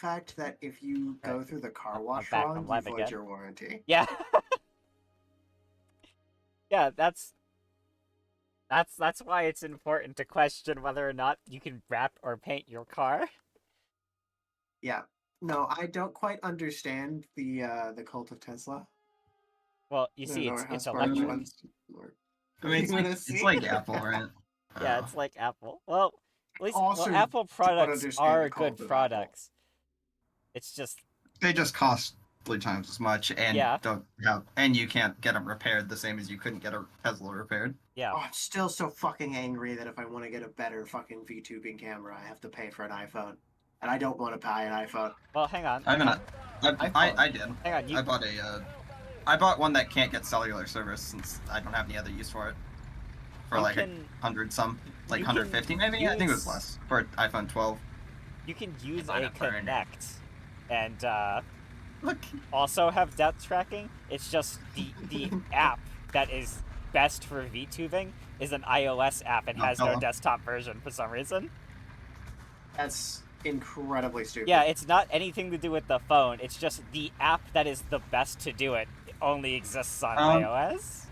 fact that if you go through the car wash back. wrong, I'm you live void again. your warranty. Yeah. Yeah, that's why it's important to question whether or not you can wrap or paint your car. Yeah. No, I don't quite understand the cult of Tesla. Well, you I don't see, know it's how smart electric. ones work. I mean, You wanna it's see? like Apple, right? Yeah, it's like Apple. Well, at least Also Apple don't products understand are the cult good of Apple. products. It's just They just cost 3 times as much, and Yeah. don't have, and you can't get them repaired the same as you couldn't get a Tesla repaired. yeah. Oh, I'm still so fucking angry that if I want to get a better fucking VTubing camera, I have to pay for an iPhone. And I don't want to buy an iPhone. Well, hang on. I did. Hang on. I bought I bought one that can't get cellular service since I don't have any other use for it. For You like can- 100 some, like you 150 can maybe. I think it was use- less for iPhone 12. You can use Might a have burned. Connect and Look, also have depth tracking. It's just the app that is best for VTubing is an iOS app and Oh, has no hello. desktop version for some reason. That's incredibly stupid. Yeah, it's not anything to do with the phone. It's just the app that is the best to do it only exists on iOS.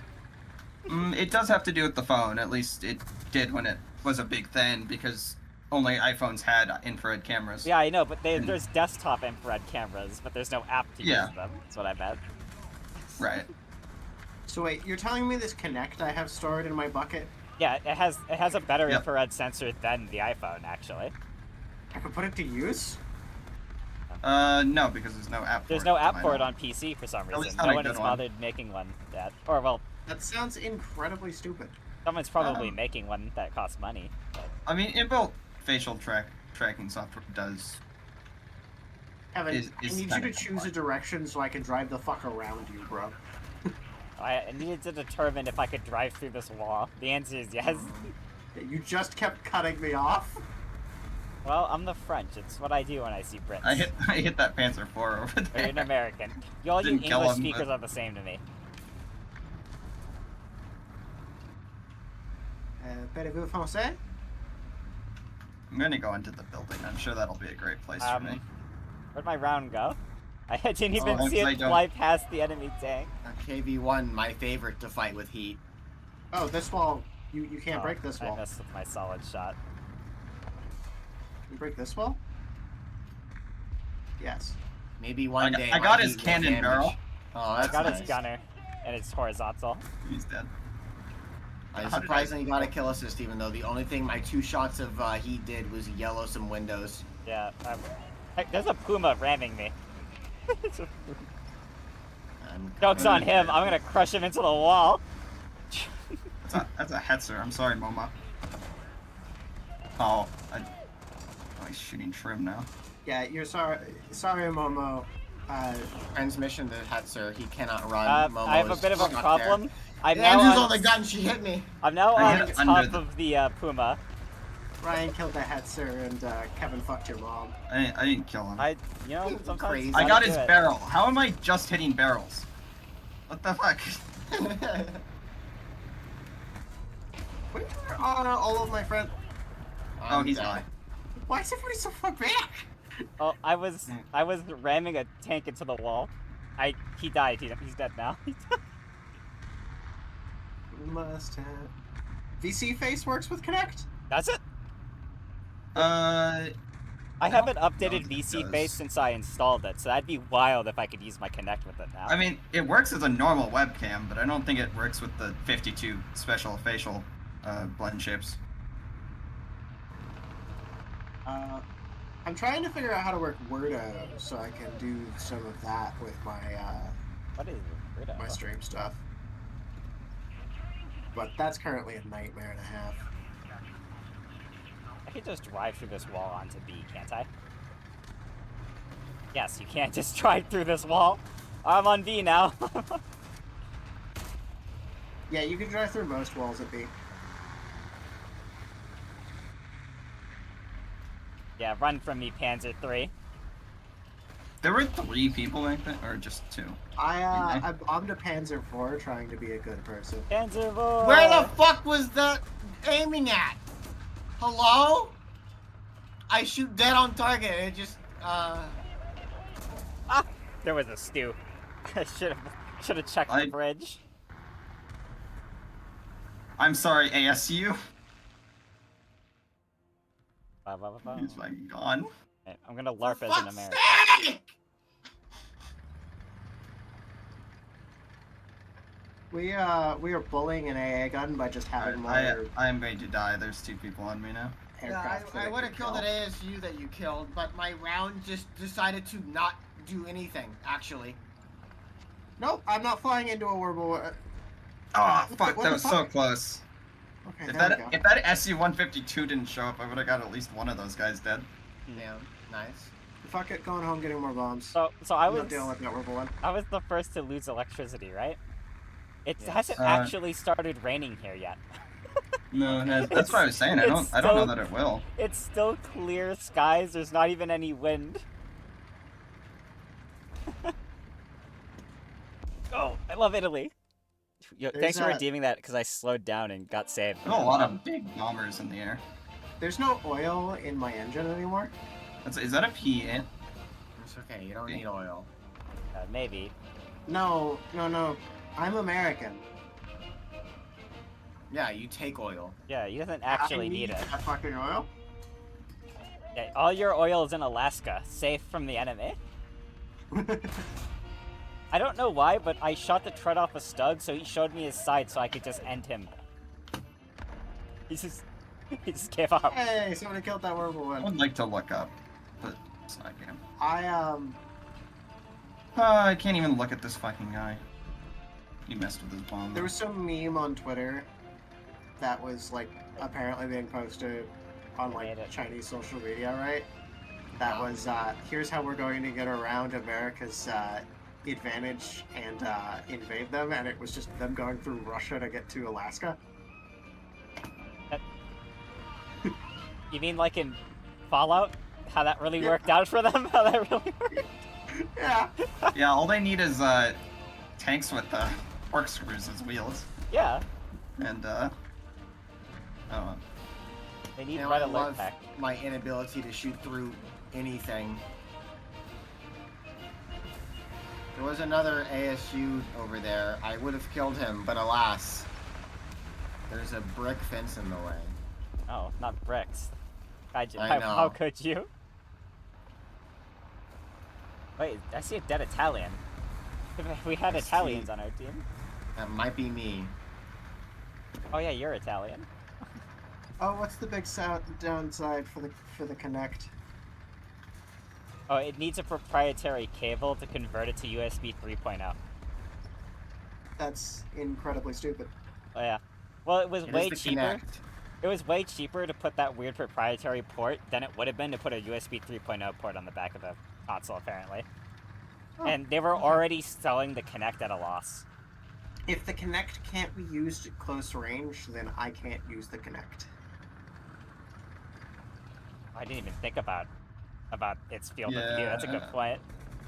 It does have to do with the phone. At least it did when it was a big thing, because only iPhones had infrared cameras. Yeah, I know, but there's desktop infrared cameras, but there's no app to use them. That's what I meant. Right. So wait, you're telling me this Connect I have stored in my bucket, Yeah, it has a better Yep. infrared sensor than the iPhone, actually. I could put it to use? No, because there's no app. There's for no it, to app my for it knowledge. on PC for some At least reason. not No a one good has one. bothered making one yet. Or, well, That sounds incredibly stupid. someone's probably making one that costs money. But... I mean, inbuilt facial tracking software does. Evan, Is I need you kinda to choose a direction so I can drive the fuck around you, bro. I needed to determine if I could drive through this wall. The answer is yes. You just kept cutting me off? Well, I'm the French. It's what I do when I see Brits. I hit that Panzer IV over Or there. you're an American. All you Didn't kill English him, speakers but- are the same to me. Parlez-vous français? I'm gonna go into the building. I'm sure that'll be a great place for me. Where'd my round go? I didn't even Oh, see I it don't- fly past the enemy tank. KV1, my favorite to fight with heat. Oh, this wall. You can't Oh, break this wall. I missed with my solid shot. You break this wall? Yes. Maybe one day. I my got his heat will cannon damage. barrel. Oh, I that's got nice. his gunner, and it's horizontal. He's dead. I How did surprisingly got a kill assist, even though the only thing my 2 shots of heat did was yellow some windows. Yeah. Heck, there's a puma ramming me. Joke's on him. I'm gonna crush him into the wall. That's a Hetzer. I'm sorry, Moma. Oh, he's shooting trim now. Yeah, you're sorry, Momo. Transmission to Hetzer, he cannot run. Momo I have a is bit of a stuck problem. There. I'm The now Andrew's on, on the gun, she hit me. I'm now I on hit top under of the Puma. Ryan killed the Hetzer and Kevin fucked your mom. I didn't kill him. You know, sometimes Crazy. you I gotta got do his it. barrel. How am I just hitting barrels? What the fuck? Where are all of my friends? Oh, he's on. Why is everybody so far back? Oh, I was ramming a tank into the wall. He died. He's dead now. Must have. VC face works with Connect? That's it. I haven't don't updated think it VC does. face since I installed it, so that'd be wild if I could use my Connect with it now. I mean, it works as a normal webcam, but I don't think it works with the 52 special facial blend shapes. I'm trying to figure out how to work Wordo so I can do some of that with my What is it? my stream stuff. But that's currently a nightmare and a half. I could just drive through this wall onto B, can't I? Yes, you can't just drive through this wall. I'm on B now. Yeah, you can drive through most walls at B. Yeah, run from me, Panzer III. There were 3 people like that, or just 2? I bombed a Panzer IV trying to be a good person. Panzer IV! Where the fuck was that aiming at? Hello? I shoot dead on target and it just Ah! There was a stew. I should have checked the bridge. I'm sorry, ASU. Ba, ba, ba, ba. He's fucking gone. Right, I'm gonna LARP as an American. Sake! We are bullying an AA gun by just having more I am going to die. There's 2 people on me now. aircraft. I would have killed an ASU that you killed, but my round just decided to not do anything, actually. Nope, I'm not flying into a Warble. Oh, fuck, what that the was so fuck? close. Okay, If there we that go. if that SU-152 didn't show up, I would have got at least one of those guys dead. Damn, nice. Fuck it, going home, getting more bombs. So I I'm was not dealing with that Warble one. I was the first to lose electricity, right? It Yes. hasn't actually started raining here yet. No, that's what I was saying. I don't know that it will. It's still clear skies. There's not even any wind. Oh, I love Italy. Yo, thanks for redeeming that because I slowed down and got saved. There's a lot of big bombers in the air. There's no oil in my engine anymore. Is that a P8? It's okay, you don't need oil. Maybe. No. I'm American. Yeah, you take oil. Yeah, he doesn't actually I need it. that fucking oil. Yeah, all your oil is in Alaska, safe from the enemy. I don't know why, but I shot the tread off a Stug, so he showed me his side so I could just end him. He just gave up. Hey, somebody killed that Warble I one. would like to look up, but it's not him. I I can't even look at this fucking guy. He messed with his bomb. There was some meme on Twitter that was like apparently being posted on like Chinese social media, right? That was here's how we're going to get around America's advantage and invade them, and it was just them going through Russia to get to Alaska. You mean like in Fallout? How that really worked out for them? How that really worked? Yeah. Yeah, all they need is tanks with corkscrews as wheels. Yeah. And oh. They need Now red I alert love pack. my inability to shoot through anything. There was another ASU over there. I would have killed him, but alas, there's a brick fence in the way. Oh, not bricks. I know. How could you? Wait, I see a dead Italian. We had Italians on our team. That might be me. Oh yeah, you're Italian. Oh, what's the big downside for the Kinect? Oh, it needs a proprietary cable to convert it to USB 3.0. That's incredibly stupid. Oh yeah. Well, it was It way is the cheaper. Kinect. It was way cheaper to put that weird proprietary port than it would have been to put a USB 3.0 port on the back of the console, apparently. Oh, And they were already selling the Kinect at a loss. If the Kinect can't be used at close range, then I can't use the Kinect. I didn't even think about its field of view. Yeah. That's a good point.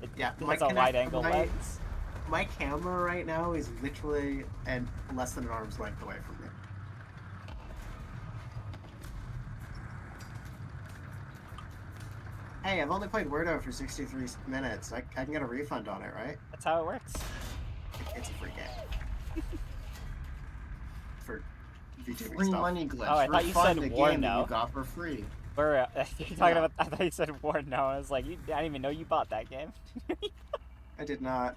It Yeah, has a wide-angle lens. My camera right now is literally and less than an arm's length away from me. Hey, I've only played Wordo for 63 minutes. I can get a refund on it, right? That's how it works. It's a free game. For VTubing Free stuff. money glitch. Oh, I thought you Refund said the war game that now. you got for free. You're talking about. I thought you said War. No, I was like, I didn't even know you bought that game. I did not.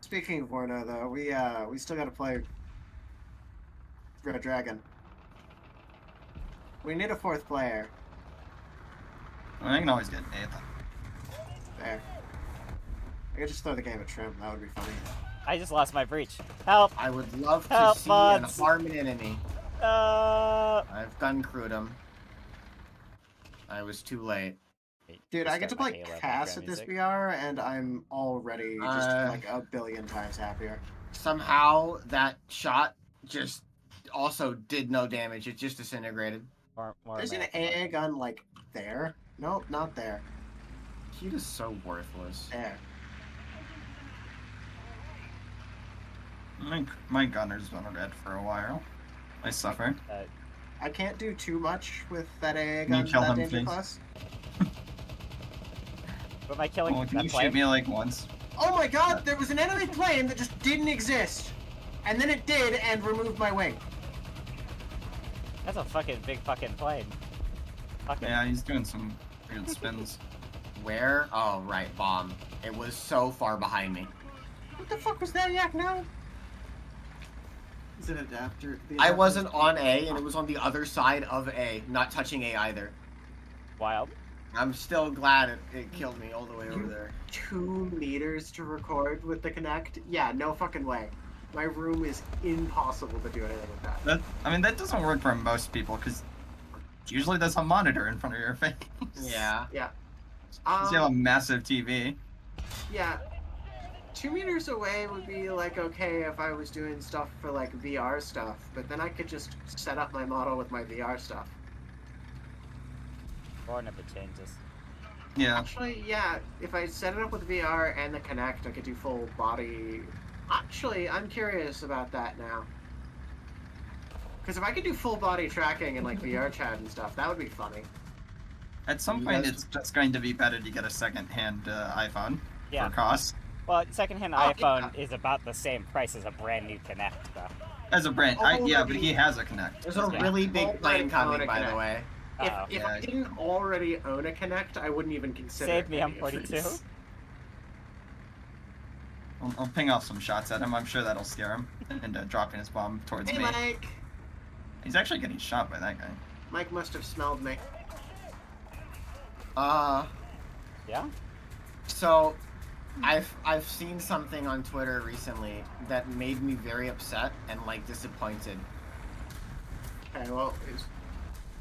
Speaking of Warno, though, we still got to play Red Dragon. We need a fourth player. I can always get Nathan. There. I could just throw the game at Trim. That would be funny. I just lost my breach. Help! I would love to Help, see mods. an harm an enemy. I've gun crewed him. I was too late. Dude, I get to Start play my Halo Cass background at this music. VR, and I'm already just like a billion times happier. Somehow that shot just also did no damage. It just disintegrated. More There's an American AA gun like there. Nope, not there. He is so worthless. There. My gunner's been red for a while. I suffer. I can't do too much with that AA you gun. kill That him, danger please? class. Who am I killing? Well, can That you plane? shoot me like once? Oh my god, there was an enemy plane that just didn't exist. And then it did and removed my wing. That's a fucking big fucking plane. Fucking. Yeah, he's doing some weird spins. Where? Oh, right, bomb. It was so far behind me. What the fuck was that, Yak, now? Is it adapter? I wasn't on A, and it was on the other side of A, not touching A either. Wild. I'm still glad it killed me all the way over there. 2 meters to record with the Kinect? Yeah, no fucking way. My room is impossible to do anything with that. I mean, that doesn't work for most people, because usually there's a monitor in front of your face. Yeah. Yeah. 'Cause you have a massive TV. Yeah. 2 meters away would be like okay if I was doing stuff for like VR stuff, but then I could just set up my model with my VR stuff. Or never changes. Yeah. Actually, yeah, if I set it up with VR and the Kinect, I could do full body. Actually, I'm curious about that now. Because if I could do full body tracking and like VR chat and stuff, that would be funny. At some You point, guys- it's just going to be better to get a second-hand iPhone Yeah. for cost. Well, secondhand Oh, iPhone is about the same price as a brand new Kinect, though. As a brand, Oh, yeah, but maybe- he has a Kinect. There's a Yeah. really big Alright, plane own coming, a by the Kinect. way. Uh-oh. If I Yeah. didn't already own a Kinect, I wouldn't even consider Save me, I'm any of 42. these. I'll ping off some shots at him. I'm sure that'll scare him into dropping his bomb towards Hey, me. Mike! He's actually getting shot by that guy. Mike must have smelled me. Yeah? So, I've seen something on Twitter recently that made me very upset and like disappointed. Okay, well,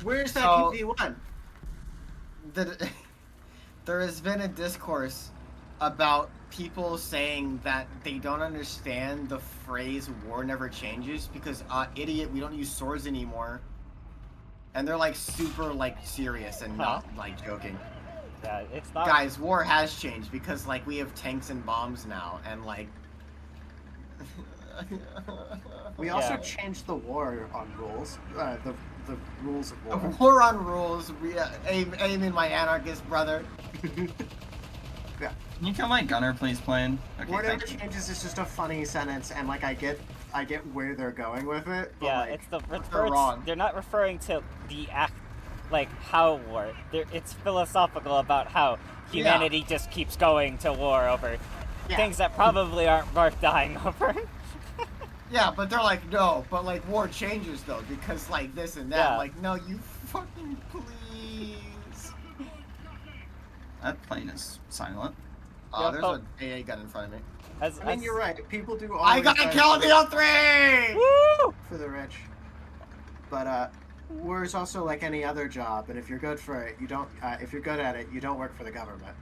where's that So- QV1? There has been a discourse about people saying that they don't understand the phrase "war never changes" because idiot, we don't use swords anymore. And they're like super like serious and not like joking. Yeah, it's not. Guys, war has changed because like we have tanks and bombs now and like We also Yeah. changed the war on rules. The rules of a war. war on rules. Aim in my anarchist brother. Can you kill my gunner, please, plane? Okay, War never thank you. changes is just a funny sentence, and like I get where they're going with it. But, Yeah, like, it's the they're wrong. They're not referring to the act, like how war. It's philosophical about how humanity just keeps going to war over Yeah. things that probably aren't worth dying over. Yeah, but they're like, no, but like war changes though because like this and that. Yeah. Like, no, you fucking please. That plane is silent. Yeah, There's but- an AA gun in front of me. As, I mean, you're right. People do. I always got to try kill the O3! Woo! for the rich, but war is also like any other job, and if you're good for it, you don't. If you're good at it, you don't work for the government.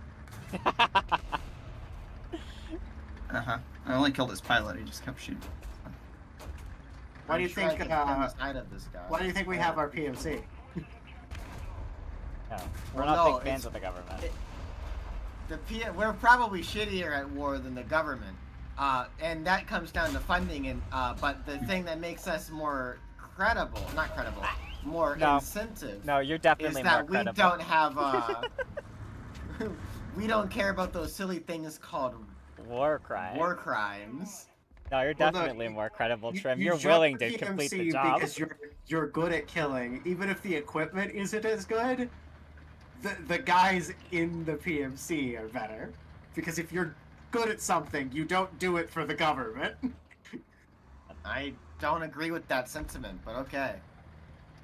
Uh-huh. I only killed his pilot. He just kept shooting. Why do you think? I can get on the side of this guy. Why do you think we have our PMC? No, we're Well, not no, big fans it's- of the government. We're probably shittier at war than the government, and that comes down to funding. And but the thing that makes us more credible, not credible, more No. incentive, No, you're is definitely more that we credible. don't have. We don't care about those silly things called War crime. war crimes. No, you're Well, no, definitely more credible, Trim. You You're jump willing the to complete the PMC job. because you're good at killing, even if the equipment isn't as good. The guys in the PMC are better, because if you're good at something, you don't do it for the government. I don't agree with that sentiment, but okay.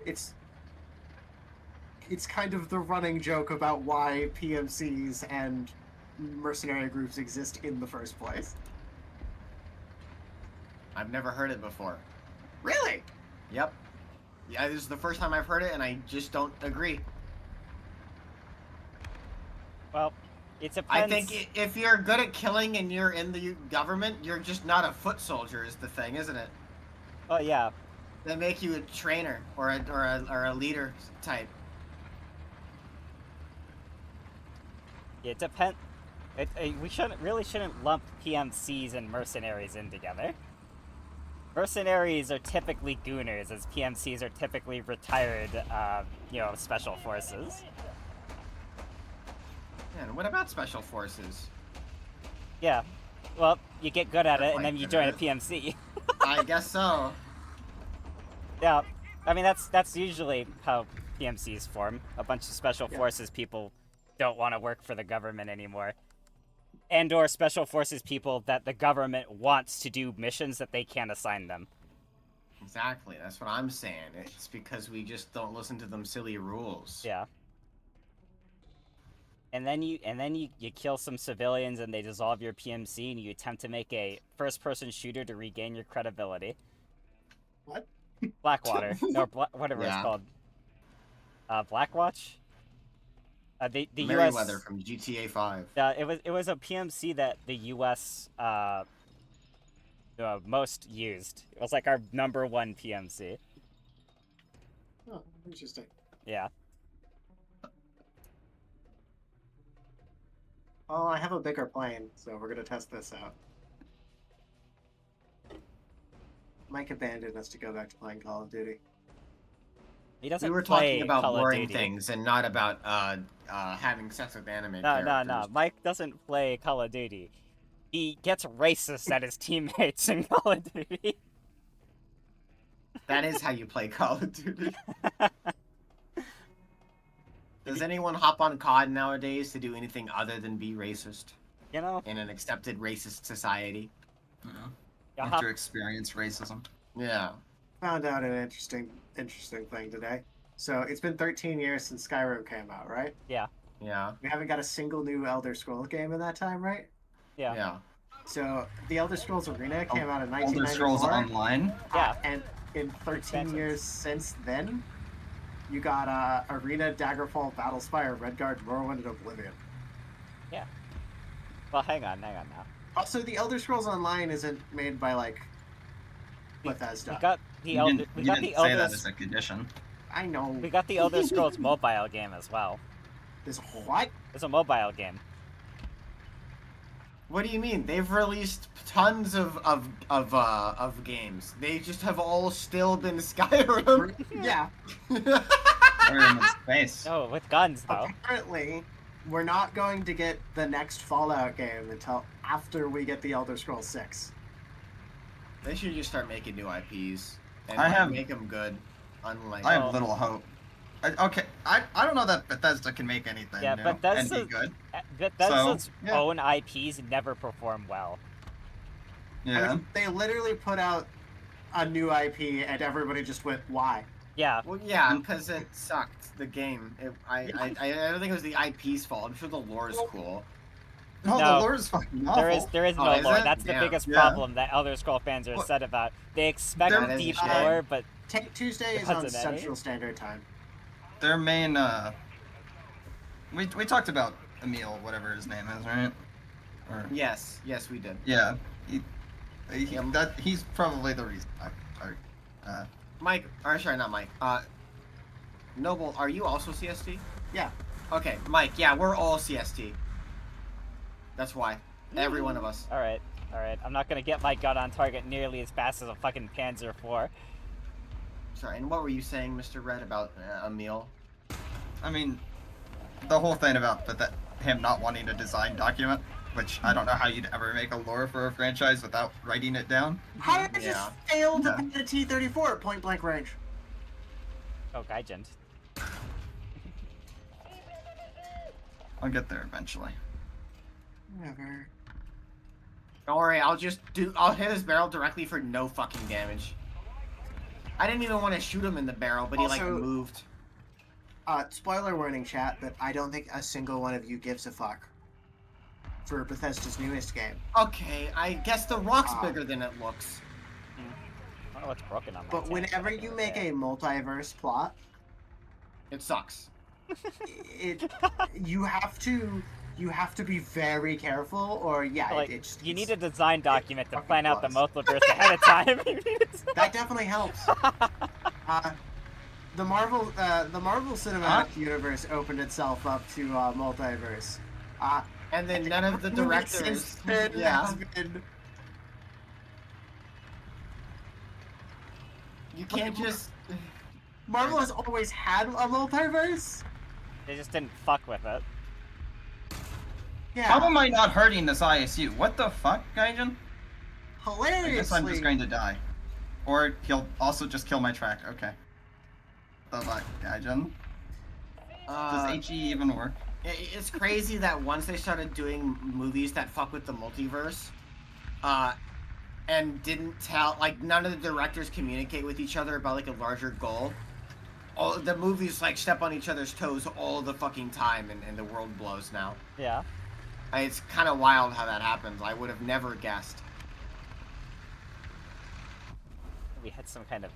It's kind of the running joke about why PMCs and mercenary groups exist in the first place. I've never heard it before. Really? Yep. Yeah, this is the first time I've heard it, and I just don't agree. Well, it depends. I think if you're good at killing and you're in the government, you're just not a foot soldier is the thing, isn't it? Oh yeah, They make you a trainer or a leader type. it depends. We shouldn't lump PMCs and mercenaries in together. Mercenaries are typically gooners, as PMCs are typically retired, special forces. Man, what about special forces? Yeah. Well, you get good at They're it, and quite then you good join a at it. PMC. I guess so. Yeah. I mean, that's usually how PMCs form. A bunch of special Yeah. forces people don't want to work for the government anymore. And/or special forces people that the government wants to do missions that they can't assign them. Exactly. That's what I'm saying. It's because we just don't listen to them silly rules. Yeah. And then you kill some civilians and they dissolve your PMC and you attempt to make a first-person shooter to regain your credibility. What? Blackwater, or whatever it's Yeah. called. Blackwatch. The Merryweather U.S. from GTA 5. It was a PMC that the U.S. Most used. It was like our #1 PMC. Oh, interesting. Yeah. Well, I have a bigger plane, so we're gonna test this out. Mike abandoned us to go back to playing Call of Duty. He doesn't We were play talking about Call of boring Duty. things and not about having sex with anime No. characters. Mike doesn't play Call of Duty. He gets racist at his teammates in Call of Duty. That is how you play Call of Duty. Does anyone hop on COD nowadays to do anything other than be racist You know? in an accepted racist society? Yeah. You Have hop- to experience racism. Yeah. Found out an interesting thing today. So it's been 13 years since Skyrim came out, right? Yeah. We haven't got a single new Elder Scrolls game in that time, right? Yeah. Yeah. So the Elder Scrolls Arena came out in Elder 1994. Scrolls Online. Yeah. And in 13 Expansions. years since then, you got Arena, Daggerfall, Battlespire, Redguard, Morrowind, and Oblivion. Well, hang on now. Also, the Elder Scrolls Online isn't made by like Bethesda. We got the You Elder. didn't, We you got didn't the say Elder. that as a condition. I know. We got the Elder Scrolls mobile game as well. This what? It's a mobile game. What do you mean? They've released tons of games. They just have all still been Skyrim. Yeah. Or in space. No, with guns though. Apparently, we're not going to get the next Fallout game until after we get the Elder Scrolls 6. They should just start making new IPs and I have- make them good. Unlike I have little hope. I don't know that Bethesda can make anything Yeah, new Bethesda's- and be good. Bethesda's yeah. own IPs never perform well. Yeah. I mean, they literally put out a new IP and everybody just went, why? Yeah. Well, yeah, because it sucked. The game. I don't think it was the IP's fault. I'm sure the lore is cool. No, No. the lore is fucking awful. There is Oh, no is lore. it? That's the Yeah. biggest Yeah. problem that Elder Scroll fans are Well, upset about. They expect That is deep a shame. lore, but Take Tuesday is Doesn't on it? Central Standard Time. Their main we talked about Emil, whatever his name is, right? Or Yes, we did. yeah. Yeah. He's probably the reason. Mike, or sorry, not Mike. Noble, are you also CST? Yeah. Okay, Mike. Yeah, we're all CST. That's why. Every one of us. all right. I'm not gonna get my gun on target nearly as fast as a fucking Panzer IV. Sorry, and what were you saying, Mr. Red, about Emil? I mean, the whole thing about him not wanting a design document, which I don't know how you'd ever make a lore for a franchise without writing it down. How did I Yeah. just fail to Yeah. beat a T-34 at point blank range? Oh, Gaijin. I'll get there eventually. Whatever. Don't worry, I'll hit his barrel directly for no fucking damage. I didn't even want to shoot him in the barrel, but he like Also- moved. Spoiler warning, chat, but I don't think a single one of you gives a fuck for Bethesda's newest game. Okay, I guess the rock's Ah. bigger than it looks. I don't know what's broken on my But tank, whenever I you can make repair. a multiverse plot, It sucks. you have to be very careful, or yeah, Like, you need a design document to fucking plan out the blows. multiverse ahead of time. That definitely helps. The Marvel Cinematic Universe opened itself up to multiverse. And then none of the Movie directors. since then Yeah. has been You can't just. Marvel has always had a multiverse. They just didn't fuck with it. Yeah. How am I not hurting this ISU? What the fuck, Gaijin? Hilariously. I guess I'm just going to die. Or he'll also just kill my track. Okay. The fuck, Gaijin? Does HE even work? It's crazy that once they started doing movies that fuck with the multiverse, and didn't tell, like, none of the directors communicate with each other about, like, a larger goal. All the movies, like, step on each other's toes all the fucking time, and the world blows now. Yeah. It's kind of wild how that happens. I would have never guessed. We had some kind of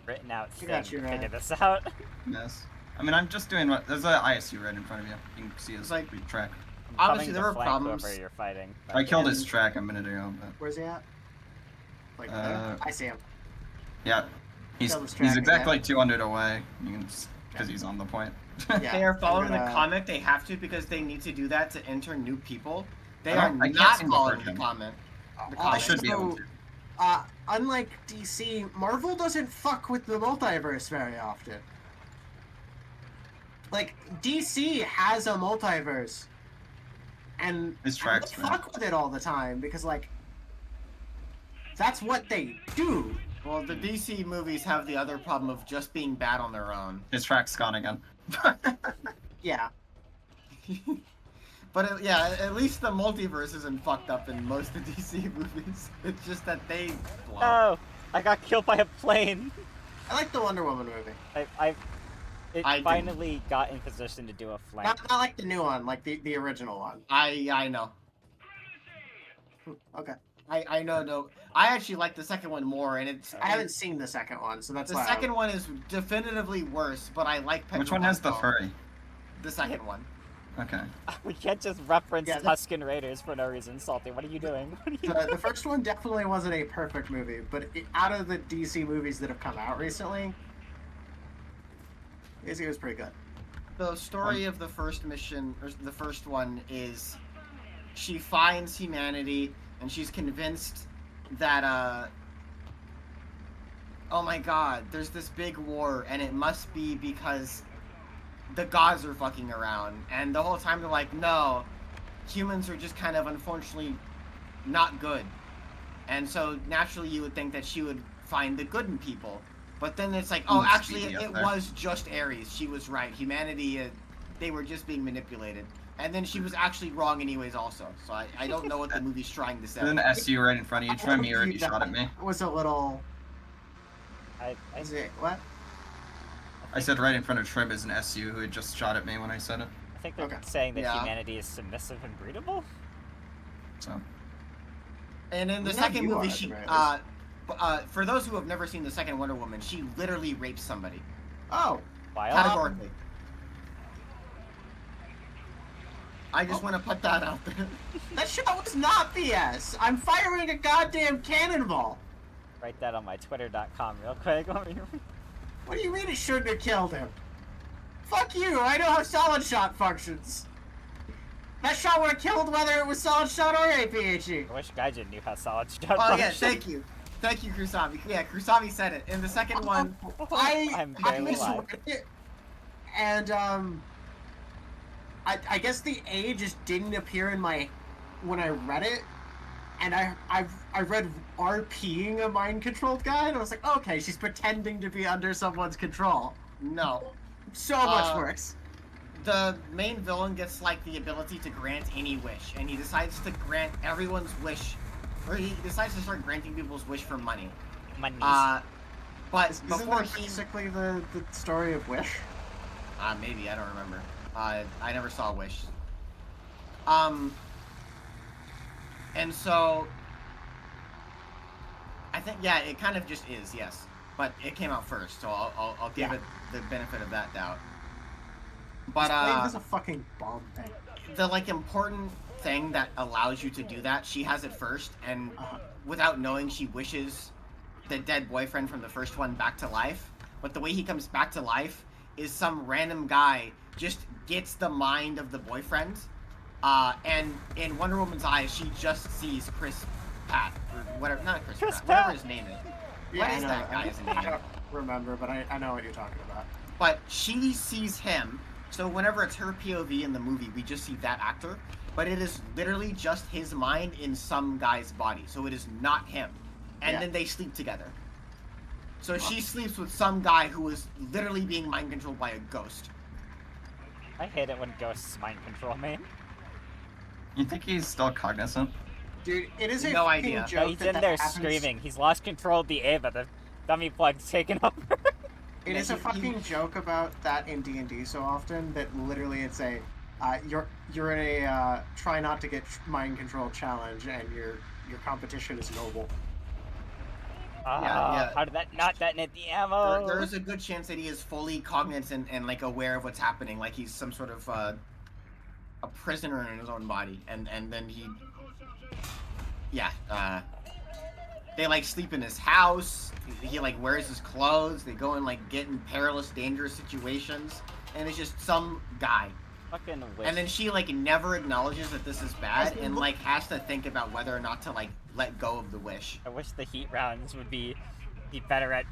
written out I thing got you, to man. figure this out. Yes. I mean, I'm just doing what... There's an ISU right in front of you. You can see his It's like- track. I'm Honestly, coming there to were flank problems. whoever you're fighting. I killed his track a minute ago, but... Where's he at? Like Uh, there? I see him. Yeah. He's Killed his track exactly again. 200 away. You can... Because he's on the point. Yeah. They are following I'm gonna- the comic. They have to because they need to do that to enter new people. They I are can't not seem to following hurt the him. comment. The I comic. should be able So, to. Unlike DC, Marvel doesn't fuck with the multiverse very often. Like, DC has a multiverse, and His tracks, they man. fuck with it all the time, because, like, that's what they do. Well, the DC movies have the other problem of just being bad on their own. His track's gone again. Yeah. But yeah, at least the multiverse isn't fucked up in most of DC movies. It's just that they blow. Oh, I got killed by a plane. I like the Wonder Woman movie. I I do. finally got in position to do a flank. Not like the new one, like the original one. I know. Okay. I know. No, I actually like the second one more, and it's. I haven't seen the second one, so that's The why. second one is definitively worse, but I like. Which one has the Pedro furry? The second one. Okay. We can't just reference Yeah, that- Tusken Raiders for no reason, Salty. What are you doing? What are you The first one definitely wasn't a perfect movie, but out of the DC movies that have come out recently, it was pretty good. The story of the first mission, or the first one, is she finds humanity, and she's convinced that, oh my god, there's this big war, and it must be because the gods are fucking around. And the whole time they're like, no, humans are just kind of, unfortunately, not good. And so, naturally, you would think that she would find the good in people. But then it's like, oh, Let's actually, speed it up there. was just Ares. She was right. Humanity, they were just being manipulated. And then she was actually wrong anyways also. So I don't know what the movie's trying to say. There's an SU right in front of you. Trim, you already shot at me. Was a little. I Is it what? I said right in front of Trim is an SU who had just shot at me when I said it. think they're Okay. saying that Yeah. humanity is submissive and breedable. So. And in the Yeah, second you movie, are, she, at the very for those who have never seen the second Wonder Woman, she literally rapes somebody. Oh, Wild. Categorically. I just want to put that out there. that shot was not BS. I'm firing a goddamn cannonball. Write that on my twitter.com real quick. What do you mean it shouldn't have killed him? Fuck you, I know how solid shot functions. That shot would have killed whether it was solid shot or APHE. I wish Gaijin knew how solid shot Oh yeah, functions. thank you. Thank you, Kusami. Yeah, Kusami said it. In the second one, I'm I barely alive. misread it, and I guess the A just didn't appear in my when I read it, and I read RPing a mind controlled guy, and I was like, okay, she's pretending to be under someone's control. no. So much worse. The main villain gets like the ability to grant any wish, and he decides to grant everyone's wish, or he decides to start granting people's wish for money. Money. But Isn't before that he, basically the story of Wish? maybe I don't remember. I never saw Wish. And so I think it kind of just is, yes. But it came out first, so I'll give it the benefit of that doubt. But This is a fucking bomb thing. the like important thing that allows you to do that, she has it first, and without knowing, she wishes the dead boyfriend from the first one back to life. But the way he comes back to life is some random guy just gets the mind of the boyfriend, and in Wonder Woman's eyes, she just sees Chris Pratt, or whatever, not Chris Pratt, whatever his name is. What is that guy's I name? don't remember, but I know what you're talking about. But she sees him, so whenever it's her POV in the movie, we just see that actor, but it is literally just his mind in some guy's body. So it is not him. And Yeah. then they sleep together. So she sleeps with some guy who is literally being mind controlled by a ghost. I hate it when ghosts mind control me. You think he's still cognizant? Dude, it is a No fucking idea. joke But he's that in that there happens. screaming. He's lost control of the Ava. The dummy plug's taken over. It Yeah, is a he- fucking joke about that in D&D so often that literally it's a you're in a try not to get mind control challenge and your competition is noble. yeah. How did that not detonate the ammo? There is a good chance that he is fully cognizant and like aware of what's happening, like he's some sort of a prisoner in his own body, and then they like sleep in his house. He like wears his clothes. They go and like get in perilous, dangerous situations, and it's just some guy. Fucking wish. And then she like never acknowledges that this is bad, and like has to think about whether or not to like let go of the wish. I wish the heat rounds would be better at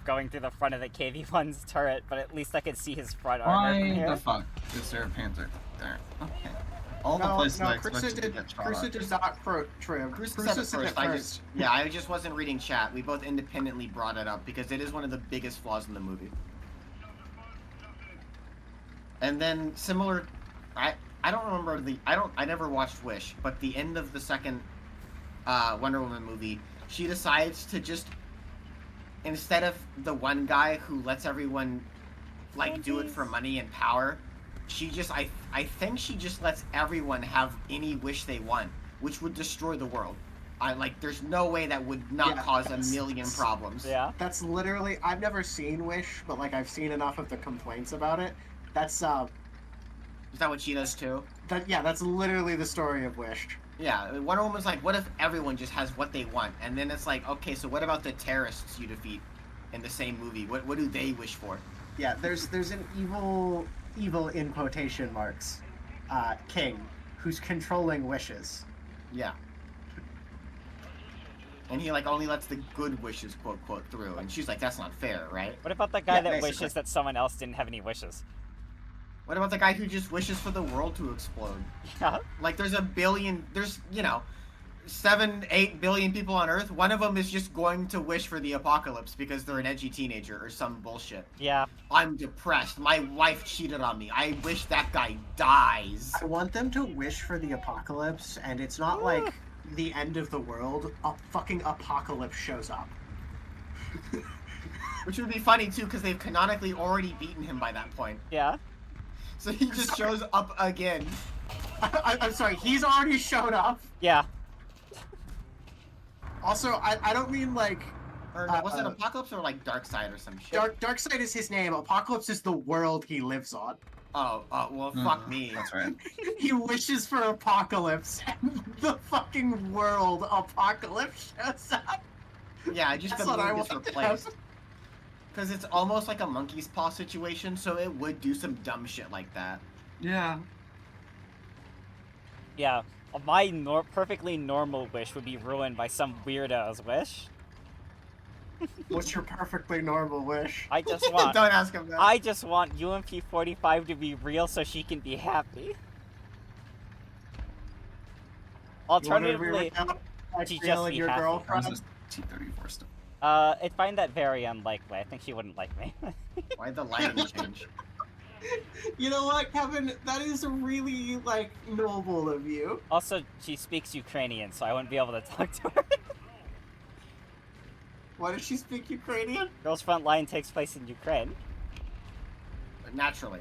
going through the front of the KV-1's turret, but at least I could see his front armor from Why here. the fuck is there a Panzer there? Okay. All the No, places I Crusoe expected to did. get shot Crusoe at. does not trim. Crusoe Crusoe said said it it first. I just wasn't reading chat. We both independently brought it up because it is one of the biggest flaws in the movie. And then similar, I don't remember I never watched Wish, but the end of the second Wonder Woman movie, she decides to just, instead of the one guy who lets everyone like do it for money and power, she just I think she just lets everyone have any wish they want, which would destroy the world. There's no way that would not cause a million problems. Yeah. That's literally. I've never seen Wish, but like I've seen enough of the complaints about it. That's Is that what she does too? that's literally the story of Wish. Yeah, Wonder Woman's like, what if everyone just has what they want? And then it's like, okay, so what about the terrorists you defeat in the same movie? What do they wish for? Yeah, there's an evil in quotation marks, king who's controlling wishes. Yeah. And he like only lets the good wishes quote through, and she's like, that's not fair, right? What about the guy Yeah, that basically. wishes that someone else didn't have any wishes? What about the guy who just wishes for the world to explode? Yeah. Like there's 7-8 billion people on Earth. One of them is just going to wish for the apocalypse because they're an edgy teenager or some bullshit. Yeah. I'm depressed. My wife cheated on me. I wish that guy dies. I want them to wish for the apocalypse, and it's not like the end of the world. A fucking apocalypse shows up. Which would be funny too, because they've canonically already beaten him by that point. Yeah. So he just shows up again. I'm sorry, he's already showed up. Yeah. Also, I don't mean like Or no, was it Apocalypse or like Darkseid or some shit? Darkseid is his name. Apocalypse is the world he lives on. Well, fuck me. That's right. He wishes for apocalypse, and the fucking world apocalypse shows up. Yeah, I just That's got what I the gets want to replaced. have. Because it's almost like a monkey's paw situation, so it would do some dumb shit like that. Yeah. Yeah. My perfectly normal wish would be ruined by some weirdo's wish. What's your perfectly normal wish? I just want Don't ask him that. I just want UMP-45 to be real so she can be happy. Alternatively, she just be your happy. How's girlfriend. this T-34 stuff? I find that very unlikely. I think she wouldn't like me. Why'd the lighting change? You know what, Kevin? That is really like noble of you. Also, she speaks Ukrainian, so I wouldn't be able to talk to her. Why does she speak Ukrainian? Girls Front Line takes place in Ukraine. Naturally.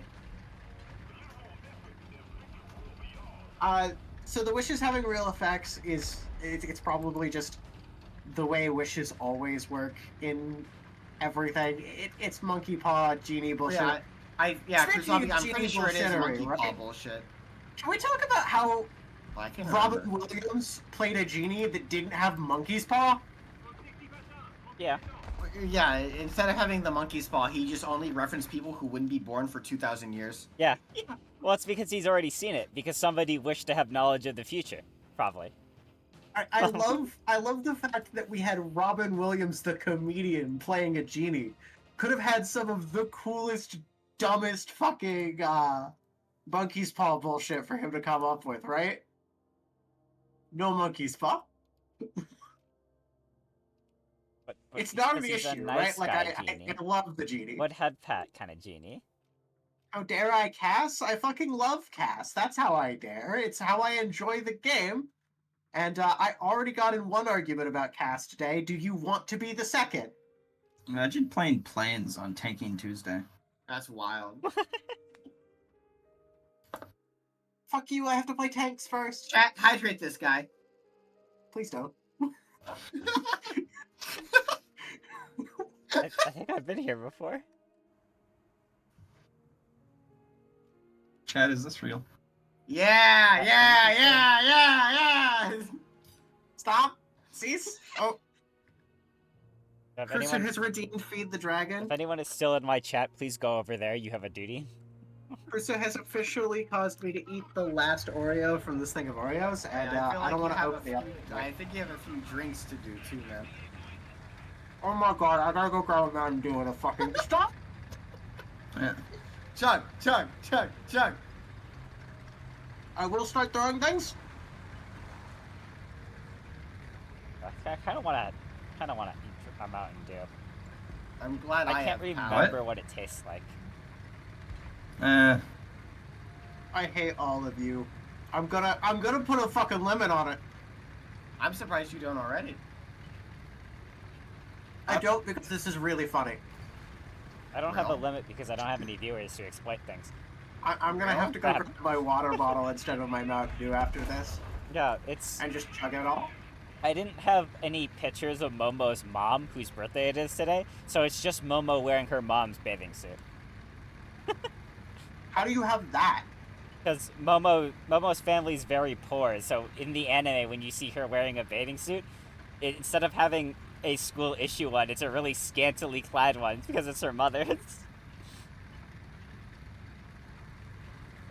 So the wishes having real effects is it's probably just the way wishes always work in everything. It's monkey paw genie bullshit. Yeah, It's Chris, making I'm it pretty genie sure it is bullshittery, monkey paw right? bullshit. Can we talk about how Well, I can't Robin remember. Williams played a genie that didn't have monkey's paw? Yeah. Yeah, instead of having the monkey's paw, he just only referenced people who wouldn't be born for 2,000 years. Yeah. Well, it's because he's already seen it. Because somebody wished to have knowledge of the future. Probably. I love the fact that we had Robin Williams, the comedian, playing a genie. Could have had some of the coolest, dumbest fucking monkey's paw bullshit for him to come up with, right? No monkey's paw. But It's not an because he's a issue, nice right? Like, guy I genie. love the genie. What head pat kind of genie? How dare I, Cass? I fucking love Cass. That's how I dare. It's how I enjoy the game. And I already got in one argument about Cass today. Do you want to be the second? Imagine playing planes on Tanking Tuesday. That's wild. Fuck you, I have to play tanks first. Chat, hydrate this guy. Please don't. I think I've been here before. Chad, is this real? Yeah. Stop. Cease. Oh, If Cruiser anyone, has redeemed Feed the Dragon. if anyone is still in my chat, please go over there. You have a duty. Cruiser has officially caused me to eat the last Oreo from this thing of Oreos, and Yeah, I don't want to open the I other. think you have a few drinks to do too, man. Oh my god, I gotta go grab a man and do it. A fucking stop. Yeah. Chug. I will start throwing things. I kind of want to eat a Mountain Dew. I'm glad I can't remember what it tastes like. I hate all of you. I'm gonna put a fucking limit on it. I'm surprised you don't already. I don't, because this is really funny. I don't have a limit because I don't have any viewers to exploit things. I'm gonna have to go grab my water bottle instead of my Mountain Dew after this, Yeah, it's... and just chug it all. I didn't have any pictures of Momo's mom, whose birthday it is today, so it's just Momo wearing her mom's bathing suit. How do you have that? Because Momo's family's very poor, so in the anime, when you see her wearing a bathing suit, instead of having a school issue one, it's a really scantily clad one, because it's her mother's.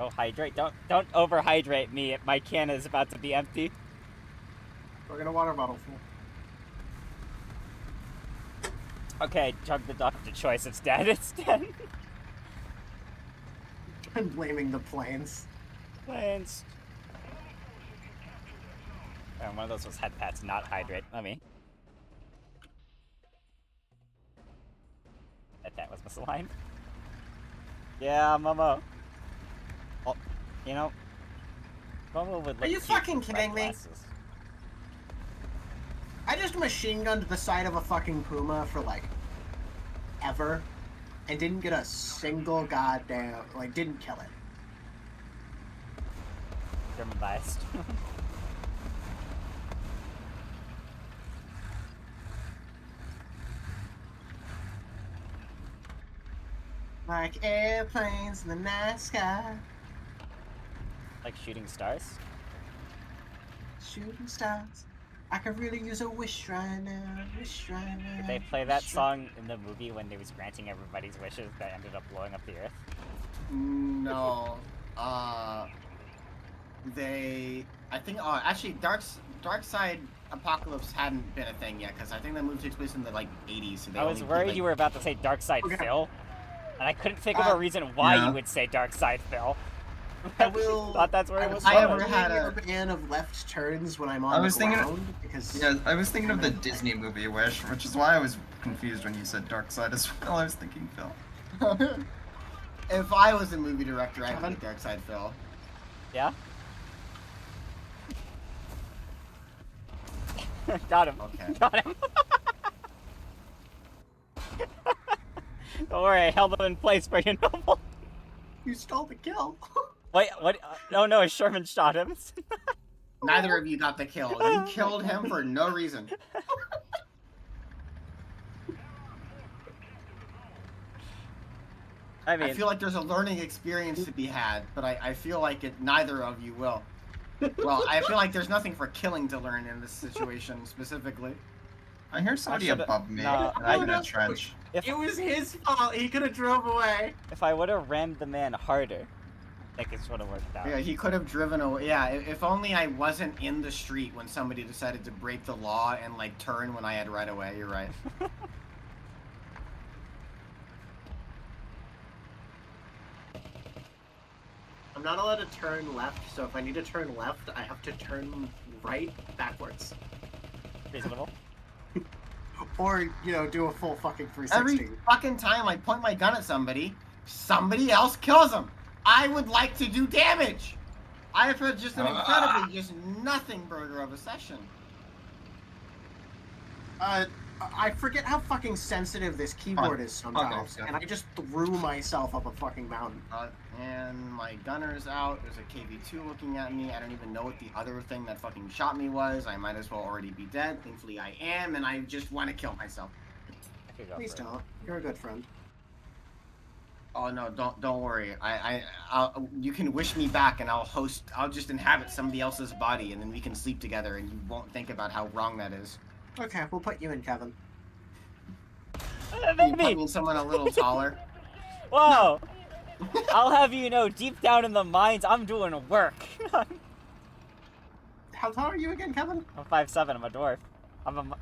Oh, hydrate. Don't overhydrate me. My can is about to be empty. We're gonna water bottle full. Okay, chug the doctor choice. It's dead. It's dead. I'm blaming the planes. Planes. Oh, one of those was head pats, not hydrate. Let me. That was misaligned. Yeah, Momo. Oh, you know, Momo would look Are you cute fucking with red kidding me? glasses. I just machine gunned the side of a fucking puma for like ever, and didn't get a single goddamn, like, didn't kill it. German biased. Like airplanes in the night sky, Like shooting stars. shooting stars. I could really use a wish right now, wish right now. Did they play that wish song in the movie when they was granting everybody's wishes that ended up blowing up the earth? No. I think, actually, Dark Side Apocalypse hadn't been a thing yet, because I think that movie takes place in the, like, 80s. So they I was only worried did, you like, were about to say Dark Side Okay. Phil, and I couldn't think of a reason why yeah. you would say Dark Side Phil. I will. Thought that's where it was I going. ever had a a- fan of left turns when I'm on I the was thinking of- ground because Yeah, I was thinking of the Disney movie Wish, which is why I was confused when you said Dark Side as well. I was thinking Phil. If I was a movie director, I'd be Dark Side Phil. Yeah? Got him. Okay. Got him. Don't worry, I held him in place for you, Noble. you stole the kill. Wait, what? Oh no, Sherman shot him. Neither of you got the kill. You killed him for no reason. I mean, I feel like there's a learning experience to be had, but I feel like neither of you will. Well, I feel like there's nothing for killing to learn in this situation specifically. I hear somebody should've- above me, no, and I'm in no, a trench. if It was his fault. He could have drove away. if I would have rammed the man harder, I think it would have worked out. Yeah, he could have driven away. Yeah, if only I wasn't in the street when somebody decided to break the law and like turn when I had right away. You're right. I'm not allowed to turn left, so if I need to turn left, I have to turn right backwards. Reasonable. Or, you know, do a full fucking 360. Every fucking time I point my gun at somebody, somebody else kills them. I would like to do damage. I have had just an incredibly just nothing burger of a session. I forget how fucking sensitive this keyboard is sometimes, Okay. and I just threw myself up a fucking mountain. And my gunner's out. There's a KV-2 looking at me. I don't even know what the other thing that fucking shot me was. I might as well already be dead. Thankfully I am, and I just want to kill myself. I could go Please for it. don't. You're a good friend. Oh no, don't worry. You can wish me back, and I'll just inhabit somebody else's body, and then we can sleep together, and you won't think about how wrong that is. Okay, we'll put you in, Kevin. You put me in someone a little taller. Whoa! I'll have you know, deep down in the mines, I'm doing work. How tall are you again, Kevin? I'm 5'7", I'm a dwarf.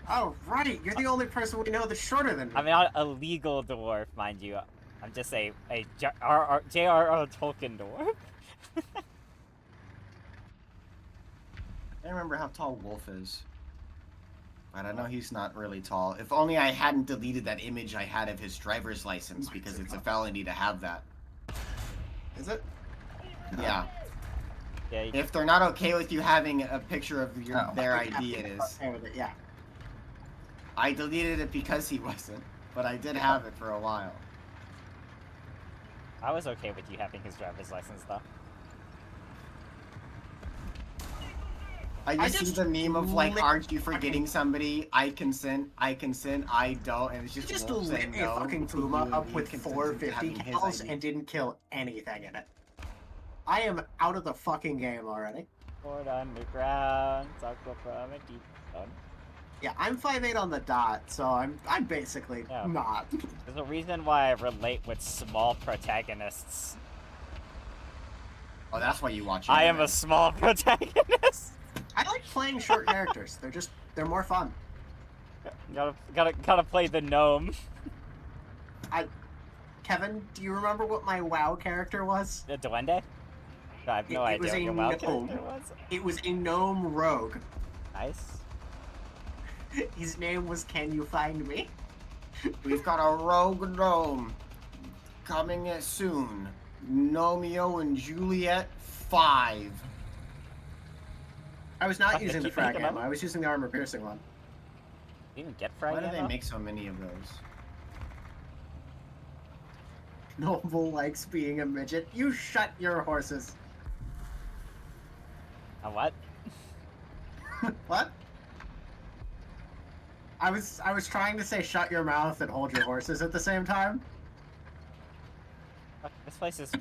Oh, right. You're the only person we know that's shorter than me. I'm not a legal dwarf, mind you. I'm just a J.R.R. Tolkien dwarf. I don't remember how tall Wolf is. But I know he's not really tall. If only I hadn't deleted that image I had of his driver's license, because it's a felony to have that. Is it? Yeah. Yeah, If they're not okay with you having a picture of their I ID, it is. Okay with it, yeah. I deleted it because he wasn't, but I did have it for a while. I was okay with you having his driver's license, though. I just see the meme of like, aren't you forgetting somebody? I consent, I don't, and it's You just just Wolf lit saying a no. fucking to Puma you, up and with he consents to 450 having his kills ID. and didn't kill anything in it. I am out of the fucking game already. Fort underground, Taco from a deep down. Yeah, I'm 5'8" on the dot, so I'm basically Yeah. not. There's a reason why I relate with small protagonists. Oh, that's why you watch it. I am a small protagonist. I like playing short characters. They're more fun. Gotta play the gnome. Kevin, do you remember what my WoW character was? The duende? I have no It was idea a what your WoW gnome. character was. It was a gnome rogue. Nice. His name was Can You Find Me? We've got a rogue gnome coming in soon. Gnomeo and Juliet 5. I was not Fuck, they using the keep frag making them. ammo. I was using the armor piercing one. You even get frag Why do they ammo? make so many of those? Noble likes being a midget. You shut your horses. A what? What? I was trying to say shut your mouth and hold your horses at the same time. Fuck, this place is the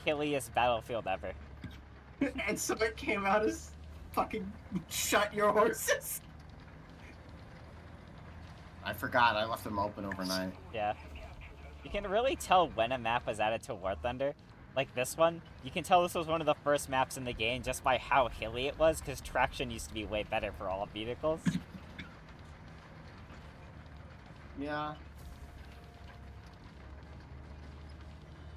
hilliest battlefield ever. And so it came out as fucking shut your horses. I forgot. I left them open overnight. Yeah. You can really tell when a map was added to War Thunder. Like this one, you can tell this was one of the first maps in the game just by how hilly it was, because traction used to be way better for all vehicles. Yeah.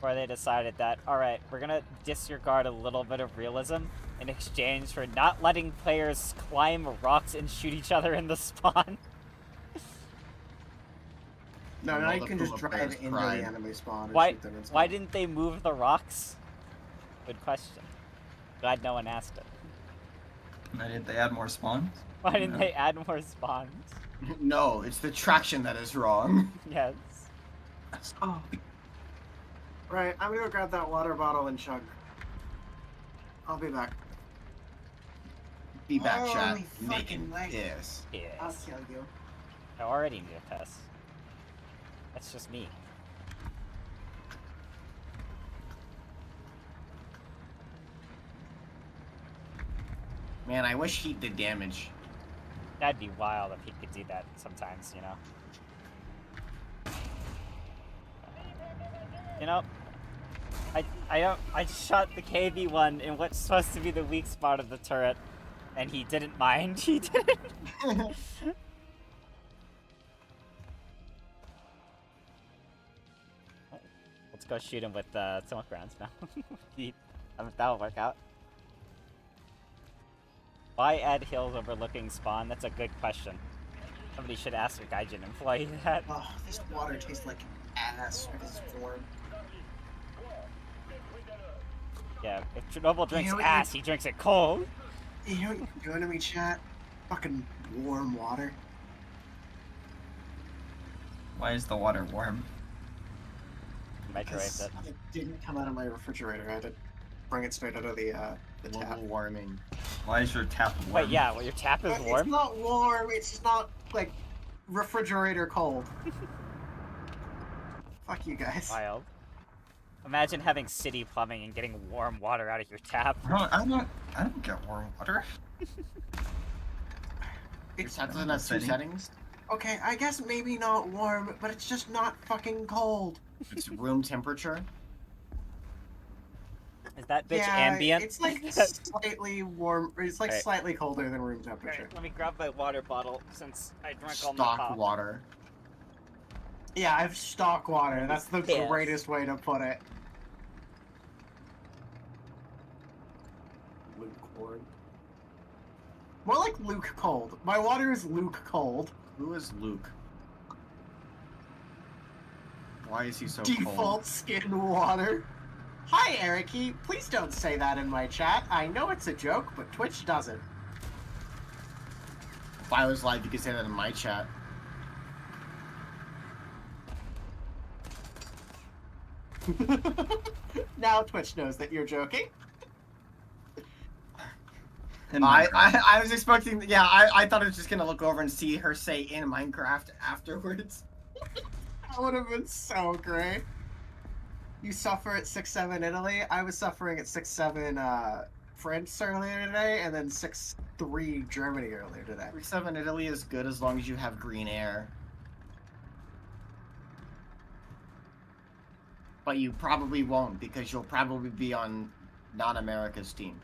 Where they decided that, alright, we're gonna disregard a little bit of realism in exchange for not letting players climb rocks and shoot each other in the spawn. No, now you the can just Puma drive players into cried. the enemy spawn and Why, shoot them inside. why didn't they move the rocks? Good question. Glad no one asked it. Why didn't they add more spawns? Why didn't Yeah. they add more spawns? No, it's the traction that is wrong. Yes. Oh. Right, I'm gonna grab that water bottle and chug. I'll be back. Be back, chat. Holy Making fucking leg. this. I'll Yes. kill you. I already need a piss. That's just me. Man, I wish he did damage. That'd be wild if he could do that sometimes, you know? You know, I shot the KV-1 in what's supposed to be the weak spot of the turret, and he didn't mind. He didn't. Let's go shoot him with smoke rounds now. That'll work out. Why add hills overlooking spawn? That's a good question. Somebody should ask a Gaijin employee that. Oh, this water tastes like ass because it's warm. Yeah, if Chernobyl drinks know what ass, he drinks it cold. You know what you're doing to me, chat? Fucking warm water. Why is the water warm? Microwave it. It didn't come out of my refrigerator. I had to bring it straight out of the tap. Global warming. Why is your tap warm? Wait, yeah, well, your tap is It's warm? not warm. It's just not, like, refrigerator cold. Fuck you guys. Wild. Imagine having city plumbing and getting warm water out of your tap. I don't get warm water. Your tap doesn't have two settings. Okay, I guess maybe not warm, but it's just not fucking cold. It's room temperature. Is that bitch yeah, ambient? It's like slightly warm. It's like Alright. slightly colder than room temperature. Alright, let me grab my water bottle since I drank all my Stock pop. water. Yeah, I have stock water. That's the Yes. greatest way to put it. Lukewarm. More like Luke cold. My water is Luke cold. Who is Luke? Why is he so Default cold? skin water. Hi, Ericy. Please don't say that in my chat. I know it's a joke, but Twitch doesn't. If I was live, you could say that in my chat. Now Twitch knows that you're joking. In I Minecraft. was expecting, yeah, I thought I was just gonna look over and see her say in Minecraft afterwards. That would have been so great. You suffer at 6-7 Italy. I was suffering at 6-7 France earlier today, and then 6-3 Germany earlier today. 7 Italy is good as long as you have green air. But you probably won't, because you'll probably be on not America's team.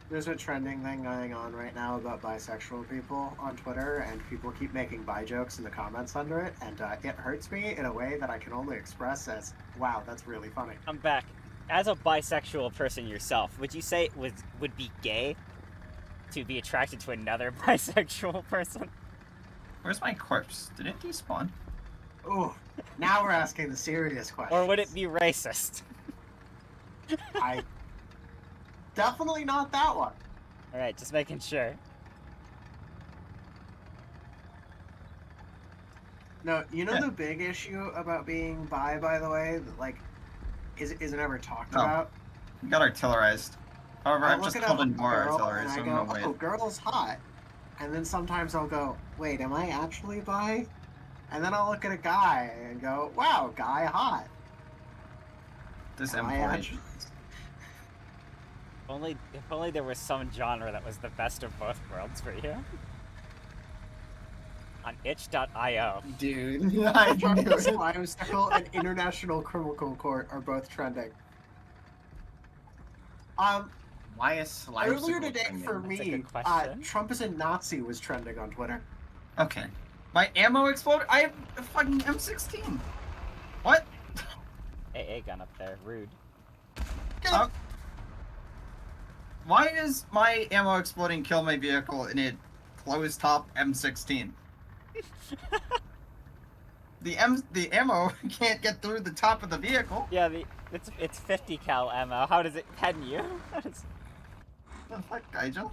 There's a trending thing going on right now about bisexual people on Twitter, and people keep making bi jokes in the comments under it, and it hurts me in a way that I can only express as, wow, that's really funny. I'm back. As a bisexual person yourself, would you say it would be gay to be attracted to another bisexual person? Where's my corpse? Did it despawn? Ooh, now we're asking the serious question. Or would it be racist? I... Definitely not that one. Alright, just making sure. No, you know Yeah. the big issue about being bi, by the way, that, like, isn't ever talked Oh. about? We got artillerized. However, I'll I've just look killed at a in more girl artillery, and so I I'm go, gonna wait. oh, girl's hot. And then sometimes I'll go, wait, am I actually bi? And then I'll look at a guy and go, wow, guy hot. This Am I M4. actually... If only there was some genre that was the best of both worlds for you. On itch.io. Dude, I knew Drugs, it. Bicycle, and International Criminal Court are both trending. Why is slime Earlier today for That's a me, good question. Trump is a Nazi was trending on Twitter. Okay. My ammo exploded? I have a fucking M16. What? AA gun up there, rude. Uh, why does my ammo exploding kill my vehicle in a closed top M16? The ammo can't get through the top of the vehicle. Yeah, it's 50 cal ammo. How does it pen you? What the fuck, Gaijin?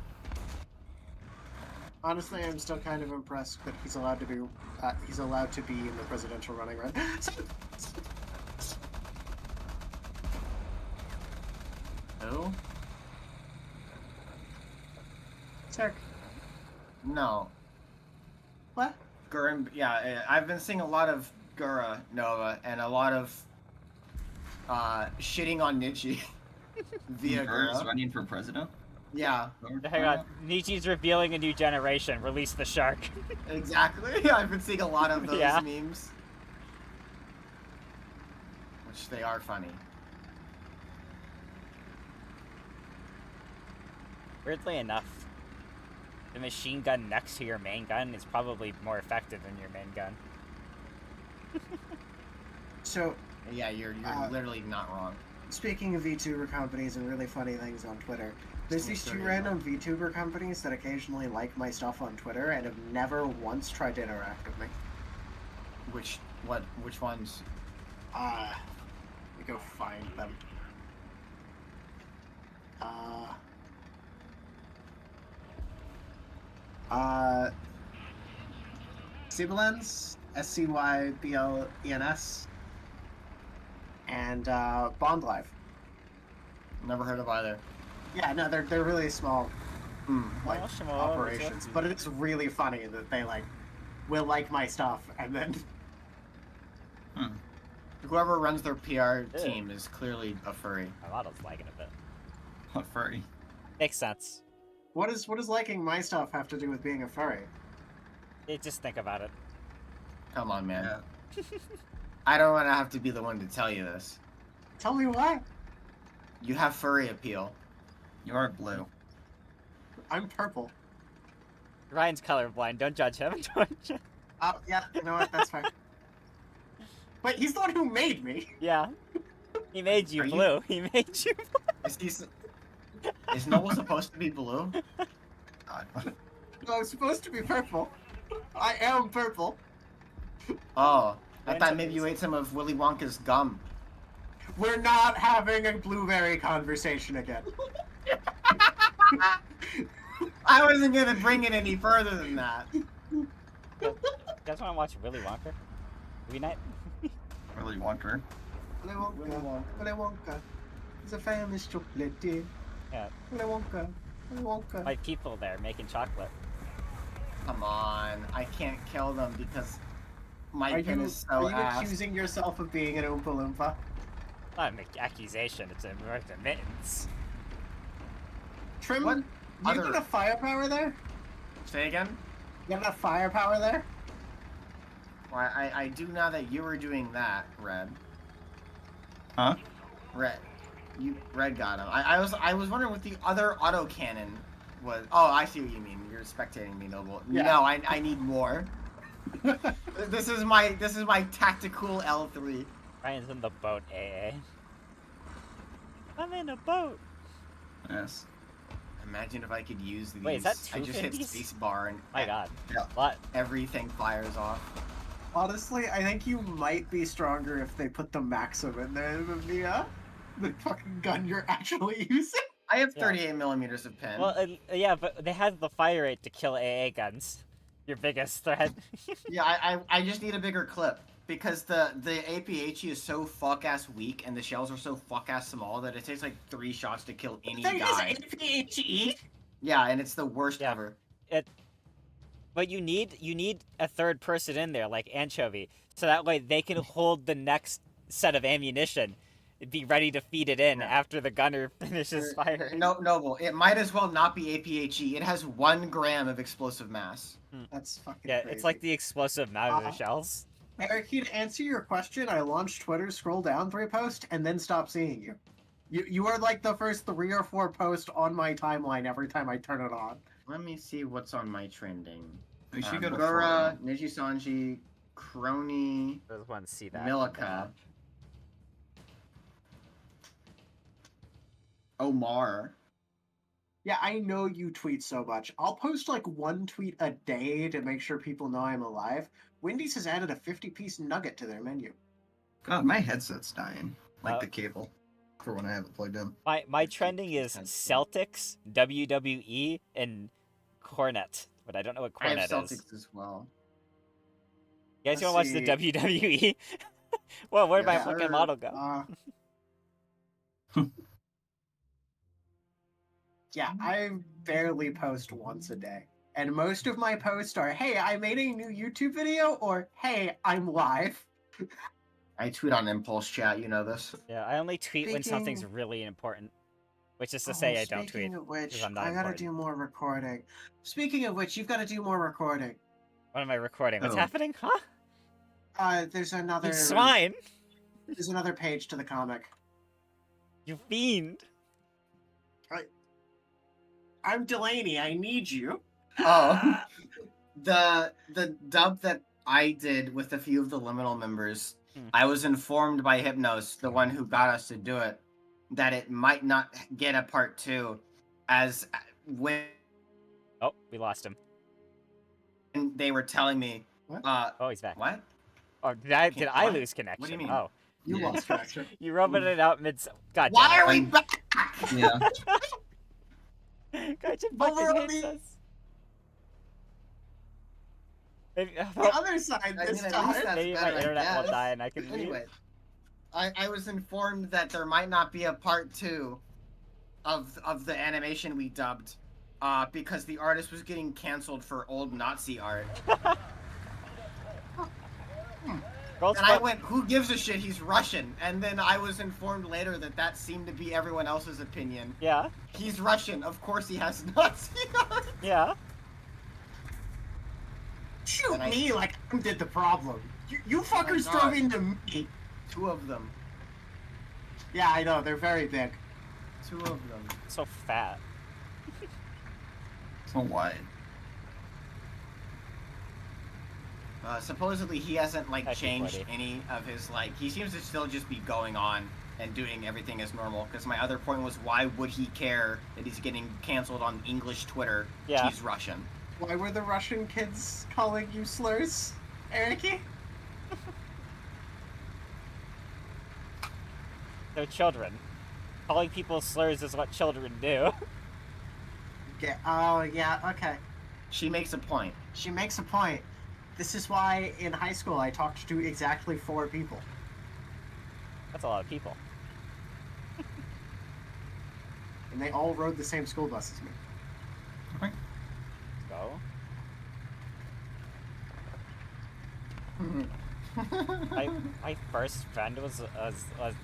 Honestly, I'm still kind of impressed that he's allowed to be in the presidential running, right? Who? Sark. No. What? Gurren, yeah, I've been seeing a lot of Gura Nova and a lot of shitting on Nietzsche via Gur's Gura. running for president? Yeah, Hang on, Nietzsche's revealing a new generation. Release the shark. exactly. I've been seeing a lot of those Yeah. memes. Which they are funny. Weirdly enough, machine gun next to your main gun is probably more effective than your main gun. So, Yeah, you're literally not wrong. speaking of VTuber companies and really funny things on Twitter, there's these two random VTuber companies that occasionally like my stuff on Twitter and have never once tried to interact with me. Which ones? Let me go find them. Siblens, SCYBLENS, and Bond Live. Never heard of either. Yeah, no, they're really small, like Oh, small, operations, but it's really funny that they will like my stuff and then. Whoever runs their PR team is clearly a furry. My model's lagging a bit. A furry. Makes sense. What does liking my stuff have to do with being a furry? Just think about it. Come on, man. Yeah. I don't want to have to be the one to tell you this. Tell me why. You have furry appeal. You are blue. I'm purple. Ryan's colorblind. Don't judge him. Don't judge. Oh, yeah, you know what? That's fine. Wait, he's the one who made me. Yeah. He made you Are you- blue. He made you blue. Is Noble supposed to be blue? God. No, I'm supposed to be purple. I am purple. Oh, I Wait thought until maybe you this- ate some of Willy Wonka's gum. We're not having a blueberry conversation again. I wasn't gonna bring it any further than that. You guys want to watch Willy Wonka? Movie night? Really Wonker. Willy Wonka. Willy Wonka. He's a famous chocolatier. Yeah. Willy Wonka. Willy Wonka. My people there making chocolate. Come on, I can't kill them because my Are pin you, is so are you ass. accusing yourself of being an Oompa Loompa? Not an accusation, it's a admittance. Trim, What you other- got enough firepower there? Say again? You got enough firepower there? Well, I do now that you were doing that, Red. Huh? Red got him. I was wondering what the other autocannon was. Oh, I see what you mean. You're spectating me, Noble. Yeah. No, I need more. This is my tactical L3. Ryan's in the boat, AA. I'm in a boat! Yes. Imagine if I could use these. Wait, is that I just hit 250s? space bar and My god. Yeah. What? everything fires off. Honestly, I think you might be stronger if they put the Maxim in there than the fucking gun you're actually using. I have Yeah. 38 millimeters of pen. Well, yeah, but they had the fire rate to kill AA guns. Your biggest threat. Yeah, I just need a bigger clip because the APHE is so fuck ass weak and the shells are so fuck ass small that it takes like 3 shots to kill any Thing is guy. APHE. Yeah, and it's the worst Yeah. ever. But you need a third person in there, like Anchovy, so that way they can hold the next set of ammunition, be ready to feed it in Yeah. after the gunner finishes firing. No, Noble, it might as well not be APHE. It has 1 gram of explosive mass. That's fucking Yeah, crazy. it's like the explosive amount of the Uh-huh. shells. Eric, to answer your question, I launched Twitter, scroll down 3 posts, and then stop seeing you. You are like the first 3 or 4 posts on my timeline every time I turn it on. Let me see what's on my trending. We should go to Gura, Florida. Nijisanji, Crony, I just want to see that. Milika, Omar. Yeah, I know you tweet so much. I'll post like 1 tweet a day to make sure people know I'm alive. Wendy's has added a 50-piece nugget to their menu. God, my headset's dying. Like Oh. the cable. For when I have it plugged in. My trending is Celtics, WWE, and Cornet, but I don't know what I have Cornet is. Celtics as well. You guys Let's want to watch the see. WWE? Well, where'd my Yeah, fucking Sure. model go? Yeah, I barely post once a day. And most of my posts are, hey, I made a new YouTube video, or hey, I'm live. I tweet on Impulse Chat, you know this. Yeah, I only tweet when something's Speaking- really important. Which is to say I don't tweet. Speaking of which, 'cause I'm not I gotta important. do more recording. Speaking of which, you've got to do more recording. What am I recording? What's Oh. happening? Huh? There's another. You swine! There's another page to the comic. You fiend! I'm Delaney. I need you. Oh, the dub that I did with a few of the Liminal members, I was informed by Hypnos, the one who got us to do it, that it might not get a part 2, as when Oh, we lost him. they were telling me, What? Oh, he's back. what? Oh, did I What? lose connection? What do you mean? Oh, You Yeah. lost traction. you rubbing it out mid. God Why damn are we I'm- back? Yeah. it. Gotcha But we're fucking on hates the- us. Maybe, The other side I this mean, at least time. that's maybe better, my I internet will guess. die and I can leave. Anyway, I was informed that there might not be a part 2 of the animation we dubbed, because the artist was getting canceled for old Nazi art. Girls And I Club- went, who gives a shit? He's Russian. And then I was informed later that that seemed to be everyone else's opinion. Yeah, He's Russian. Of course he has Nazi art. yeah. Shoot And I- me like I did the problem. You fuckers God. drove into me. 2 of them. Yeah, I know, they're very big. 2 of them. So fat. So wide. Supposedly he hasn't like Actually, changed buddy. any of his like. He seems to still just be going on and doing everything as normal. Because my other point was, why would he care that he's getting canceled on English Twitter? Yeah. He's Russian. Why were the Russian kids calling you slurs, Ericy? They're children. Calling people slurs is what children do. Yeah, oh, yeah, okay. She makes a point. She makes a point. This is why in high school I talked to exactly 4 people. That's a lot of people. And they all rode the same school bus as me. Okay. Go. My first friend was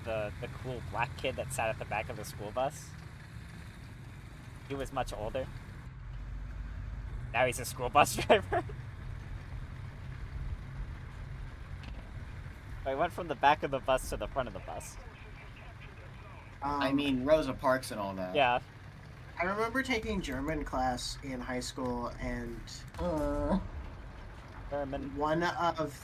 the cool black kid that sat at the back of the school bus. He was much older. Now he's a school bus driver. I went from the back of the bus to the front of the bus. I mean, Rosa Parks and all that. Yeah. I remember taking German class in high school, and German. one of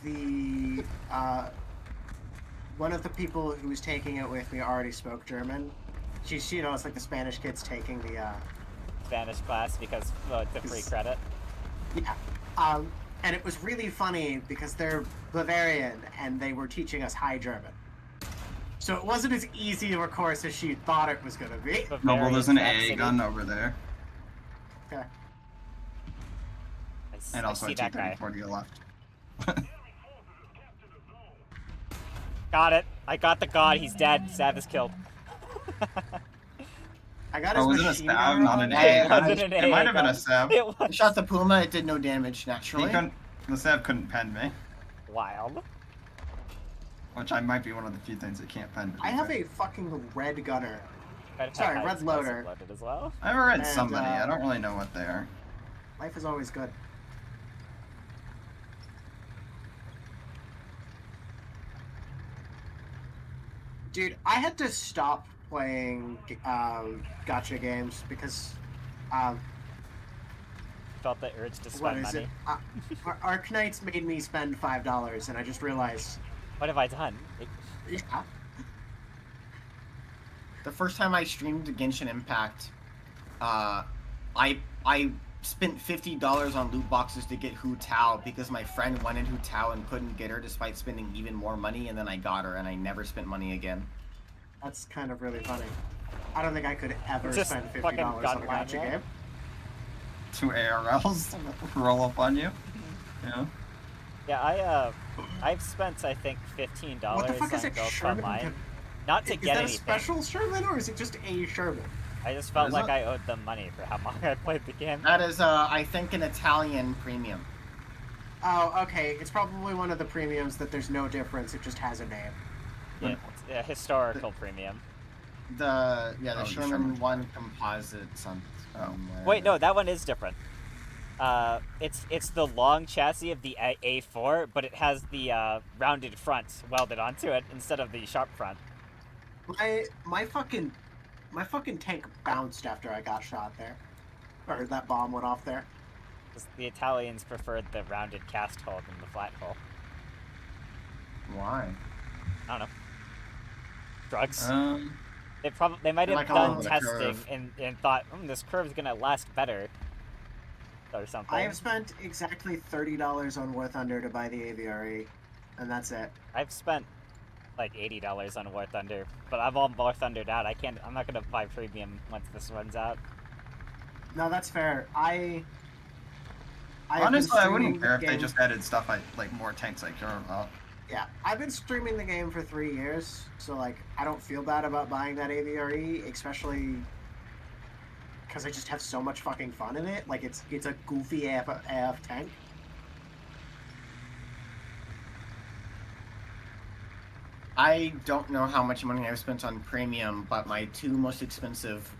the people who was taking it with me already spoke German. She's, you know, it's like the Spanish kids taking the, Spanish class because the free credit. yeah. And it was really funny because they're Bavarian and they were teaching us High German. So it wasn't as easy of a course as she thought it was going to be. No, well, there's an Bavarian AA gun over there. Okay. And also I a see that guy. T-34 to your left. Got it. I got the god. He's dead. Sav is killed. I got his Oh, was it a machine stab, gun not on an me. AA It gun? wasn't an It AA might have been a gun. stab. It I was shot the Puma. It did no damage He naturally. couldn't, the stab couldn't pen me, wild. which I might be one of the few things that can't pen. to be I have fair. a fucking red gunner. Might have Sorry, had red explosive loader. loaded as well. I've read and, somebody. I don't really know what they are. Life is always good. Dude, I had to stop playing gotcha games because Felt the urge to what spend is money. it? Arknights made me spend $5, and I just realized, What have I done? yeah, The first time I streamed Genshin Impact, I spent $50 on loot boxes to get Hu Tao because my friend wanted Hu Tao and couldn't get her despite spending even more money, and then I got her and I never spent money again. that's kind of really funny. I don't think I could ever Just spend fucking $50 on gun a gotcha line, game. 2 ARLs roll up on you. Yeah. Yeah, I've spent I think $15 What the fuck on is a Ghost Sherman? Online. Not to Is get that a anything. special Sherman, or is it just a Sherman? I just felt is like it? I owed them money for how long I played the game. That is, I think, an Italian premium. Oh, okay. It's probably one of the premiums that there's no difference. It just has a name. Yeah, it's a historical premium. The Oh, the Sherman Sherman. 1 composite something. Wait, no, that one is different. It's the long chassis of the A4, but it has the rounded front welded onto it instead of the sharp front. My fucking tank bounced after I got shot there, or that bomb went off there. 'Cause the Italians preferred the rounded cast hull than the flat hull. Why? I don't know. Drugs. They might have Like all done over the testing curve. and thought, this curve's gonna last better, or something. I have spent exactly $30 on War Thunder to buy the AVRE, and that's it. I've spent like $80 on War Thunder, but I've all War Thundered out. I'm not gonna buy premium once this runs out. No, that's fair. Honestly, I wouldn't streaming care if the they game- just added stuff like more tanks I care about. Yeah, I've been streaming the game for 3 years, so like I don't feel bad about buying that AVRE, especially because I just have so much fucking fun in it. Like it's a goofy AF tank. I don't know how much money I've spent on premium, but my 2 most expensive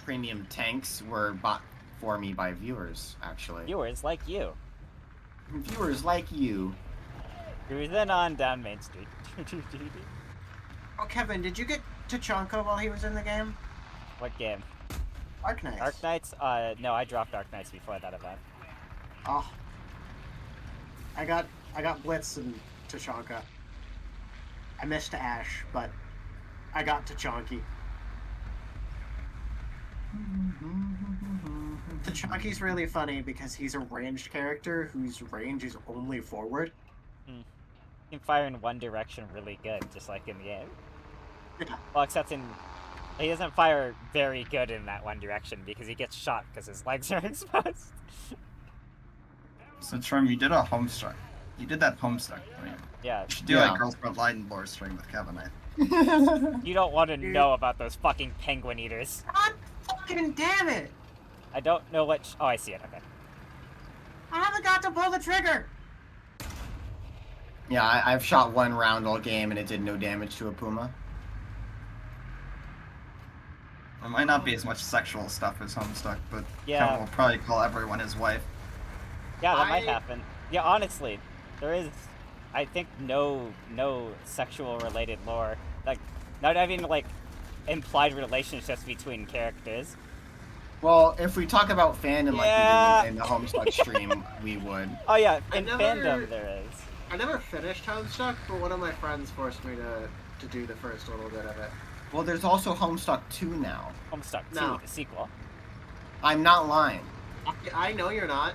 premium tanks were bought for me by viewers, actually. Viewers like you. Viewers like you. Cruising on down Main Street. Oh, Kevin, did you get Tachanka while he was in the game? What game? Arc Knights. Arc Knights? No, I dropped Arc Knights before that event. Oh. I got Blitz and Tachanka. I missed Ash, but I got Tachanki. Tachanki's really funny because he's a ranged character whose range is only forward. You can fire in one direction really good, just like in the game. Yeah. Well, except he doesn't fire very good in that one direction because he gets shot because his legs are exposed. So Trum, you did a homestuck. You did that homestuck. Right? Yeah. You should do Yeah. a Girls Front Line lore stream with Kevin. I think. You don't want to know about those fucking penguin eaters. God fucking damn it! I don't know what. Oh, I see it. Okay. I haven't got to pull the trigger! Yeah, I've shot 1 round all game and it did no damage to a puma. It might not be as much sexual stuff as homestuck, but Yeah. Kevin will probably call everyone his wife. Yeah, that might I- happen. Yeah, honestly, there is, I think, no sexual related lore. Like, not even like implied relationships between characters. Well, if we talk about fandom Yeah. like we did in the Homestuck stream, we would. Oh yeah, I in never- fandom there is. I never finished Homestuck, but one of my friends forced me to do the first little bit of it. Well, there's also Homestuck 2 now. Homestuck 2, No. the sequel. I'm not lying. I know you're not.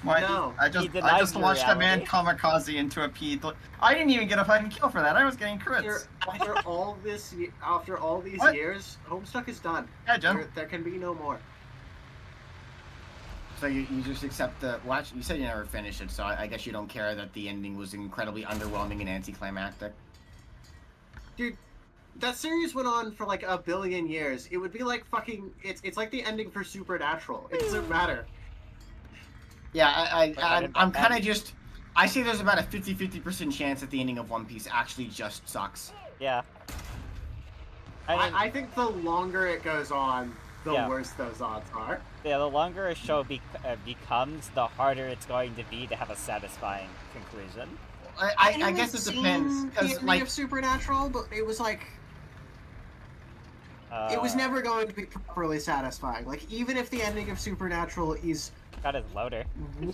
Why? No. I He just denies your watched a man reality. kamikaze into a pea. I didn't even get a fucking kill for that. I was getting crits. After all these What? years, Homestuck is done. Yeah, Jim. There can be no more. So you just accept the... Well, actually, you said you never finished it, so I guess you don't care that the ending was incredibly underwhelming and anticlimactic. Dude, that series went on for like a billion years. It would be like fucking... It's like the ending for Supernatural. It doesn't matter. Yeah, I didn't I'm bet kind that. of just... I say there's about a 50% chance that the ending of One Piece actually just sucks. Yeah. I mean, I think the longer it goes on, the Yeah. worse those odds are. yeah, the longer a show becomes, the harder it's going to be to have a satisfying conclusion. I guess it depends. The Because, ending like, of Supernatural, but it was like... it was never going to be properly satisfying. Like, even if the ending of Supernatural is Got his loader.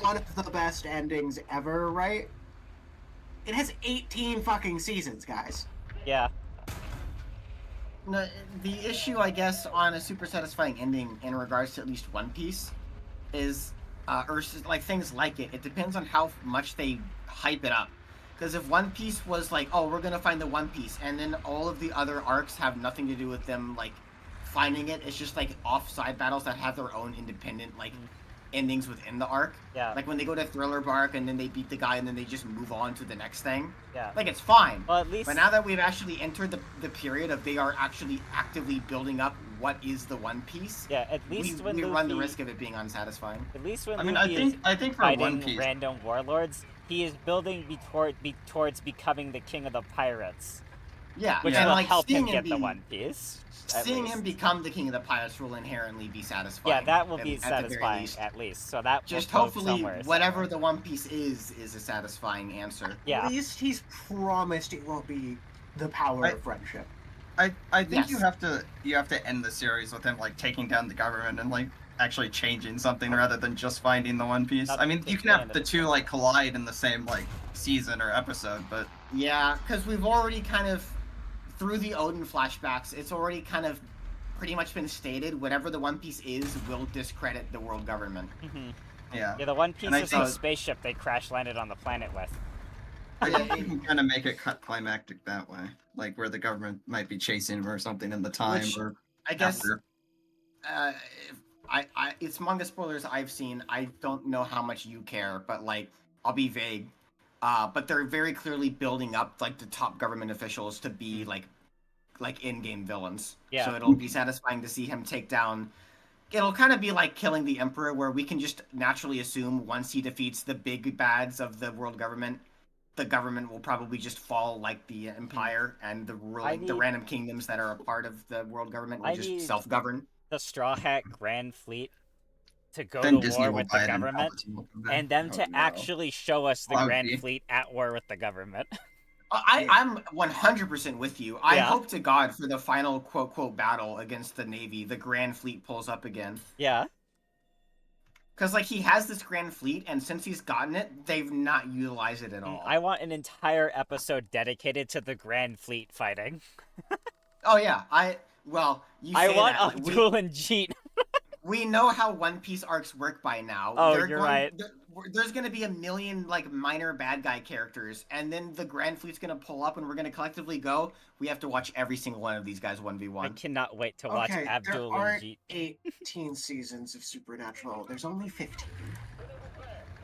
one of the best endings ever, right? It has 18 fucking seasons, guys. Yeah. no, the issue, I guess, on a super satisfying ending in regards to at least One Piece is, like things like it. It depends on how much they hype it up. Because if One Piece was like, oh, we're gonna find the One Piece, and then all of the other arcs have nothing to do with them, like, finding it, it's just like off-side battles that have their own independent, like, endings within the arc. Yeah. Like when they go to Thriller Bark and then they beat the guy and then they just move on to the next thing. Yeah. Like, it's fine. Well, at least. But now that we've actually entered the period of they are actually actively building up what is the One Piece, Yeah. At least when we Luffy. run the risk of it being unsatisfying. At least when I mean, Luffy I think for fighting One Piece, random warlords, he is building towards becoming the king of the pirates, Yeah, which and will like help him seeing get him the be, One Piece. at seeing least. him become the king of the pirates will inherently be satisfying. Yeah, that will at- be at the very satisfying least. at least. So that Just will go hopefully somewhere, whatever somewhere. the One Piece is a satisfying answer. Yeah. At least he's promised it won't be the power I- of friendship. I think Yes. you have to end the series with him like taking down the government and like actually changing something rather than just finding the One Piece. Not I mean, a you big can fan have of the it. two like collide in the same like season or episode, but Yeah, because we've already kind of, through the Odin flashbacks, it's already kind of pretty much been stated whatever the One Piece is will discredit the world government. yeah. Yeah, the One Piece And I is the think- spaceship they crash landed on the planet with. I Yeah, think you can kind of make it cut climactic that way, like where the government might be chasing him or something in the time Which, or I guess after. if it's manga spoilers I've seen. I don't know how much you care, but like I'll be vague. But they're very clearly building up like the top government officials to be like in-game villains. Yeah. So it'll be satisfying to see him take down. It'll kind of be like killing the Emperor, where we can just naturally assume once he defeats the big bads of the world government, the government will probably just fall like the Empire, and the need- random kingdoms that are a part of the world government will I just need- self-govern. The Straw Hat Grand Fleet to go Then to Disney war will with buy the it and government, Palpatine will come back. and them Oh, to no. actually show us the That would Grand be- Fleet at war with the government. I'm 100% with you. I Yeah. hope to God for the final quote battle against the Navy, the Grand Fleet pulls up again. Yeah. Because like he has this Grand Fleet, and since he's gotten it, they've not utilized it at all. I want an entire episode dedicated to the Grand Fleet fighting. Oh yeah, you I say want that. Abdul and Jeet. We know how One Piece arcs work by now. Oh, you're right. There's going to be a million like minor bad guy characters, and then the Grand Fleet's going to pull up, and we're going to collectively go. We have to watch every single one of these guys 1v1. I cannot wait to watch Okay, there Abdul and aren't Jeet. 18 seasons of Supernatural. There's only 15.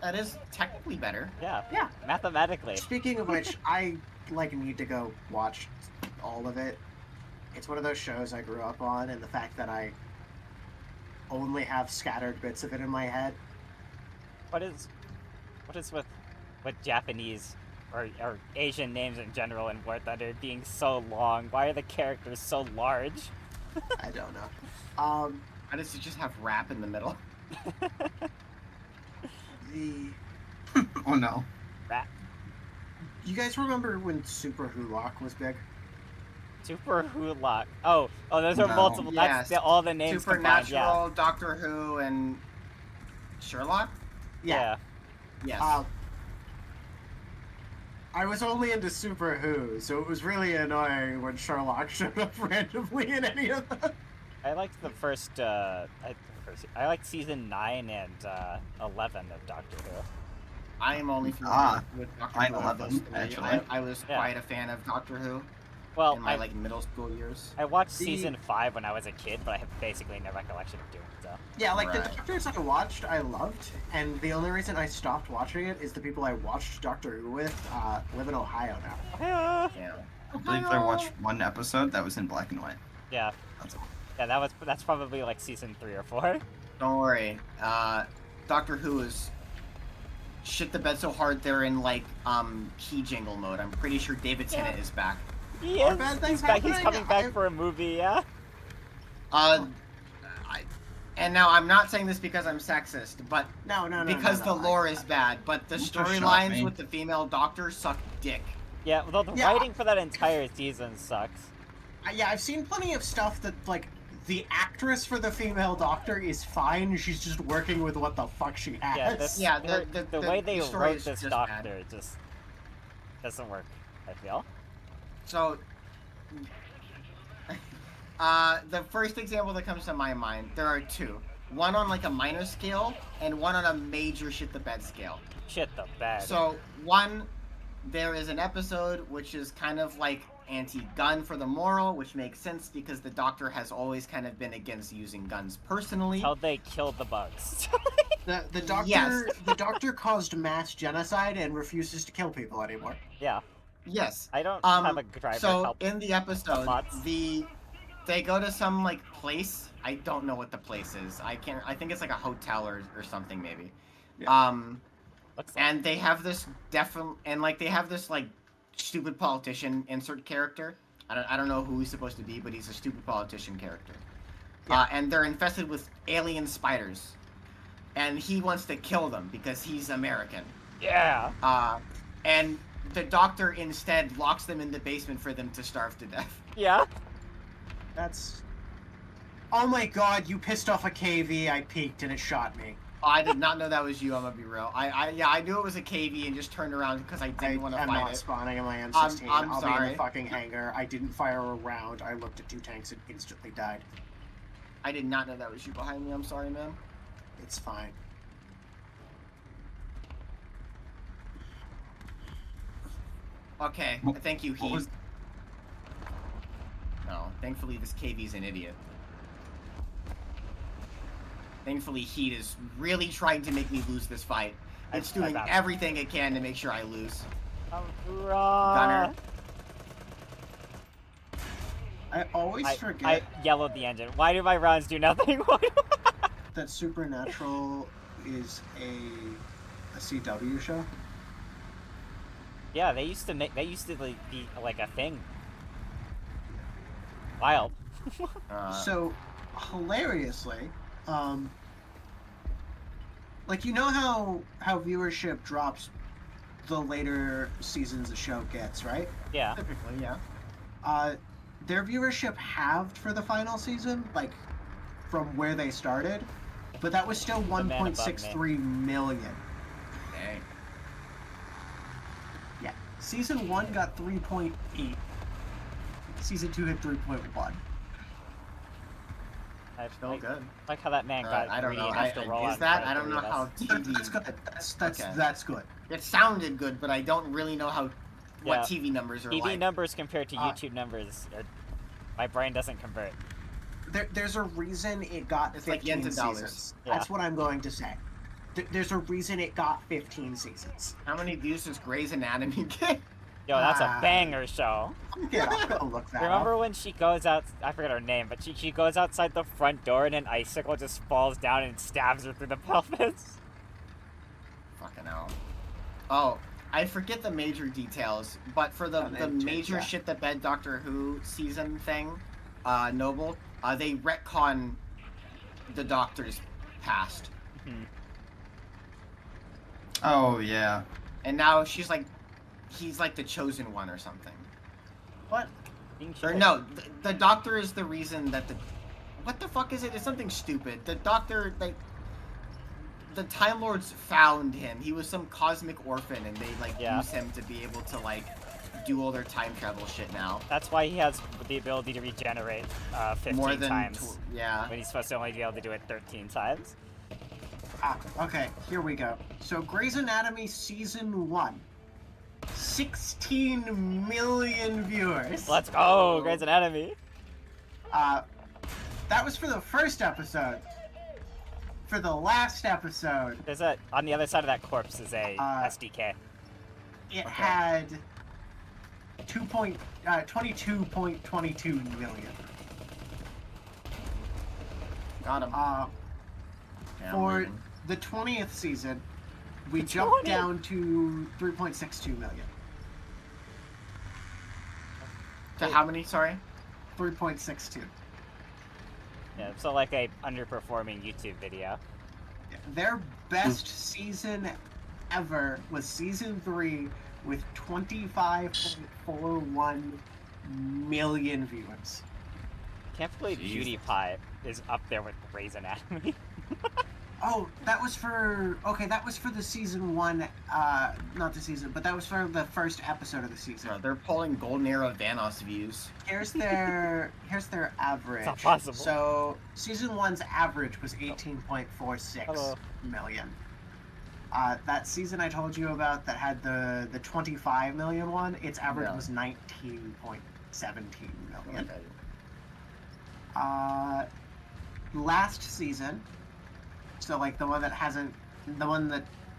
That is technically better. Yeah. Yeah. Mathematically. Speaking of which, I need to go watch all of it. It's one of those shows I grew up on, and the fact that I only have scattered bits of it in my head. What is with Japanese or Asian names in general in War Thunder being so long? Why are the characters so large? I don't know. How does it just have rap in the middle? Oh no. Rat. You guys remember when Super Hulock was big? Super Hulock. Oh, those are No. multiple. Yes. That's all the names combined. Supernatural, Yeah. Doctor Who, and Sherlock? Yeah. Yes. I was only into Super Who, so it was really annoying when Sherlock showed up randomly in any of them. I liked the first. I liked season 9 and 11 of Doctor Who. I am only familiar with Doctor Who. 9/11, of those three. actually. I was Yeah. quite a fan of Doctor Who Well, in my like middle school years. I watched The- season 5 when I was a kid, but I have basically no recollection of doing so. Yeah, like the Right. Doctors I watched, I loved, and the only reason I stopped watching it is the people I watched Doctor Who with live in Ohio now. Yeah. I believe I watched one episode that was in black and white. Yeah. That's all. Yeah, that's probably like season 3 or 4. Don't worry. Doctor Who is shit the bed so hard they're in like key jingle mode. I'm pretty sure David Tennant is back. He Are is. bad things He's back. He's happening? coming back for a movie. Yeah. And now I'm not saying this because I'm sexist, but No. because no, the lore is bad, but the Don't shock storylines me. with the female doctor suck dick. Yeah. Well, the Yeah. writing for that entire season sucks. Yeah, I've seen plenty of stuff that, like, the actress for the female Doctor is fine, she's just working with what the fuck she has. Yeah. This, Yeah, the way they story wrote is this just Doctor just doesn't work. I feel. So, the first example that comes to my mind, there are two. One on like a minor scale, and one on a major shit the bed scale. Shit the bed. So, one, there is an episode which is kind of like anti-gun for the moral, which makes sense because the Doctor has always kind of been against using guns personally. How they killed the bugs. The Doctor Yes. the Doctor caused mass genocide and refuses to kill people anymore. Yeah. Yes. I don't have a driver So help. in the episode, bots. they go to some like place. I don't know what the place is. I think it's like a hotel or something maybe. Yeah. Looks like. And they have this they have this like stupid politician insert character. I don't know who he's supposed to be, but he's a stupid politician character. Yeah. And they're infested with alien spiders, and he wants to kill them because he's American. Yeah. And the Doctor instead locks them in the basement for them to starve to death. Yeah. That's Oh my god, you pissed off a KV, I peeked and it shot me. I did not know that was you. I'm gonna be real. I knew it was a KV and just turned around because I didn't want to I'm fight not it. spawning in my M16. I'm I'll be in sorry. the fucking hangar. I didn't fire a round. I looked at 2 tanks and instantly died. I did not know that was you behind me. I'm sorry, man. It's fine. Okay, What- thank you, what Heat. was- No, thankfully this KV's an idiot. Thankfully, Heat is really trying to make me lose this fight. It's doing everything it can to make sure I lose. Gunner. I always I forget yellowed the engine. Why do my rounds do nothing? that Supernatural is a CW show. Yeah, they used to like, be like a thing. Wild. So, hilariously, like, you know how viewership drops the later seasons a show gets, right? Yeah. Typically, yeah. Their viewership halved for the final season, like, from where they started, but that was still man above 1.63 million. Dang. Yeah. Season 1 got 3.8. Season 2 hit 3.1. Still good. Like how that man got I don't greedy know. enough to roll Is out that? in I front don't of know three how of us. That's TV. good. Okay. That's good. It sounded good, but I don't really know how what Yeah. TV numbers are TV like. numbers compared to YouTube numbers, my brain doesn't convert. There's a reason it got It's like 15 yen to dollars. seasons. Yeah. That's what I'm going to say. There's a reason it got 15 seasons. How many views does Grey's Anatomy get? Yo, that's a Ah. banger show. Yeah, I'll go look that Remember up. when she goes out? I forget her name, but she goes outside the front door and an icicle just falls down and stabs her through the pelvis. Fucking hell. Oh, I forget the major details, but for the major yeah. shit that bed Doctor Who season thing, Noble, they retcon the Doctor's past, Oh yeah. and now he's like the chosen one or something. What? Or no, the Doctor is the reason that what the fuck is it? It's something stupid. The Doctor, like, the Time Lords found him. He was some cosmic orphan, and they use him to be able to do all their time travel shit now. That's why he has the ability to regenerate 15 More than times. yeah. When he's supposed to only be able to do it 13 times. Okay, here we go. So, Grey's Anatomy Season 1. 16 million viewers. Let's go, Grey's Anatomy. That was for the first episode. For the last episode, There's on the other side of that corpse is a SDK. it had 22.22 million. Got him. Yeah, For the 20th season, we jumped down to 3.62 million. To how many? Sorry. 3.62. Yeah, so like a underperforming YouTube video. Their best season ever was season 3 with 25.41 million viewers. Can't believe PewDiePie is up there with Grey's Anatomy. Oh, that was for the season 1, not the season, but that was for the first episode of the season. They're pulling Golden Era Vanos views. Here's their average. It's not possible. So season 1's average was 18.46 million. That season I told you about that had the 25 million one, its average was 19.17 million. Okay. Last season, so like the one that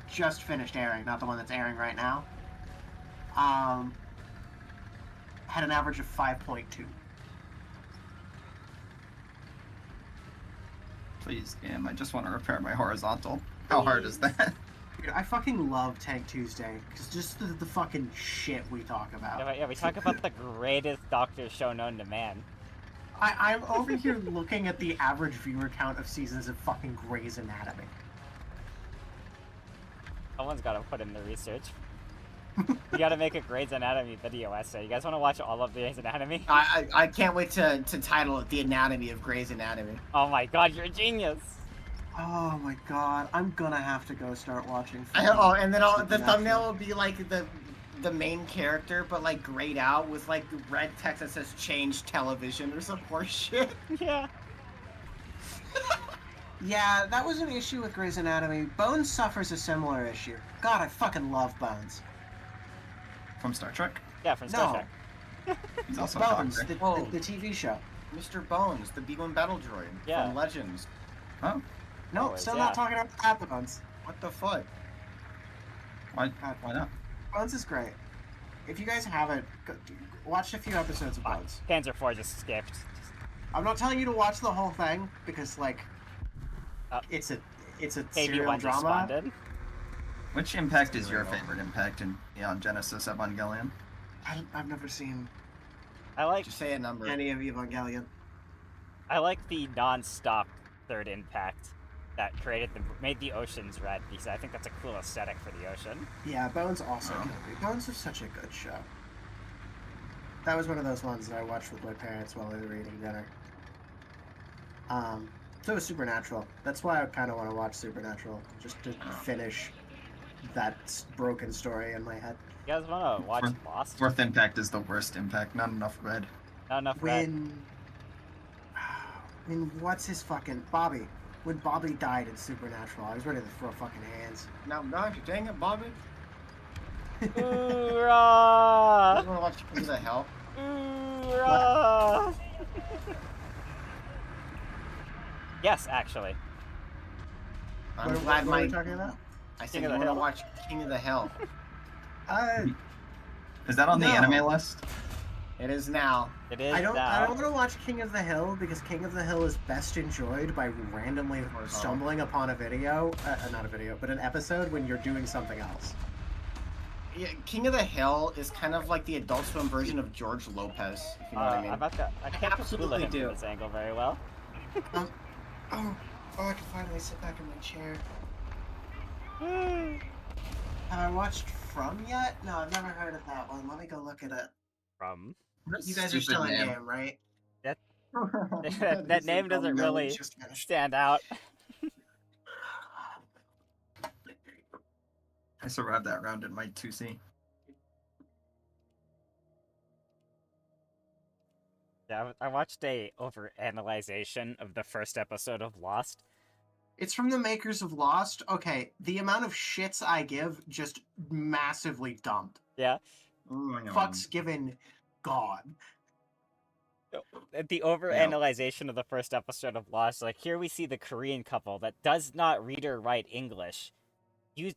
just finished airing, not the one that's airing right now, had an average of 5.2. Please, game. I just want to repair my horizontal. How hard is that? Dude, I fucking love Tank Tuesday, because just the fucking shit we talk about. Yeah, we talk about the greatest Doctor show known to man. I'm over here looking at the average viewer count of seasons of fucking Grey's Anatomy. Someone's got to put in the research. You gotta make a Grey's Anatomy video essay. You guys want to watch all of Grey's Anatomy? I can't wait to title it The Anatomy of Grey's Anatomy. Oh my god, you're a genius! Oh my god, I'm gonna have to go start watching. And then the Supernatural. thumbnail will be like the main character, but like grayed out with like red text that says "Change Television" or some horse shit. Yeah. Yeah, that was an issue with Grey's Anatomy. Bones suffers a similar issue. God, I fucking love Bones. From Star Trek. Yeah, from Star No. Trek. He's also a Bones, doctor. the TV show. Mr. Bones, the B1 battle droid Yeah. from Legends. Oh, No, Always, still yeah. not talking about that Bones. What the fuck? why not? Bones is great. If you guys haven't, watch a few episodes of Bones. Panzer IV just skipped. I'm not telling you to watch the whole thing because, like, Oh. it's a serial KB1 drama. responded. Which impact is your favorite impact in Neon Genesis Evangelion? I've never seen I like Just say a number. any of Evangelion. the non-stop third impact that made the oceans red, because I think that's a cool aesthetic for the ocean. Yeah, Bones also. Oh. Can be. Bones was such a good show. That was one of those ones that I watched with my parents while they were eating dinner. So was Supernatural. That's why I kind of want to watch Supernatural, just to finish that broken story in my head. You guys want to watch Lost? Fourth impact is the worst impact. Not enough red. Not enough red. When what's his fucking Bobby? When Bobby died in Supernatural, I was ready to throw fucking hands. Now, God, dang it, Bobby. You Hoorah! want to watch Who the Hell? Hoorah! Yes, actually. I'm What glad are my. we talking about? I said King you of the want to Hill? watch King of the Hill. Is that on the No. anime list? It is now. It is I don't now. want to watch King of the Hill because King of the Hill is best enjoyed by randomly stumbling upon a video, not a video, but an episode when you're doing something else. Yeah, King of the Hill is kind of like the Adult Swim version of George Lopez, if you know what I mean. I can't absolutely absolutely do do. this angle very well. Oh, I can finally sit back in my chair. Have I watched From yet? No, I've never heard of that one. Let me go look at it. From You guys are still in game, right? that name doesn't really Just finished. stand out. I survived that round in my 2C. Yeah, I watched a overanalyzation of the first episode of Lost. It's from the makers of Lost. Okay, the amount of shits I give just massively dumped. Yeah, Oh my God. Fucks given God. the overanalyzation of the first episode of Lost. Like, here we see the Korean couple that does not read or write English,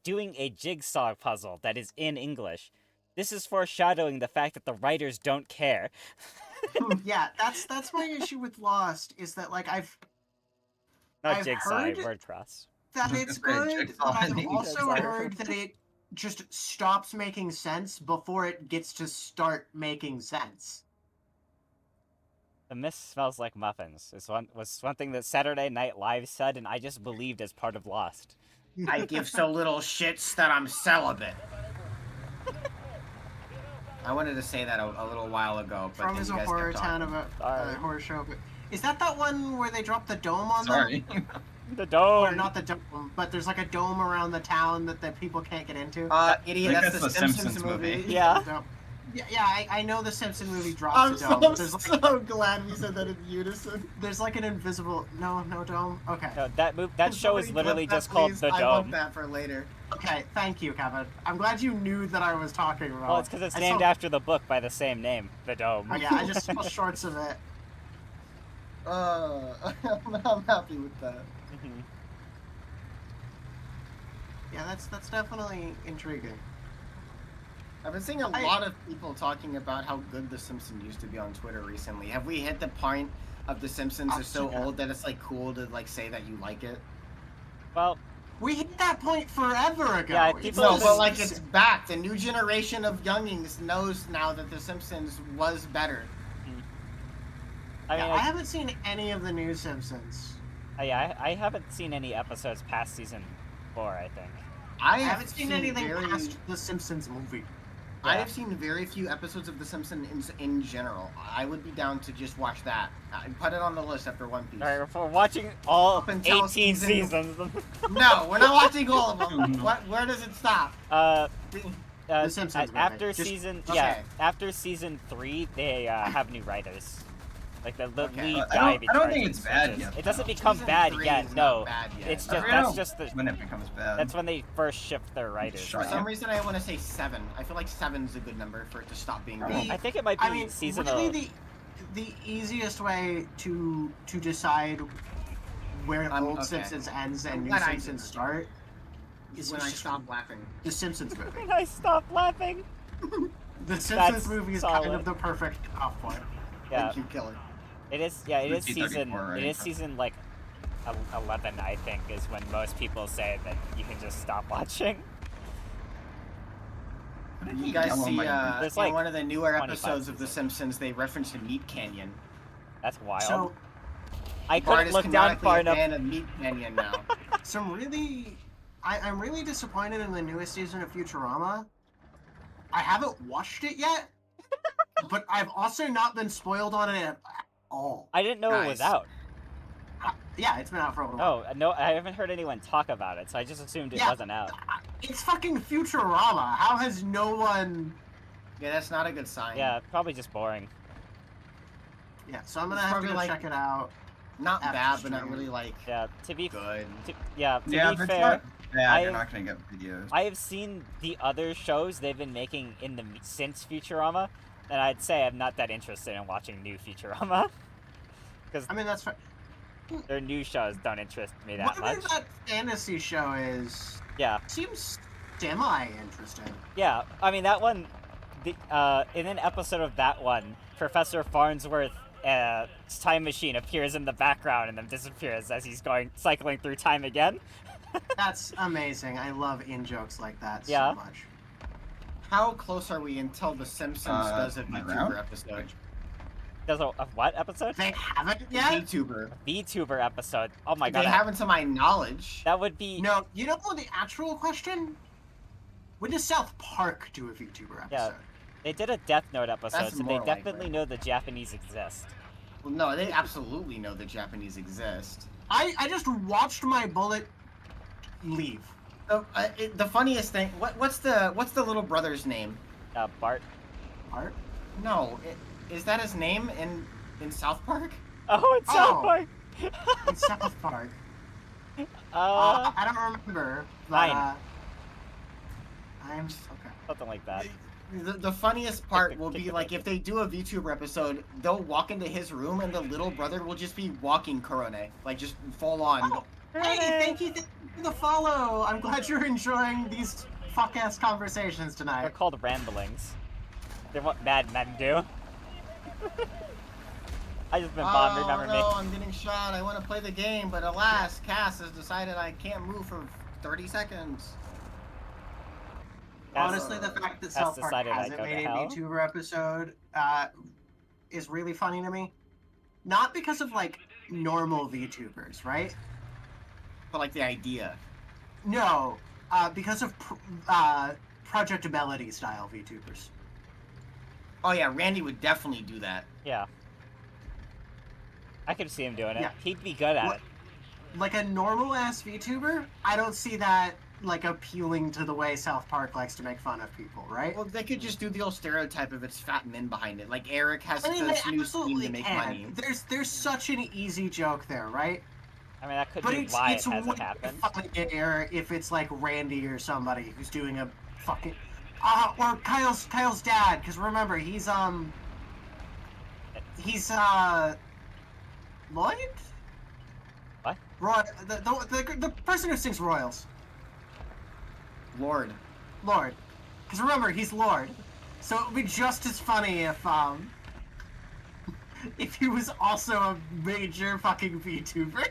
doing a jigsaw puzzle that is in English. This is foreshadowing the fact that the writers don't care. Yeah, that's my issue with Lost, is that, like, Not I've jigsaw, heard word truss. that it's Very good, jigsaw but I've ending. also Jigsaw. heard that it just stops making sense before it gets to start making sense. The mist smells like muffins. Was one thing that Saturday Night Live said, and I just believed as part of Lost. I give so little shits that I'm celibate. I wanted to say that a little while ago, but From then is you a guys horror kept town talking. of a Sorry. horror show. But is that one where they drop the dome on them? Sorry. The Or dome. not the dome, but there's like a dome around the town that the people can't get into. Idiot, I that's think the that's the Simpsons, Simpsons movie. movie. Yeah. Dome. Yeah, I know the Simpson movie drops I'm a so, dome. But there's like, so glad we said that in unison. there's like an invisible no dome. Okay. No, that show is Somebody literally clip that, just called please. The I want Dome. that for later. Okay, thank you, Kevin. I'm glad you knew that I was talking about. Well, it's because it's named after the book by the same name, The Dome. Oh, yeah, I just saw shorts of it. I'm happy with that. Mhm. Yeah, that's definitely intriguing. I've been seeing a lot of people talking about how good The Simpsons used to be on Twitter recently. Have we hit the point of The Simpsons are so old that it's like cool to like say that you like it? Well, We hit that point forever ago. Yeah, It's people No, just- but like it's back. The new generation of youngings knows now that The Simpsons was better. I mean, I haven't seen any of the new Simpsons. I haven't seen any episodes past season 4, I think. I haven't seen anything past the Simpsons movie. I Yeah. have seen very few episodes of The Simpsons in general. I would be down to just watch that. Put it on the list after One Piece. Alright, we're watching all Up until 18 season- seasons. No, we're not watching all of them. Where does it stop? The Simpsons movie. after Just- season, okay. after season 3, they have new writers. Like the Okay. lead I guy. don't think charge it's and bad switches. yet, It doesn't though. become Season bad 3 yet. is No, not bad yet. it's I just mean, that's I just the. don't- when it becomes bad. That's when they first shift their writers. Shut For Yeah. some reason, I want to say 7. I feel like 7's a good number for it to stop being good. I think it might be I mean, seasonal. really, the easiest way to decide where old okay. Simpsons ends I'm and new glad I Simpsons did. start Is when I stop laughing. the Simpsons movie. I stopped laughing. The Simpsons That's movie is solid. kind of the perfect off point. Yeah, Thank you, Killer. it is. Yeah, it is It's 34, season. right? It is season like 11. I think is when most people say that you can just stop watching. You guys see, There's in like one of the newer 25 episodes of The Simpsons, they reference a meat canyon. That's wild. So I Bart couldn't is look down canonically far a enough. fan of meat canyon now. some really, I'm really disappointed in the newest season of Futurama. I haven't watched it yet, but I've also not been spoiled on it at all. I didn't know it was Guys. out. Yeah, it's been out for a little while. Oh no, I haven't heard anyone talk about it, so I just assumed it Yeah. wasn't out. It's fucking Futurama. How has no one? Yeah, that's not a good sign. Yeah, probably just boring. Yeah, so I'm gonna It's have to probably go like- check it out. Not After bad, but not stream. really like Yeah, to be good. to be Yeah, if fair, it's not bad, you're I- not gonna get videos. I have seen the other shows they've been making in the since Futurama, and I'd say I'm not that interested in watching new Futurama because I mean, that's fine. their new shows don't interest me that Whatever much. that fantasy show is, Yeah, seems semi-interesting. yeah. I mean that one, in an episode of that one, Professor Farnsworth's time machine appears in the background and then disappears as he's cycling through time again. That's amazing. I love in-jokes like that Yeah. so much. How close are we until The Simpsons does a my VTuber round? episode? Does a what episode? They haven't yet? VTuber. VTuber episode. Oh my god. They haven't, to my knowledge. That would be. No, you know the actual question? When does South Park do a VTuber episode? Yeah. They did a Death Note episode, That's so they more definitely likely. know the Japanese exist. Well, no, they absolutely know the Japanese exist. I just watched my bullet leave. The funniest thing, what's the little brother's name? Bart. Art? No, is that his name in South Park? Oh, it's South Oh. Park. In South Park. I don't remember, but Fine. I'm okay. Something like that. The funniest part will be like if they do a VTuber episode, they'll walk into his room and the little brother will just be walking Korone, like just full on. Oh, hey, thank you for the follow. I'm glad you're enjoying these fuck-ass conversations They're tonight. called ramblings. They're what Mad Men do. I just been bombed, remember no, me? I'm getting shot. I want to play the game, but alas, Cass has decided I can't move for 30 seconds. Cass- Honestly, the fact that Cass South Park decided I'd hasn't go to made a hell. VTuber episode is really funny to me. Not because of, like, normal VTubers, right? But like the idea. No, because of Project Ability style VTubers. Oh yeah, Randy would definitely do that. Yeah. I could see him doing it. Yeah. He'd be good at What- it. Like a normal ass VTuber, I don't see that like appealing to the way South Park likes to make fun of people, right? Well, they could just do the old stereotype of it's fat men behind it. Like Eric has I mean, this they new scheme absolutely to make can. money. There's such an easy joke there, right? I mean, that could But be it's why it's it hasn't way happened. funnier if it's like Randy or somebody who's doing a fucking or Kyle's dad, because remember he's Lloyd. What? Roy, the person who sings Royals. Lord. Lord. Because remember, he's Lord. So it would be just as funny if he was also a major fucking VTuber.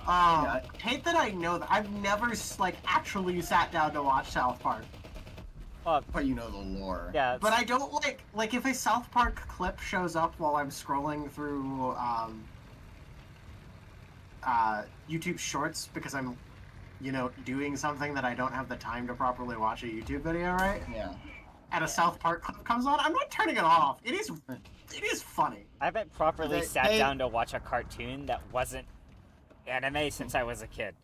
I hate that I know that. I've never, like, actually sat down to watch South Park. But you know the lore. Yeah, But I don't like if a South Park clip shows up while I'm scrolling through YouTube Shorts because I'm doing something that I don't have the time to properly watch a YouTube video, right? Yeah. And a South Park clip comes on, I'm not turning it off. It is funny. I haven't properly They- sat they- down to watch a cartoon that wasn't anime since I was a kid.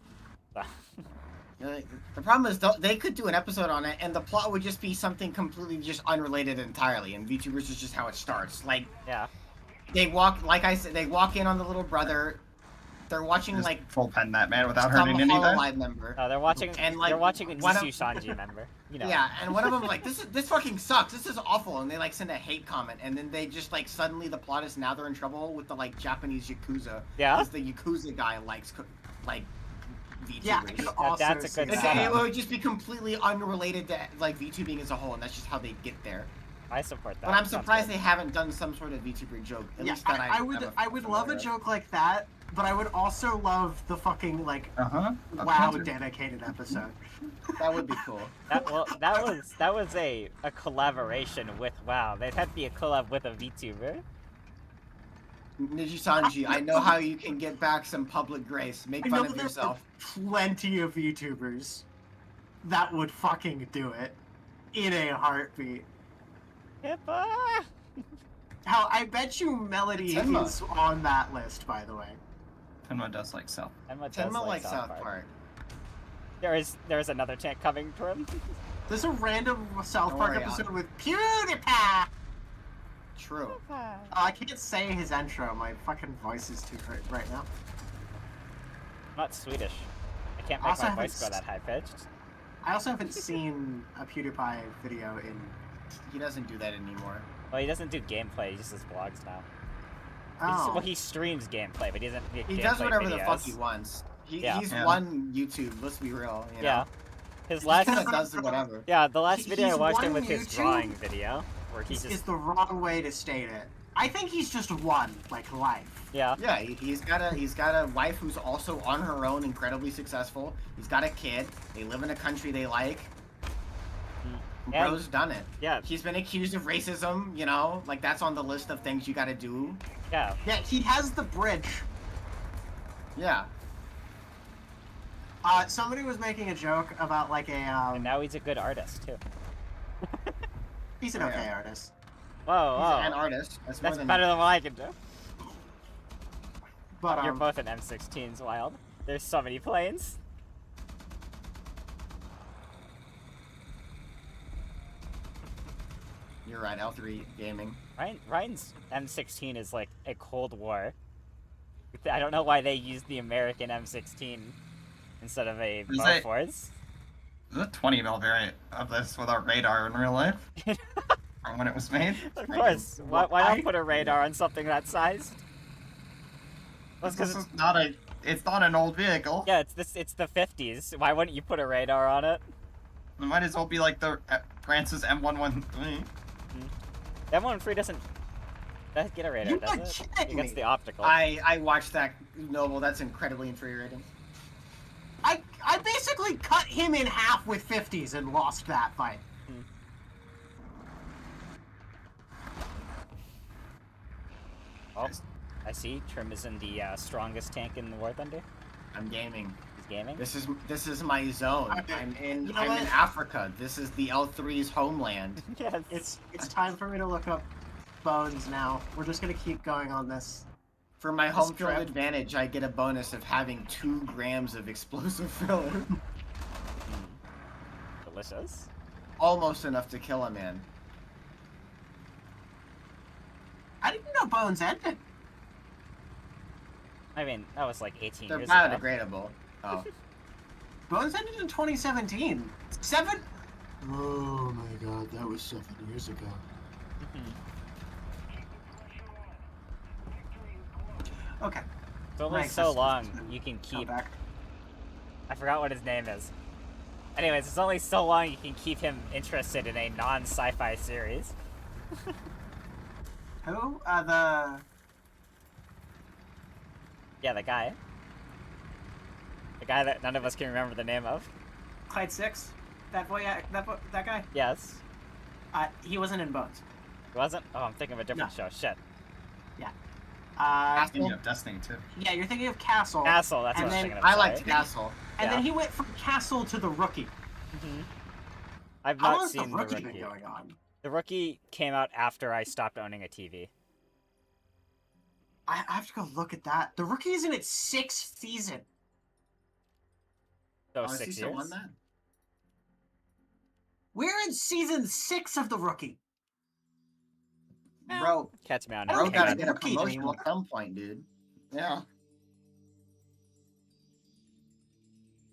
So, The problem is they could do an episode on it, and the plot would just be something completely just unrelated entirely. And VTubers is just how it starts. Like yeah. like I said, they walk in on the little brother. They're watching Just like full pen that man without some hurting anything. Hololive member. They're watching. And, like, they're watching a one of- Nisu Sanji member. You know. Yeah, and one of them like this fucking sucks. This is awful, and they like send a hate comment, and then they just like suddenly the plot is now they're in trouble with the like Japanese yakuza. Yeah? Because the yakuza guy likes like VTubers. Yeah, I could also that's a see good It, that. setup. it would just be completely unrelated to like VTubing as a whole, and that's just how they get there. I support that. But I'm Sounds surprised good. they haven't done some sort of VTuber joke. At Yeah, least that I would love a joke like that, but I would also love the fucking like WoW dedicated episode. That would be cool. That was a collaboration with WoW. They'd have to be a collab with a VTuber. Nijisanji, I know how you can get back some public grace. Make I fun know of there are yourself. plenty of YouTubers that would fucking do it in a heartbeat. Hippa! Hell, I bet you Melody Tenma. is on that list, by the way. Tenma does like South. Tenma like South Park. There is another tank coming to him. There's a random South Don't Park worry, episode with PewDiePie! True. I can't say his intro. My fucking voice is too great right now. I'm not Swedish. I can't make Also my haven't voice go that high pitched. I also haven't seen a PewDiePie video in... He doesn't do that anymore. Well, he doesn't do gameplay. He just does vlogs now. Oh. Well, he streams gameplay, but he doesn't make He gameplay does whatever videos. the fuck he wants. He's Yeah. won YouTube. Let's be real. You know? Yeah. His He last. kind of does whatever. Yeah, the last He- video I he's watched him won with his YouTube? drawing video, where he Is just. the wrong way to state it. I think he's just won, like, life. Yeah. Yeah, he's got a wife who's also on her own, incredibly successful. He's got a kid. They live in a country they like. And- Bro's done it. Yeah. He's been accused of racism. You know, like that's on the list of things you got to do. Yeah. Yeah, he has the bridge. Yeah. Somebody was making a joke about, like, And now he's a good artist too. he's an Oh, okay yeah. artist. Whoa, He's whoa. an artist. That's more That's than better than what I can do. But, You're both an M16s, Wild. There's so many planes. You're right. L3 gaming. Ryan's M16 is like a Cold War. I don't know why they used the American M16 instead of a Is it- Bofors. There's a 20 mil variant of this without radar in real life. From when it was made. Of course. Why I- not put a radar on something that size? That's This because is not a. It's not an old vehicle. yeah, it's the 50s. Why wouldn't you put a radar on it? It might as well be like the France's M113. That one free doesn't get a radar, You does are it? kidding It gets me. the optical. I watched that. Noble. That's incredibly infuriating. I basically cut him in half with 50s and lost that fight. Oh, I see. Trim is in the strongest tank in the War Thunder. I'm gaming. He's gaming. This is my zone. Okay. I'm in You know I'm in what? Africa. This is the L3's homeland. Yes. It's time for me to look up bones now. We're just gonna keep going on this. For my home field trip. advantage, I get a bonus of having 2 grams of explosive filler. Delicious. Almost enough to kill a man. I didn't know bones ended. I mean, that was like 18 They're years ago. biodegradable. Oh. Bones ended in 2017. Oh my god, that was 7 years ago. Okay. It's only Nice, so that's- long you can Go keep. back. I forgot what his name is. Anyways, it's only so long you can keep him interested in a non-sci-fi series. Who? Yeah, the guy. The guy that none of us can remember the name of. Clyde Six? That boy, that guy? Yes. He wasn't in Bones. It wasn't? Oh, I'm thinking of a different show. Shit. Thinking of Destiny too. Yeah, you're thinking of Castle. Castle, that's And what I was then thinking of. I sorry. liked Castle. And Yeah. then he went from Castle to The Rookie. I've How not long has The seen The Rookie Rookie. been going on? The Rookie came out after I stopped owning a TV. I have to go look at that. The Rookie is in its 6th season. So Oh, is he 6 still years. on that? We're in season 6 of The Rookie. Bro, Catch me on I don't bro it. care. gotta It's get a rookie promotion anymore. at some point, dude. Yeah.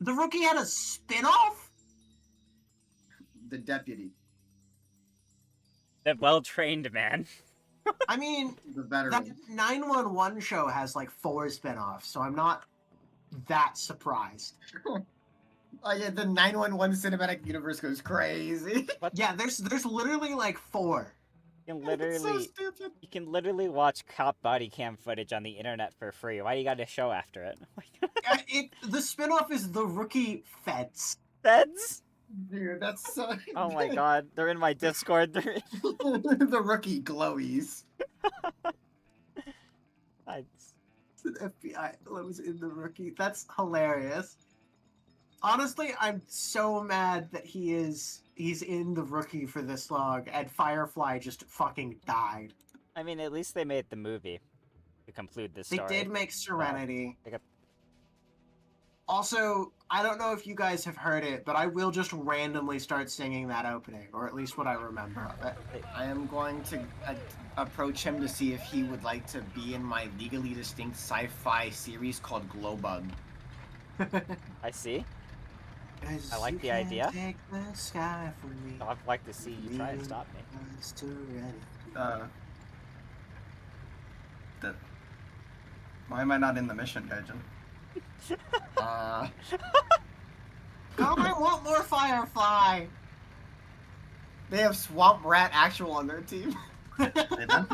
The Rookie had a spin-off? The deputy, The well-trained man. I mean, the that veteran. 911 show has like 4 spin-offs, so I'm not that surprised. Oh yeah, the 911 cinematic universe goes crazy. Yeah, there's literally like 4. You can It's so literally, stupid. you can literally watch cop body cam footage on the internet for free. Why you got a show after it? The spin-off is The Rookie Feds. Feds? Dude, that's so. Oh my god, they're in my Discord. The rookie glowies. The FBI was in The Rookie. That's hilarious. Honestly, I'm so mad that he's in The Rookie for this long, and Firefly just fucking died. I mean, at least they made the movie to conclude this They story. did make Serenity. They got- Also, I don't know if you guys have heard it, but I will just randomly start singing that opening, or at least what I remember of it. I am going to approach him to see if he would like to be in my legally distinct sci-fi series called Glowbug. I see. 'Cause I like you the can't idea. Take the sky from me. I'd like to see you try and stop me. Serenity. Why am I not in the mission, Gaijin? Uh, God, I want more Firefly. they have Swamp Rat Actual on their team. They done?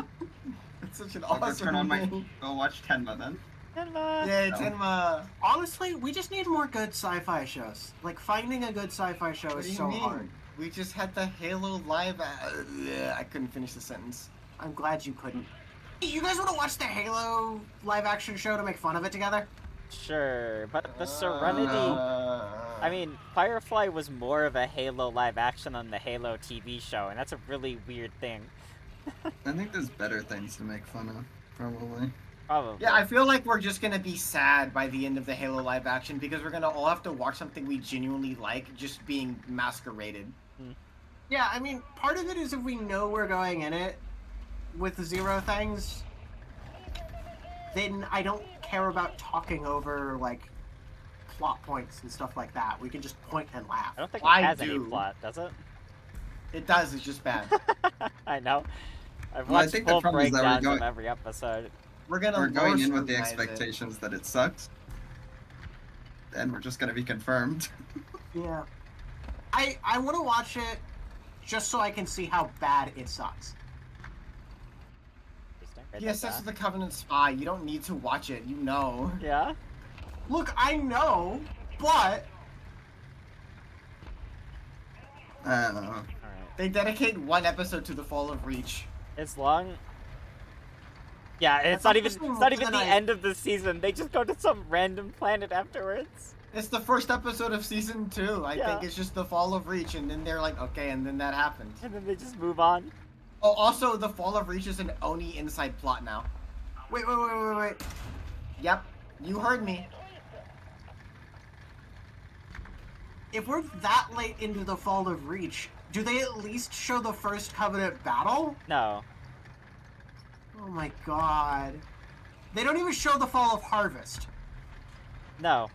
It's such an I'll go awesome turn on my. name. Go watch Tenma then. Yay, No. Tenma. Honestly, we just need more good sci-fi shows. Like, finding a good sci-fi show What is do you so mean? hard. We just had the Halo live. I couldn't finish the sentence. I'm glad you couldn't. You guys want to watch the Halo live-action show to make fun of it together? Sure, but the Serenity... I mean, Firefly was more of a Halo live action than the Halo TV show, and that's a really weird thing. I think there's better things to make fun of, probably. Probably. Yeah, I feel like we're just gonna be sad by the end of the Halo live action because we're gonna all have to watch something we genuinely like just being masqueraded. Yeah, I mean, part of it is if we know we're going in it with zero things, then I don't care about talking over, like, plot points and stuff like that. We can just point and laugh. I don't think I it has any do. plot, does it? It does, it's just bad. I know. I've Well, I watched think the full problem is that we're breakdowns going- of every episode. We're gonna We're going in with the scrutinize it. expectations that it sucks. And we're just gonna be confirmed. Yeah. I want to watch it just so I can see how bad it sucks. Interesting. Right, Yes, that's that's the Covenant Spy. You don't need to watch it, you know. that. Yeah? Look, I know, but I don't know. Alright. They dedicate one episode to the Fall of Reach. It's long. Yeah, and it's thought not even this was it's not more even than the I- end of the season. They just go to some random planet afterwards. It's the first episode of season 2. I Yeah. think it's just the Fall of Reach, and then they're like, okay, and then that happened. And then they just move on. Oh, also, the Fall of Reach is an Oni inside plot now. wait. Yep, you heard me. If we're that late into the Fall of Reach, do they at least show the first Covenant battle? No. Oh my god. They don't even show the Fall of Harvest. No.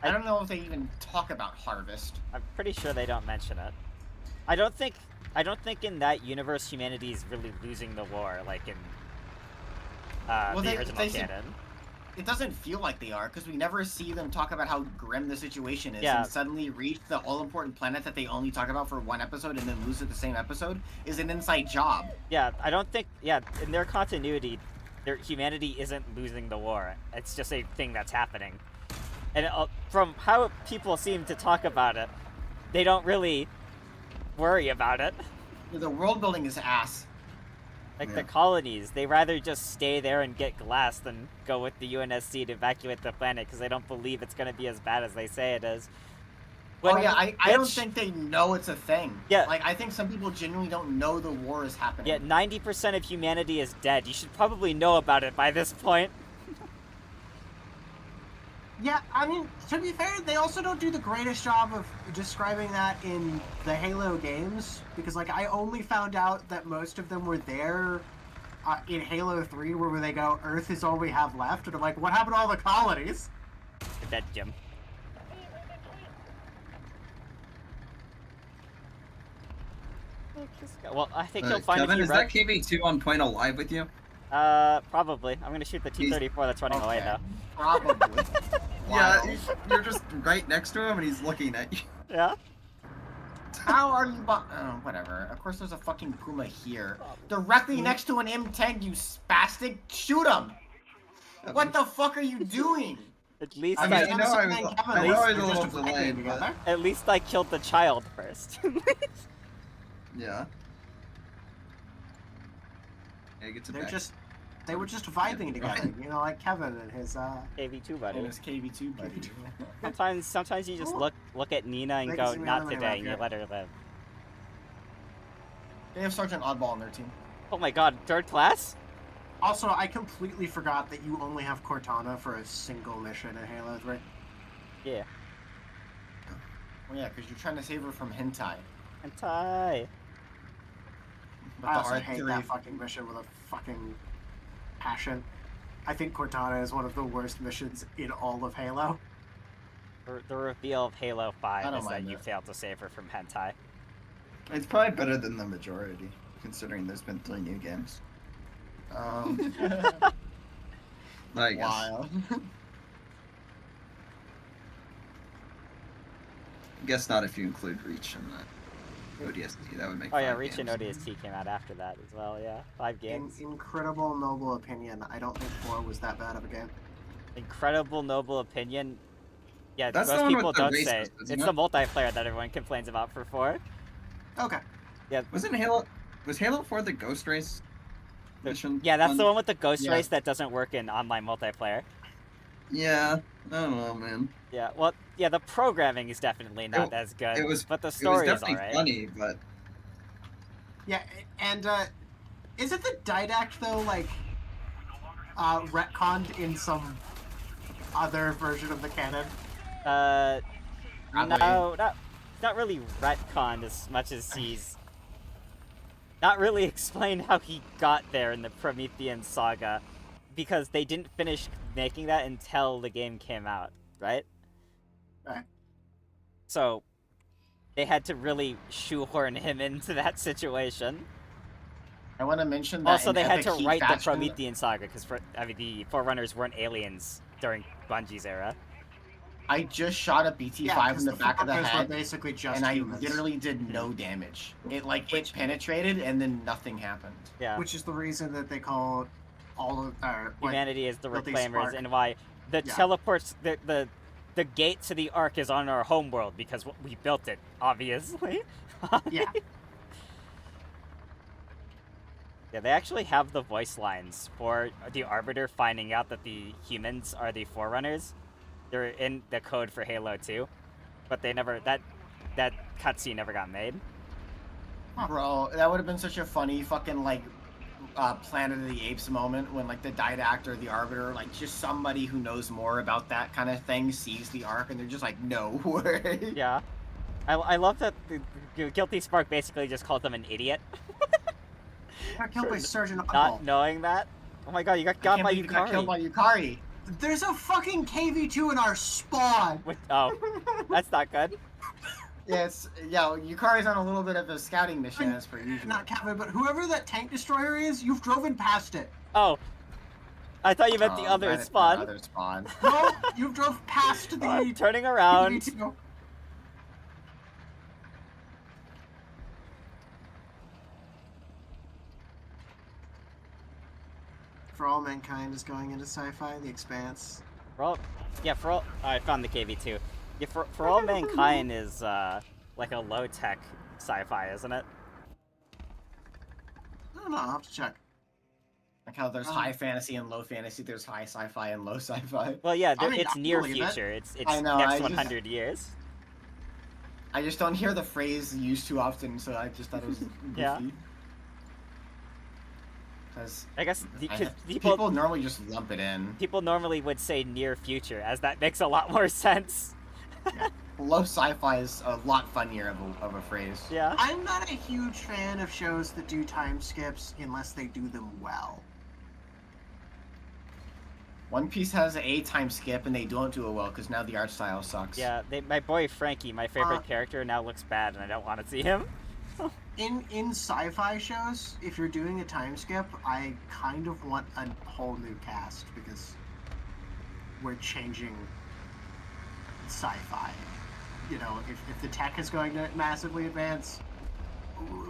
I don't know if they even talk about Harvest. I'm pretty sure they don't mention it. I don't think in that universe humanity is really losing the war like in Well, the they original said- canon. It doesn't feel like they are, because we never see them talk about how grim the situation is, Yeah. and suddenly reach the all-important planet that they only talk about for one episode and then lose it the same episode is an inside job. Yeah, I don't think in their continuity their humanity isn't losing the war. It's just a thing that's happening. And from how people seem to talk about it, they don't really worry about it. The world building is ass. Like, Yeah. the colonies, they rather just stay there and get glass than go with the UNSC to evacuate the planet because they don't believe it's going to be as bad as they say it is. Oh yeah, I don't Which- think they know it's a thing. Yeah. Like I think some people genuinely don't know the war is happening. Yeah, 90% of humanity is dead. You should probably know about it by this point. Yeah, I mean, to be fair, they also don't do the greatest job of describing that in the Halo games, because, like, I only found out that most of them were there in Halo 3, where they go, Earth is all we have left, and I'm like, what happened to all the colonies? That Jim. Well, I think you'll find Kevin, if you is that KV2 on point alive with you? probably. I'm gonna shoot the T-34 that's running away, Okay. though. Probably. Yeah, Wild. you're just right next to him and he's looking at you. Yeah? How are you? Oh, whatever. Of course, there's a fucking Puma here, directly next to an M10. You spastic! Shoot him! What the fuck are you doing? At least I mean, I know I was a little delayed, but At least I killed the child first. yeah. Yeah, get to They're back. just, they were just vibing together, you know, like Kevin and his, KV2 buddy. And his KV2 buddy. Sometimes you just look at Nina and They go, can see me not on the today, map, and you yeah. let her live. They have Sergeant Oddball on their team. Oh my god, third class? Also, I completely forgot that you only have Cortana for a single mission in Halo 3. Yeah. Well, yeah, because you're trying to save her from hentai. Hentai. But I the also hate R3 that fucking mission with a fucking passion. I think Cortana is one of the worst missions in all of Halo. The reveal of Halo 5 I don't is that mind you it. failed to save her from hentai. It's probably better than the majority, considering there's been 3 new games. I guess. Wild. Guess not if you include Reach and ODST. That would make. Oh yeah, 5 Reach and games. ODST came out after that as well, yeah. 5 games. Incredible noble opinion. I don't think 4 was that bad of a game. Incredible noble opinion. Yeah, That's the most one people with the don't racist, say. isn't It's it? the multiplayer that everyone complains about for 4. Okay. Yeah, Wasn't Halo? Was Halo 4 the Ghost Race mission? yeah, that's the one with the ghost Yeah. race that doesn't work in online multiplayer. Yeah, I don't know, man. Yeah, well, yeah, the programming is definitely not as good, It was. but the It was story is definitely alright. funny, but Yeah, and isn't the didact though like retconned in some other version of the canon? Probably. No, not really retconned as much as he's not really explained how he got there in the Promethean saga, because they didn't finish making that until the game came out, right? Right. So they had to really shoehorn him into that situation. I want to mention that. Also, in they had Epic to Heat write the faction- Promethean saga because the Forerunners weren't aliens during Bungie's era. I just shot a BT5 in 'cause the back of the fuckers were head, basically just and I humans. literally did no damage. It penetrated, and then nothing happened. Yeah. Which is the reason that they call all of Humanity is the Guilty Reclaimers, Spark. and why the Yeah. teleports, the gate to the Ark is on our home world because we built it, obviously. Yeah. Yeah, they actually have the voice lines for the Arbiter finding out that the humans are the Forerunners. They're in the code for Halo 2, but they never that cutscene never got made. Bro, that would have been such a funny fucking Planet of the Apes moment when like the Didact or the Arbiter, like just somebody who knows more about that kind of thing sees the Ark and they're just like, no way. Yeah, I love that the Guilty Spark basically just called them an idiot, Got killed by Sergeant not Oddball. knowing that. Oh my god, you got I got can't by believe you got killed by Yukari. Yukari. There's a fucking KV2 in our spawn. Oh, that's not good. Yeah, Yukari's on a little bit of a scouting mission as per usual. Not Kevin, but whoever that tank destroyer is, you've driven past it. Oh, I thought you meant the Oh, other that is spawn. the other spawn. No, you drove past the I'm turning around. KV2. For All Mankind is going into sci-fi, The Expanse. I found the KV2. Yeah, for All Mankind is like a low tech sci-fi, isn't it? I don't know, I'll have to check. Like how there's high fantasy and low fantasy, there's high sci-fi and low sci-fi. Well, yeah, I mean, it's I near believe it. future. It's I know, next I just- 100 years. I just don't hear the phrase used too often, so I just thought it was goofy. Yeah. Because I guess because people normally just lump it in. people normally would say near future, as that makes a lot more sense. Low sci-fi is a lot funnier of a phrase. Yeah. I'm not a huge fan of shows that do time skips unless they do them well. One Piece has a time skip, and they don't do it well because now the art style sucks. Yeah, my boy Frankie, my favorite character, now looks bad, and I don't want to see him. In sci-fi shows, if you're doing a time skip, I kind of want a whole new cast because we're changing sci-fi. You know, if the tech is going to massively advance,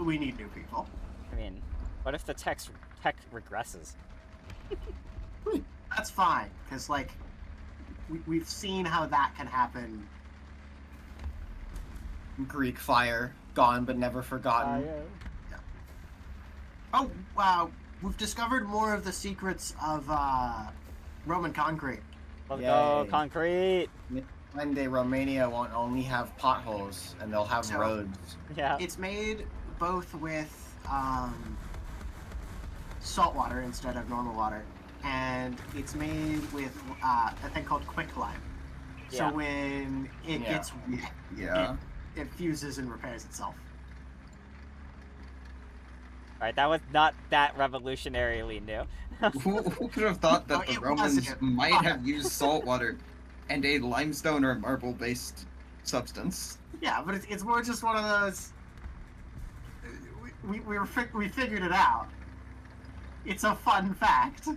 we need new people. I mean, what if the tech regresses? That's fine, because like we've seen how that can happen. Greek fire, gone but never forgotten. Oh wow, we've discovered more of the secrets of Roman concrete. Let's go, Yay. concrete! One day Romania won't only have potholes, and they'll have So- roads. Yeah. It's made both with salt water instead of normal water, and it's made with a thing called quicklime. Yeah. So when it Yeah. gets Yeah. it fuses and repairs itself. Alright, that was not that revolutionarily new. Who could have thought that Oh, the it Romans wasn't. might have used salt water and a limestone or marble-based substance? Yeah, but it's more just one of those. We figured it out. It's a fun fact.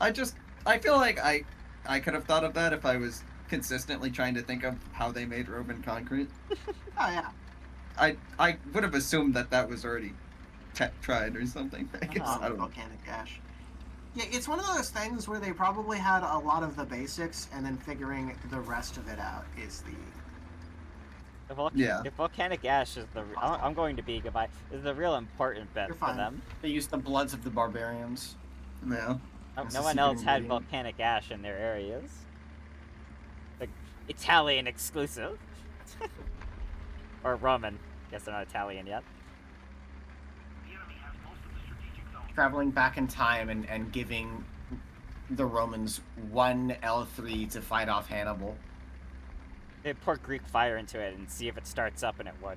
I feel like I could have thought of that if I was consistently trying to think of how they made Roman concrete. Oh yeah. I would have assumed that was already tried or something. I guess I don't know. Volcanic ash. Yeah, it's one of those things where they probably had a lot of the basics, and then figuring the rest of it out is the. Yeah. If volcanic ash is the, I'm going to be goodbye. Is the real important bit You're for fine. them. They use the bloods of the barbarians. Yeah. That's No a one secret else had ingredient. volcanic ash in their areas. Like Italian exclusive. Or Roman. Guess they're not Italian yet. Traveling back in time and giving the Romans one L3 to fight off Hannibal. They pour Greek fire into it and see if it starts up, and it would.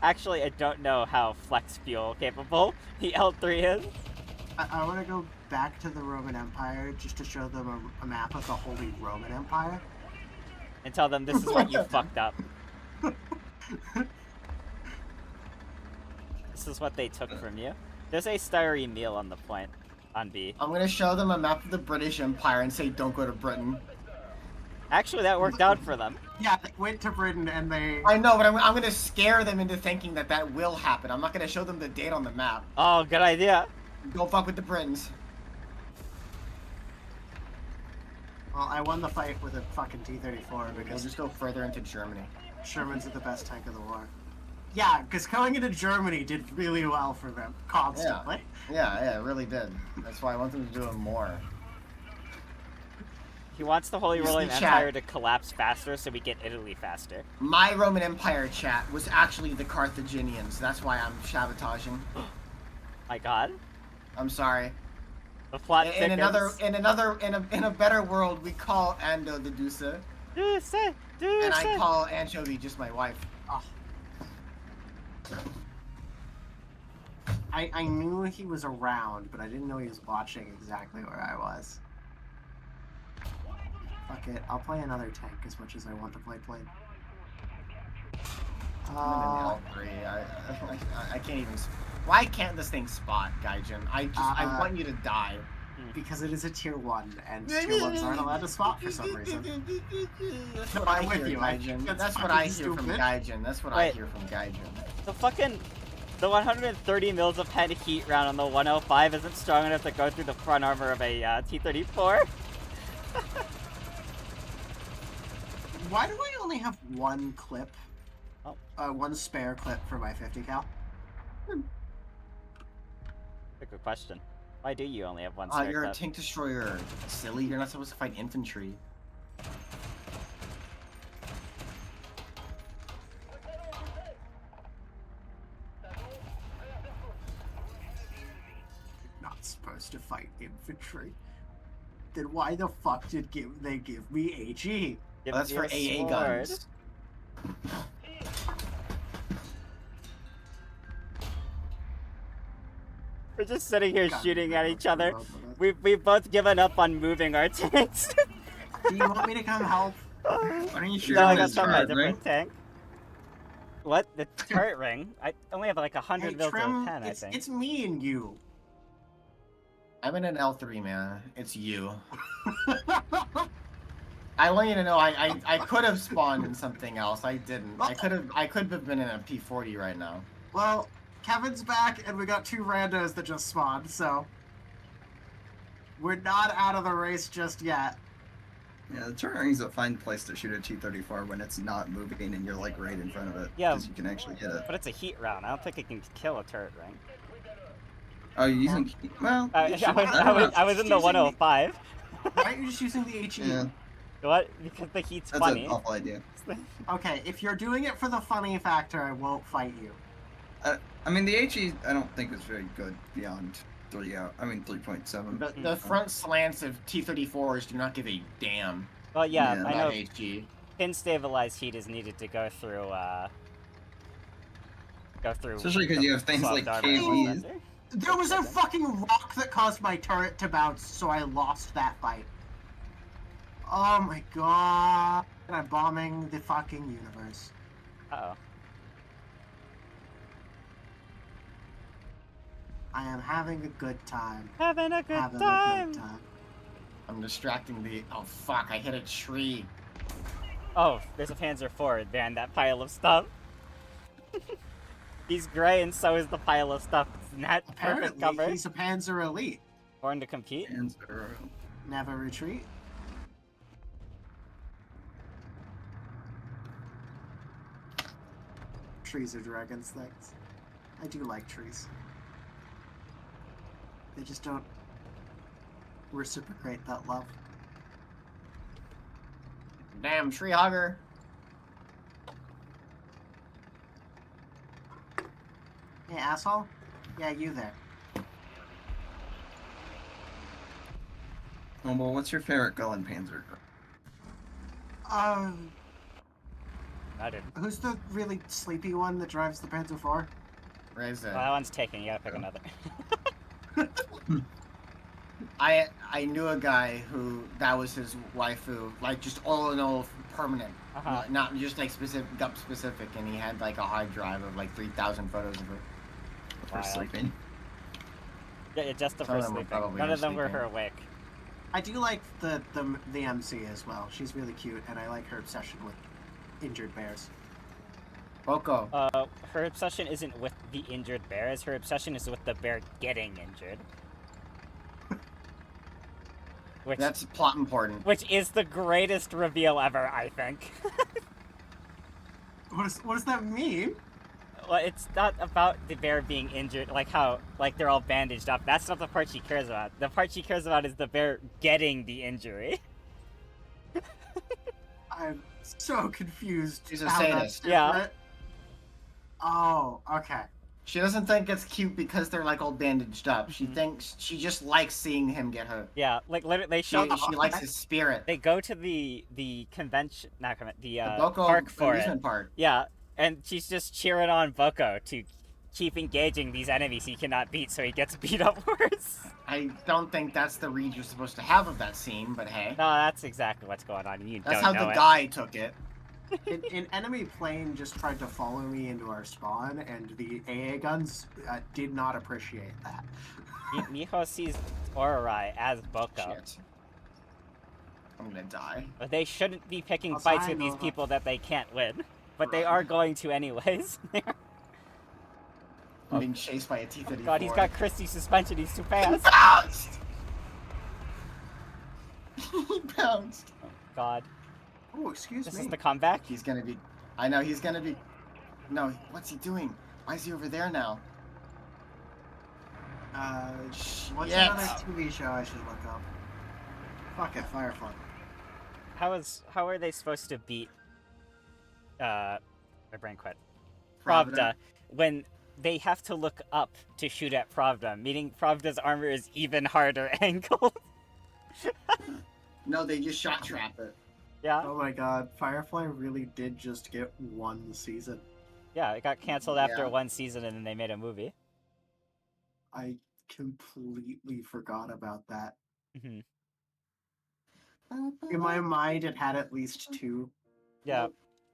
Actually, I don't know how flex fuel capable the L3 is. I want to go back to the Roman Empire just to show them a map of the Holy Roman Empire. And tell them this is what you fucked up. This is what they took from you. There's a styrene meal on the point, on B. I'm gonna show them a map of the British Empire and say, don't go to Britain. Actually, that worked out for them. Yeah, they went to Britain and they. I know, but I'm gonna scare them into thinking that will happen. I'm not gonna show them the date on the map. Oh, good idea. Don't fuck with the Britons. Well, I won the fight with a fucking T-34 We'll because just go further into Germany. Sherman's the best tank of the war. Yeah, because going into Germany did really well for them constantly. Yeah, it really did. That's why I want them to do it more. He wants the Holy Use the Roman chat. Empire to collapse faster so we get Italy faster. My Roman Empire chat was actually the Carthaginians. That's why I'm sabotaging. My god. I'm sorry. The plot In thickens. a better world, we call Ando the Dusa, and I call Anchovy just my wife. Oh. I knew he was around, but I didn't know he was watching exactly where I was. Fuck it, I'll play another tank as much as I want to play plane. I'm in L3. I can't even. Why can't this thing spot, Gaijin? I want you to die. Because it is a tier 1, and tier 1s aren't allowed to spot for some reason. That's what I I'm with hear, you. Gaijin. That's That's what fucking I hear from stupid. Gaijin. That's what I Wait. hear from Gaijin. The 130 mils of head heat round on the 105 isn't strong enough to go through the front armor of a T-34. Why do I only have one clip One spare clip for my 50 cal. Good question. Why do you only have one spare You're a clip? tank destroyer. Silly, you're not supposed to fight infantry. Not supposed to fight infantry. Then why the fuck did they give me HE? Give That's me for a AA sword. guns. We're just sitting here God, shooting I at love each other. both of us. We've both given up on moving our tanks. Do you want me to come help? Why don't you shoot No, I him got with some my turret ring? different tank. What? The turret ring? I only have like 100 Hey, mils to a Trim, 10, I think. it's me and you. I'm in an L3, man. It's you. I want you to know I could have spawned in something else. I didn't. I could have been in a P40 right now. Well, Kevin's back, and we got 2 randos that just spawned, so we're not out of the race just yet. Yeah, the turret ring's a fine place to shoot a T-34 when it's not moving and you're like right in front of it. Yeah. Because you can actually hit it. But it's a heat round. I don't think it can kill a turret ring. Oh, you're using... Well... I should- I was in the Excuse me. 105. Why aren't you just using the HE? Yeah, What? Because the heat's that's funny. an awful idea. Okay, if you're doing it for the funny factor, I won't fight you. I mean, the HE I don't think is very good beyond 3.7. The front slants of T-34s do not give a damn Well, yeah, Yeah. I about know HG. pin stabilized heat is needed to go through, Especially 'cause you have things swapped like armor KVs. and Thunder. There was a fucking rock that caused my turret to bounce, so I lost that fight. Oh my god. I'm bombing the fucking universe. Uh-oh. I am having a good time. Having a good Having time! a good time. I'm distracting the. Oh fuck! I hit a tree. Oh, there's a Panzer IV behind that pile of stuff. He's gray and so is the pile of stuff. It's not perfect Apparently, cover. he's a Panzer Elite. Born to compete. And zero. Never retreat. Trees are dragons things. I do like trees. They just don't reciprocate that love. Damn tree hugger. Hey, asshole? Yeah, you there. Oh, well, what's your favorite gun, Panzer? I didn't. Who's the really sleepy one that drives the Panzer IV? Where's Well, that one's taken. You gotta pick another. I knew a guy who that was his waifu, like just all in all permanent, Uh-huh. not just like specific, gup specific, and he had like a hard drive of like 3,000 photos of her. For Wild. sleeping. Yeah, just the Some of first them were sleeping. probably None of them were sleeping. her awake. I do like the MC as well. She's really cute, and I like her obsession with injured bears. Boko. Her obsession isn't with the injured bears. Her obsession is with the bear getting injured. Which, That's plot important. which is the greatest reveal ever, I think. What does that mean? Well, it's not about the bear being injured, like how, like they're all bandaged up. That's not the part she cares about. The part she cares about is the bear getting the injury. I'm so confused. She's a how that's sadist. Yeah. different. Oh, okay. She doesn't think it's cute because they're like all bandaged up. She thinks she just likes seeing him get hurt. Yeah, like literally, they She, show. she likes his spirit. They go to the convention, not convention, the The Boko park for it. amusement park. Yeah, and she's just cheering on Boko to keep engaging these enemies he cannot beat, so he gets beat up worse. I don't think that's the read you're supposed to have of that scene, but hey. No, that's exactly what's going on. And you That's don't how know the it. guy took it. An enemy plane just tried to follow me into our spawn, and the AA guns did not appreciate that. Miho sees Ororai as Boko. Shit. I'm gonna die. But they shouldn't be picking I'll fights try with these Nova. people that they can't win. But they Right. are going to anyways. I'm being chased by a T-34. God, he's got Christie suspension. He's too fast. bounced! He bounced. God. Oh, excuse This me. is the comeback? He's gonna be... I know, he's gonna be... No, what's he doing? Why is he over there now? What's Yes. another TV show I should look up? Fuck it, Firefly. How are they supposed to beat my brain quit. Pravda? Pravda when they have to look up to shoot at Pravda, meaning Pravda's armor is even harder angled. No, they just shot trap it. Yeah. Oh my god, Firefly really did just get one season. Yeah, it got canceled after Yeah. one season and then they made a movie. I completely forgot about that. Hmm. In my mind, it had at least two. Yeah.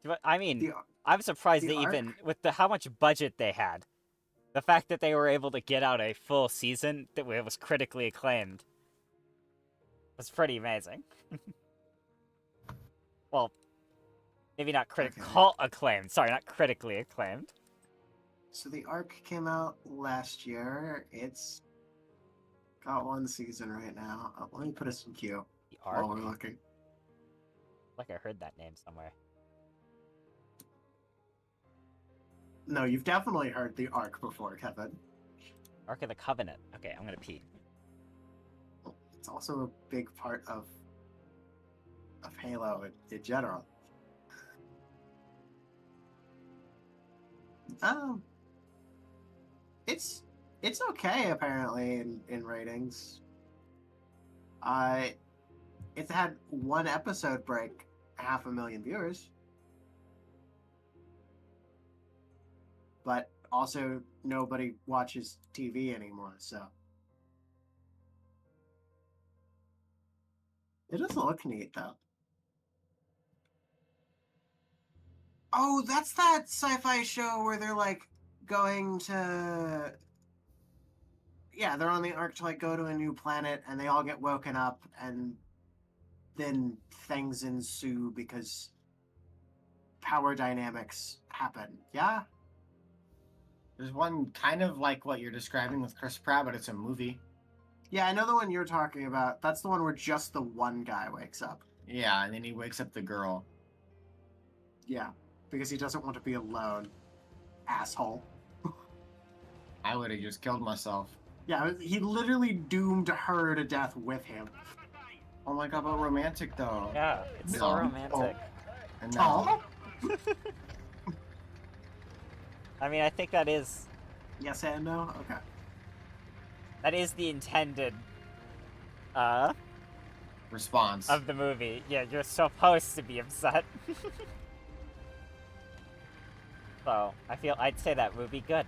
But, I mean, The, I'm surprised the they arc? even, with how much budget they had, the fact that they were able to get out a full season that was critically acclaimed was pretty amazing. Well, maybe not critical acclaimed. Sorry, not critically acclaimed. So the arc came out last year. It's got one season right now. Let me put us in queue The Arc? while we're looking. Like I heard that name somewhere. No, you've definitely heard the arc before, Kevin. Ark of the Covenant. Okay, I'm gonna pee. It's also a big part of Halo in general. Um, it's okay apparently in ratings. It's had one episode break 500,000 viewers, but also nobody watches TV anymore, so it doesn't look neat though. Oh, that's that sci-fi show where they're like going to, yeah, they're on the ark to like go to a new planet and they all get woken up and then things ensue because power dynamics happen. Yeah? There's one kind of like what you're describing with Chris Pratt, but it's a movie. Yeah, I know the one you're talking about. That's the one where just the one guy wakes up. Yeah, and then he wakes up the girl. Yeah, because he doesn't want to be alone. Asshole. I would have just killed myself. Yeah, he literally doomed her to death with him. Oh my god, but romantic though. Yeah, it's so No. romantic. And now, I mean, I think that is Yes and no? Okay. the intended response. of the movie. Yeah, you're supposed to be upset. So, I'd say that movie good.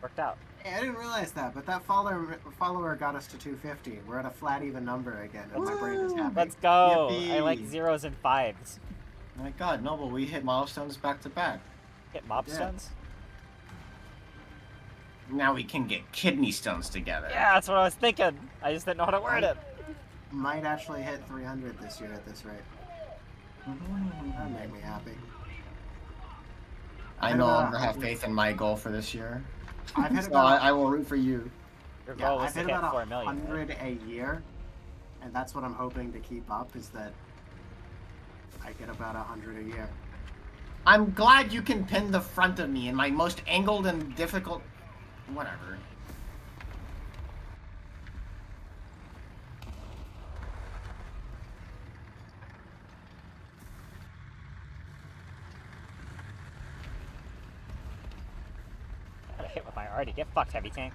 Worked out. Hey, I didn't realize that, but that follower got us to 250. We're at a flat even number again, and my brain is happy. Let's go! Yippee. I like zeros and fives. Oh my god, no, but we hit milestones back to back. Get mob Yeah. stones? Now we can get kidney stones together. Yeah, that's what I was thinking. I just didn't know how to word it. Might actually hit 300 this year at this rate. That made me happy. I no longer have faith in my goal for this year. I've hit So about I will root for you. Your yeah, goal was I've to hit hit about 4 million. right? 100 a year, and that's what I'm hoping to keep up. Is that I get about 100 a year. I'm glad you can pin the front of me in my most angled and difficult... Whatever. I got hit with my already. Get fucked, heavy tank.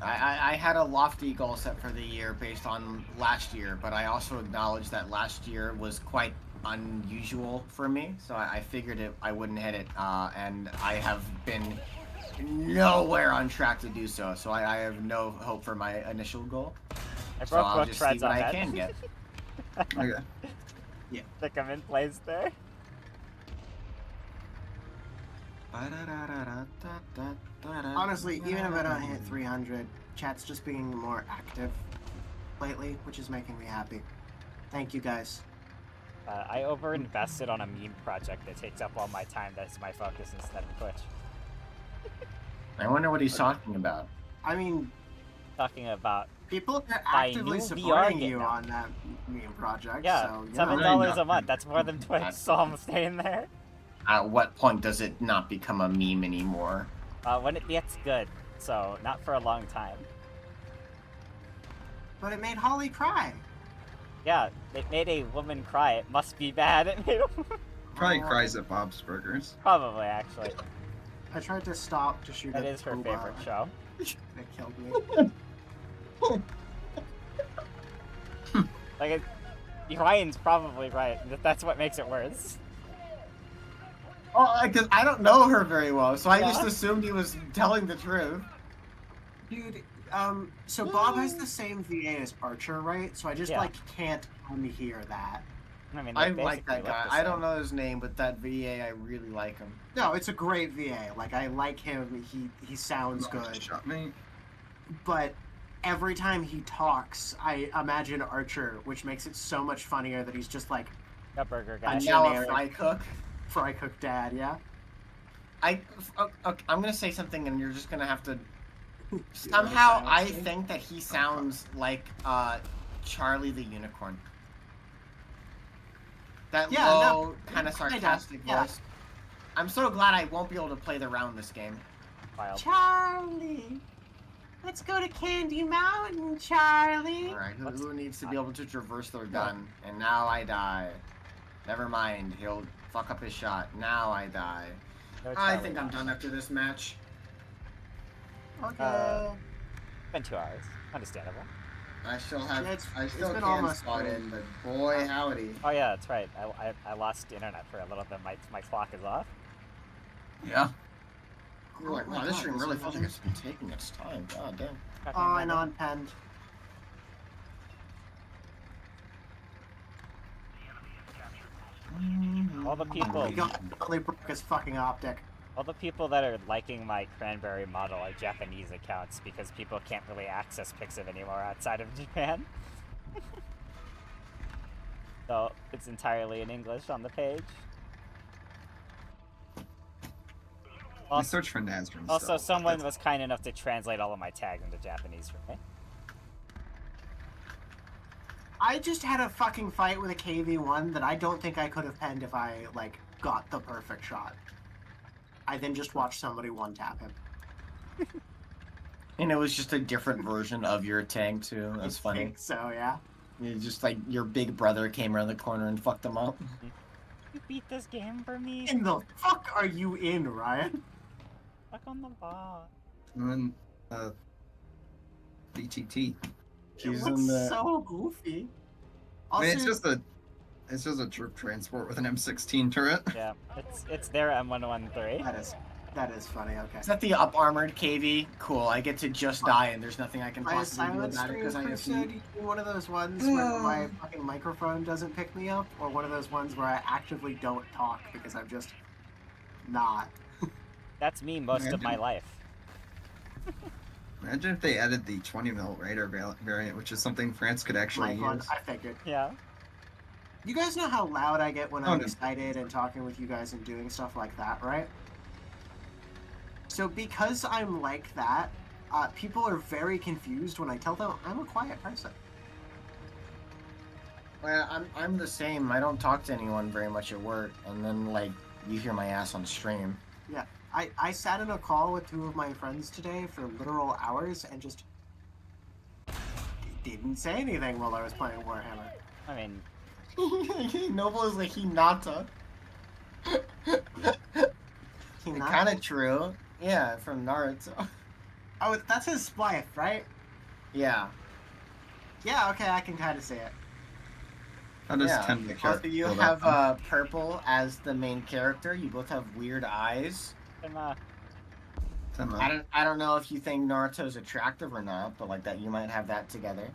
I had a lofty goal set for the year based on last year, but I also acknowledge that last year was quite unusual for me, so I figured I wouldn't hit it, and I have been nowhere on track to do so, so I have no hope for my initial goal. I So broke I'll both just see treads what on I that. can get. Okay. Stick them in place there. Honestly, even if I don't hit 300, chat's just being more active lately, which is making me happy. Thank you guys. I overinvested on a meme project that takes up all my time. That's my focus instead of Twitch. I wonder what he's talking about. I mean, talking about People are My actively new VR supporting game you now. on that meme project. Yeah, so, you $7 know. Right. a month. That's more than Twitch, so I'm staying there. At what point does it not become a meme anymore? When it gets good, so not for a long time. But it made Holly cry. Yeah, it made a woman cry. It must be bad. It made a woman... Probably cries at Bob's Burgers. Probably, actually. I tried to stop to shoot That at is her Booba. favorite show. It killed me. Like, Ryan's probably right. That's what makes it worse. Oh, because I don't know her very well, so I Yeah. just assumed he was telling the truth. Dude, so Bob has the same VA as Archer, right? So I just, Yeah. like, can't unhear that. I mean, I they like basically that look guy. the I don't same. know his name, but that VA, I really like him. No, it's a great VA. Like, I like him. He sounds good. Shot me. But every time he talks, I imagine Archer, which makes it so much funnier that he's just like A burger a guy. Now a generic fry cook. fry cook dad, yeah? I'm gonna say something, and you're just gonna have to. You Somehow, understand I what I'm saying? think that he sounds like Charlie the Unicorn. That Yeah, no, low, kind of kinda, sarcastic yeah. voice. I'm so glad I won't be able to play the round this game. Wild. Charlie, let's go to Candy Mountain, Charlie. All right, What's- who needs to be able to traverse their gun? And now I die. Never mind, he'll fuck up his shot. Now I die. No I Charlie think I'm Brown. done after this match. Okay. Been 2 hours. Understandable. I still have. It's I still been can almost spot three. in, but boy howdy. Oh yeah, that's right. I lost internet for a little bit. My clock is off. Yeah. You're like, Oh my wow, this God, stream this really is feels like it's been taking its time. God damn. Fucking Oh, and random. on penned. All the people, He got totally broke his fucking optic. all the people that are liking my cranberry model are Japanese accounts because people can't really access Pixiv anymore outside of Japan. So it's entirely in English on the page. I Also, search for Nazrin. also still, but someone that's- was kind enough to translate all of my tags into Japanese for me. I just had a fucking fight with a KV1 that I don't think I could have penned if I, like, got the perfect shot. I then just watched somebody one-tap him. And it was just a different version of your tank too. That's I funny. think so, yeah. It's just like your big brother came around the corner and fucked them up. You beat this game for me. In the fuck are you in, Ryan? Fuck on the ball. And then, BTT. It He's looks in the. so goofy. I mean, Also, it's just a troop transport with an M16 turret. Yeah, it's their M113. that is funny, okay. Is that the up armored KV? Cool. I get to just die, and there's nothing I can My possibly do silent about it stream because I have said one of those ones where my fucking microphone doesn't pick me up, or one of those ones where I actively don't talk because I'm just not. That's me most of my life. Imagine if they added the 20mm radar variant, which is something France could actually My one, use. I figured. Yeah. You guys know how loud I get when Oh, I'm no. excited and talking with you guys and doing stuff like that, right? So because I'm like that, people are very confused when I tell them I'm a quiet person. Well, I'm the same. I don't talk to anyone very much at work, and then like you hear my ass on stream. I sat in a call with 2 of my friends today for literal hours and just didn't say anything while I was playing Warhammer. I mean, Noble is like Hinata. Hinata? Kind of true. Yeah, from Naruto. Oh, that's his wife, right? Yeah. Yeah, okay, I can kind of see it. How does Yeah. 10 the Both character of you feel have about purple as the main character. You both have weird eyes. I'm, 10 I don't know if you think Naruto's attractive or not, but like that you might have that together.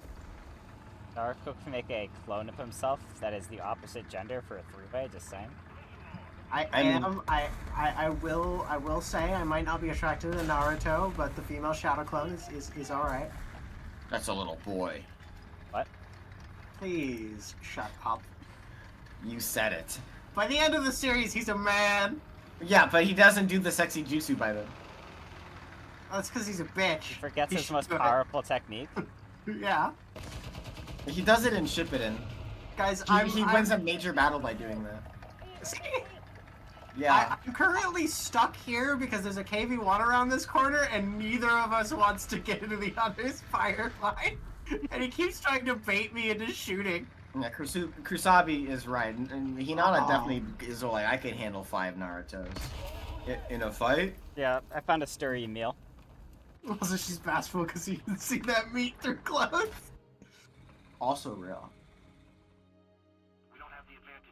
Naruto can make a clone of himself that is the opposite gender for a 3-way, just saying. I will say I might not be attracted to Naruto, but the female shadow clone is alright. That's a little boy. Please shut up. You said it. By the end of the series, he's a man. Yeah, but he doesn't do the sexy jutsu by then. That's because he's a bitch. He forgets He his should most do it. powerful technique. Yeah. He does it in Shippuden. Guys, He wins a major battle by doing that. See? Yeah. I'm currently stuck here because there's a KV-1 around this corner and neither of us wants to get into the other's fire line. And he keeps trying to bait me into shooting. Yeah, Kusabi is right. And Hinata Oh. definitely is like, I can handle 5 Narutos. In a fight? Yeah, I found a stirry meal. Also, she's bashful because you can see that meat through clothes. Also real.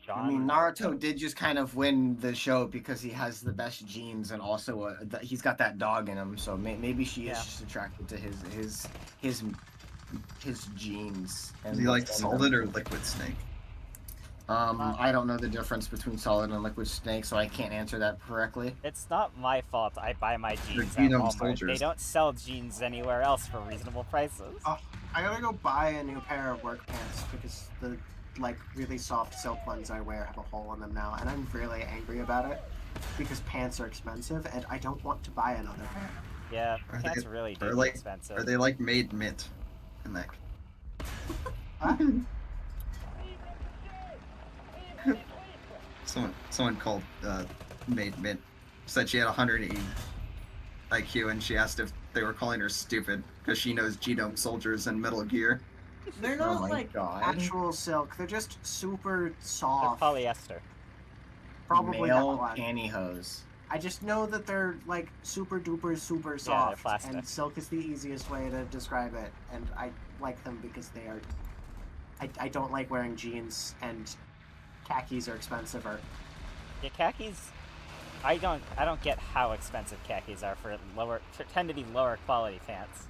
John, I mean, Naruto did just kind of win the show because he has the best genes and also he's got that dog in him. So maybe she is just attracted to his genes. And Is he like solid or liquid snake? I don't know the difference between solid and liquid snake, so I can't answer that correctly. It's not my fault I buy my jeans at genome Walmart. soldiers. They don't sell jeans anywhere else for reasonable prices. Oh, I gotta go buy a new pair of work pants because the like really soft silk ones I wear have a hole in them now, and I'm really angry about it because pants are expensive and I don't want to buy another pair. Yeah, Are pants they- really do are get like- expensive. Are they like made mint? And like, Huh? someone called made mint said she had 180 IQ and she asked if they were calling her stupid because she knows genome soldiers and Metal Gear. They're Oh not my like God. actual silk. They're just super They're soft. polyester. Probably that Male one. pantyhose. I just know that they're like super duper super they're soft, plastic. and silk is the easiest way to describe it. And I like them because they are. I don't like wearing jeans, and khakis are expensive. Or Yeah, khakis. I don't get how expensive khakis are for tend to be lower quality pants.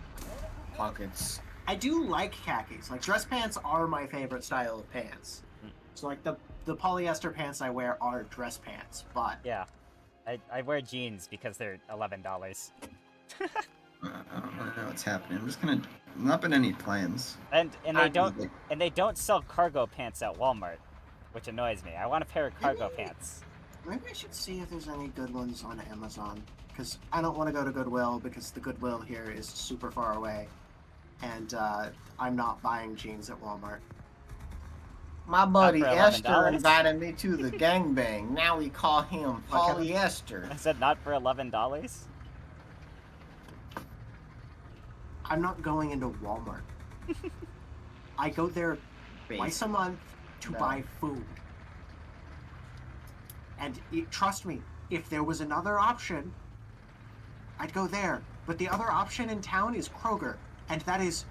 Pockets. I do like khakis. Like dress pants are my favorite style of pants. So like the polyester pants I wear are dress pants, but Yeah, I wear jeans because they're $11. I don't know what's happening. I'm just gonna. Not been any plans. And I- they don't sell cargo pants at Walmart, which annoys me. I want a pair of cargo pants. maybe I should see if there's any good ones on Amazon. Because I don't want to go to Goodwill because the Goodwill here is super far away, and I'm not buying jeans at Walmart. My buddy for Esther $11. invited me to the gangbang. Now we call him Polyester. I said not for $11. I'm not going into Walmart. I go there twice a month to No. buy food. And trust me, if there was another option, I'd go there. But the other option in town is Kroger. And that is...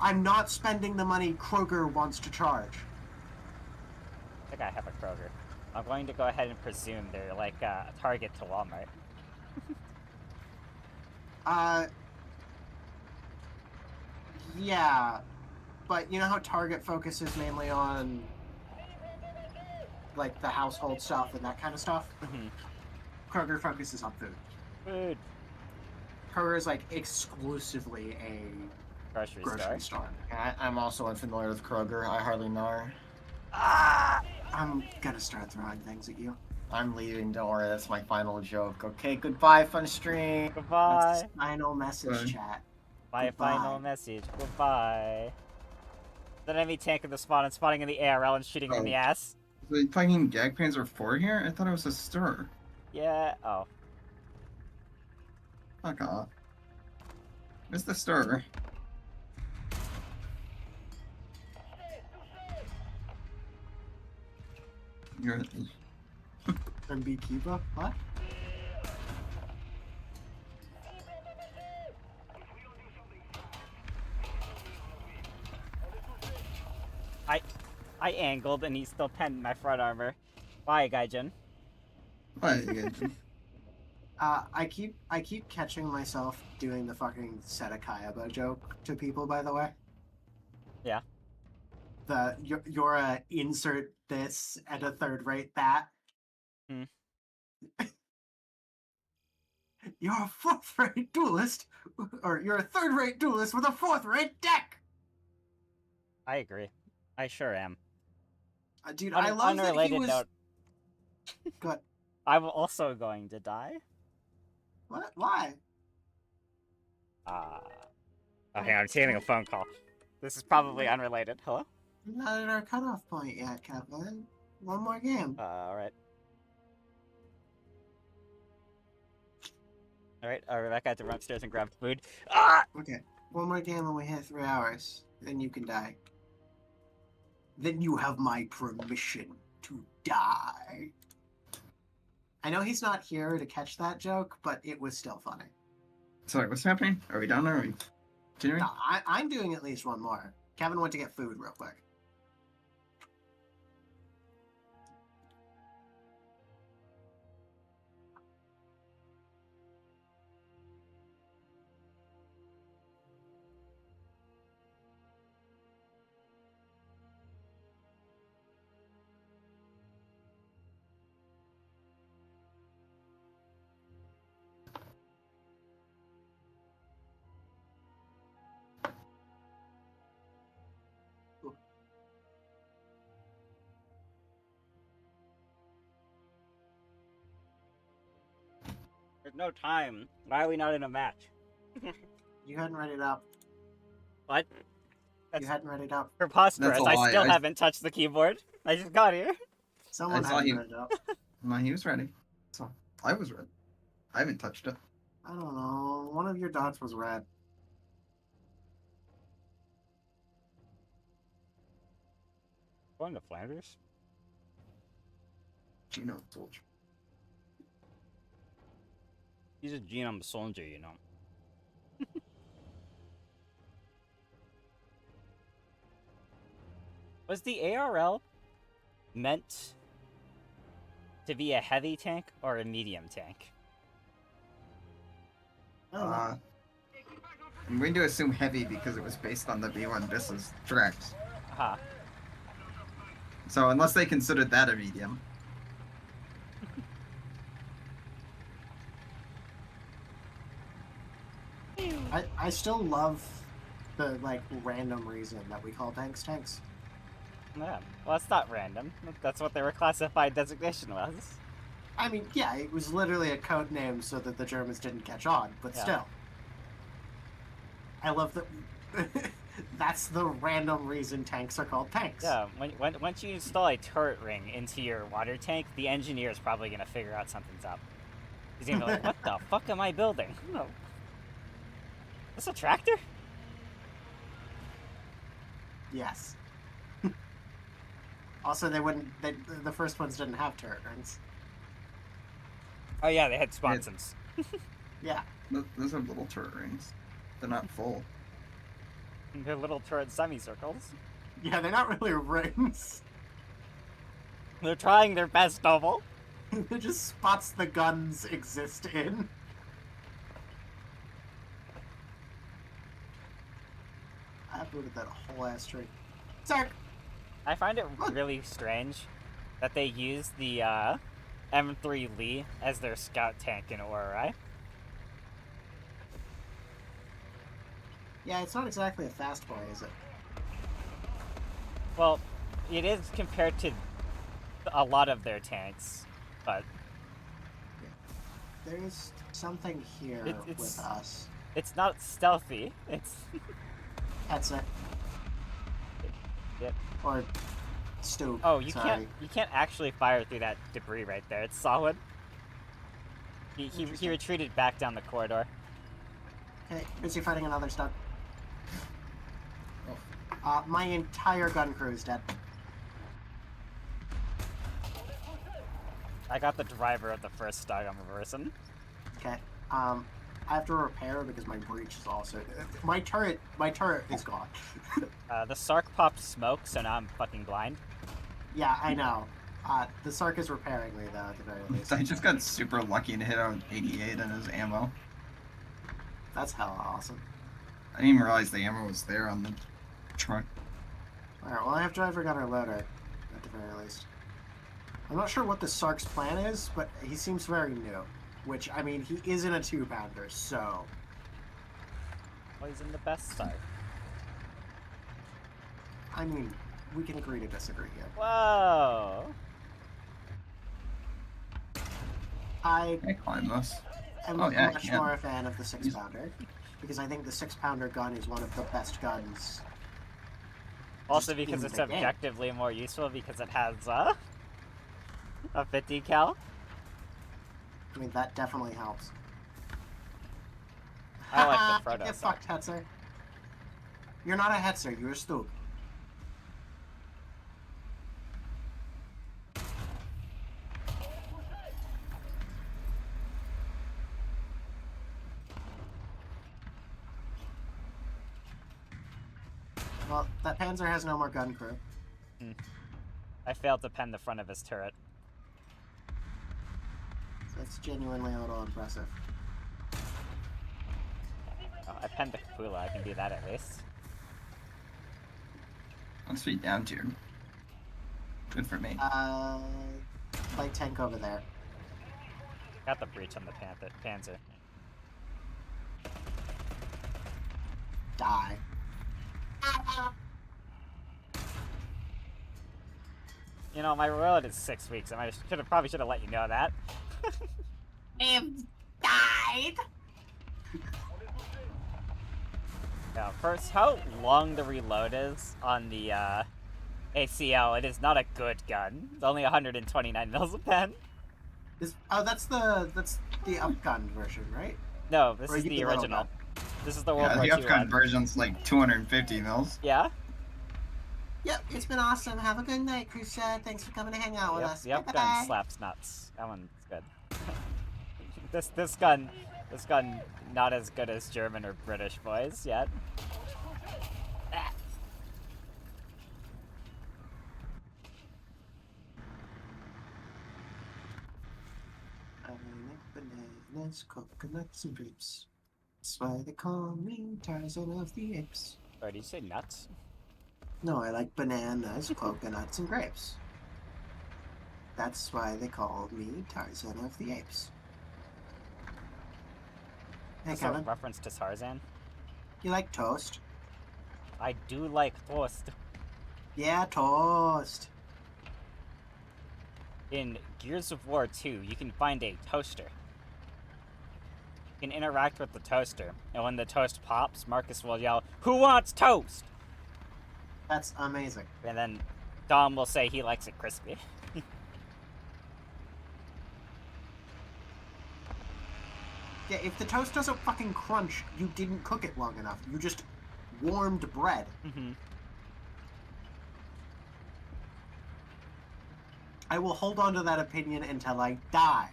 I'm not spending the money Kroger wants to charge. I think I have a Kroger. I'm going to go ahead and presume they're like a Target to Walmart. Yeah. But you know how Target focuses mainly on like the household stuff and that kind of stuff? Kroger focuses on food. Food. Kroger is like exclusively a Grocery grocery store. store. I'm also unfamiliar with Kroger. I hardly know her. I'm gonna start throwing things at you. I'm leaving. Don't worry. That's my final joke. Okay, goodbye, fun stream. Goodbye. That's the final message, Bye. chat. My Goodbye. final message. Goodbye. The enemy tank in the spawn and spawning in the ARL and shooting in the ass. The fucking gag pans are 4 here? I thought it was a stir. Yeah. Oh. Fuck off. Where's the stir? You're... And beekeeper? What? I angled and he still pinned my front armor. Bye, Gaijin. What? You I keep catching myself doing the fucking Setakayaba joke to people, by the way. Yeah. You're a insert this and a third rate that. Hmm. You're a fourth rate duelist, or you're a third rate duelist with a fourth rate deck. I agree. I sure am. Dude, On I an love that he unrelated was. note, Good. I'm also going to die. What? Why? Oh, hang on, I'm receiving a phone call. This is probably unrelated. Hello? Not at our cutoff point yet, Kevin. One more game. Alright. Alright, Rebecca had to run upstairs and grab food. Ah! Okay, one more game and we hit 3 hours. Then you can die. Then you have my permission to die. I know he's not here to catch that joke, but it was still funny. Sorry, what's happening? Are we done? Are we continuing? No, I'm doing at least one more. Kevin went to get food real quick. There's no time. Why are we not in a match? You hadn't read it up. What? You That's hadn't read it up. preposterous. That's a I lie. still haven't touched the keyboard. I just got here. Someone saw hadn't you. read it up. No, he was ready. So I was ready. I haven't touched it. I don't know. One of your dots was red. Going to Flanders? Gino soldier. He's a genome soldier, you know. Was the ARL meant to be a heavy tank or a medium tank? I don't know. I'm going to assume heavy because it was based on the B1 Biss's tracks. Aha. So unless they considered that a medium. I still love the like random reason that we call tanks tanks. Yeah. Well, it's not random. That's what their classified designation was. I mean, yeah, it was literally a code name so that the Germans didn't catch on, but Yeah. still. I love that. That's the random reason tanks are called tanks. Yeah, once you install a turret ring into your water tank, the engineer is probably going to figure out something's up. He's going to be like, what the fuck am I building? No. This a tractor? Yes. Also, the first ones didn't have turret rings. Oh yeah, they had sponsons. Yeah. Those are little turret rings. They're not full. They're little turret semicircles. Yeah, they're not really rings. They're trying their best, Noble. They're just spots the guns exist in. I uprooted that whole ass tree. Zark! I find it really strange that they use the M3 Lee as their scout tank in Ori. Yeah, it's not exactly a fast boy, is it? Well, it is compared to a lot of their tanks, but There's something here It's- with us. it's not stealthy. It's That's it. Yep. Or stoop. Oh, you sorry. can't actually fire through that debris right there. It's solid. He Interesting. retreated back down the corridor. Okay, busy fighting another stun. Oh. My entire gun crew is dead. I got the driver of the first stag I'm reversing. Okay. I have to repair because my breach is also my turret is gone. The Sark popped smoke, so now I'm fucking blind. Yeah, I know. The Sark is repairing me though at the very least. I just got super lucky and hit on 88 in his ammo. That's hella awesome. I didn't even realize the ammo was there on the truck. Alright, well I have driver gunner loader at the very least. I'm not sure what the Sark's plan is, but he seems very new. Which, I mean, he isn't a 2-pounder, so... Well, he's in the best side. I mean, we can agree to disagree here. Whoa! I I climb this. I'm Oh, yeah, much yeah. more a fan of the 6-pounder because I think the 6-pounder gun is one of the best guns. Also just because in it's the game. objectively more useful because it has a 50 cal. I mean, that definitely helps. I like the Get Frodo fucked, Hetzer. You're not a Hetzer, you're a Stoog. Well, that Panzer has no more gun crew. I failed to pen the front of his turret. So that's genuinely a little impressive. Oh, I penned the Kapula, I can do that at least. Let's be down tier. Good for me. Light tank over there. Got the breach on the Panzer. Die. You know, my reload is 6 weeks, and I probably should have let you know that. I've died! Yeah, first, how long the reload is on the ACL, it is not a good gun. It's only 129 mils a pen. That's the upgunned version, right? No, this Or is you the can load original. that. This is the World Yeah, War the II upgun one. version's like 250 mils. Yeah? Yep, it's been awesome. Have a good night, Crucia. Thanks for coming to hang out with us. The upgun Bye-bye. slaps nuts. That one's good. this gun, not as good as German or British boys yet. Ah. I like bananas, coconuts, and grapes. That's why they call me Tarzan of the Apes. Oh, did you say nuts? No, I like bananas, coconuts, and grapes. That's why they call me Tarzan of the Apes. Hey, Is this a Kevin, reference to Tarzan? you like toast? I do like toast. Yeah, toast. In Gears of War 2, you can find a toaster. You can interact with the toaster, and when the toast pops, Marcus will yell, "Who wants toast?" That's amazing. And then Dom will say he likes it crispy. Yeah, if the toast doesn't fucking crunch, you didn't cook it long enough. You just warmed bread. Mm-hmm. I will hold on to that opinion until I die.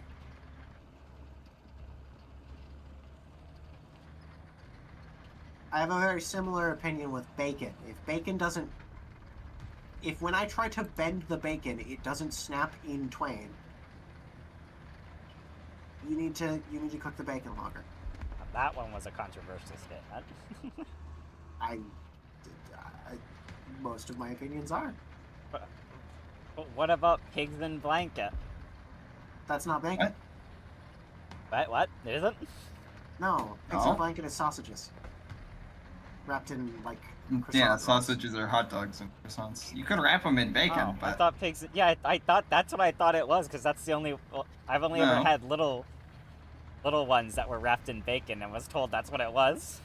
I have a very similar opinion with bacon. If bacon doesn't... If when I try to bend the bacon, it doesn't snap in twain, you need to cook the bacon longer. That one was a controversial statement. Most of my opinions are. But what about pigs in blanket? That's not bacon. What? It isn't? No, pigs No? in blanket is sausages. Wrapped in, like, croissant Yeah, rolls. sausages are hot dogs and croissants. You could wrap them in bacon, Oh, I but thought pigs... Yeah, I thought that's what I thought it was, because that's the only... Well, I've only ever No. had little ones that were wrapped in bacon and was told that's what it was.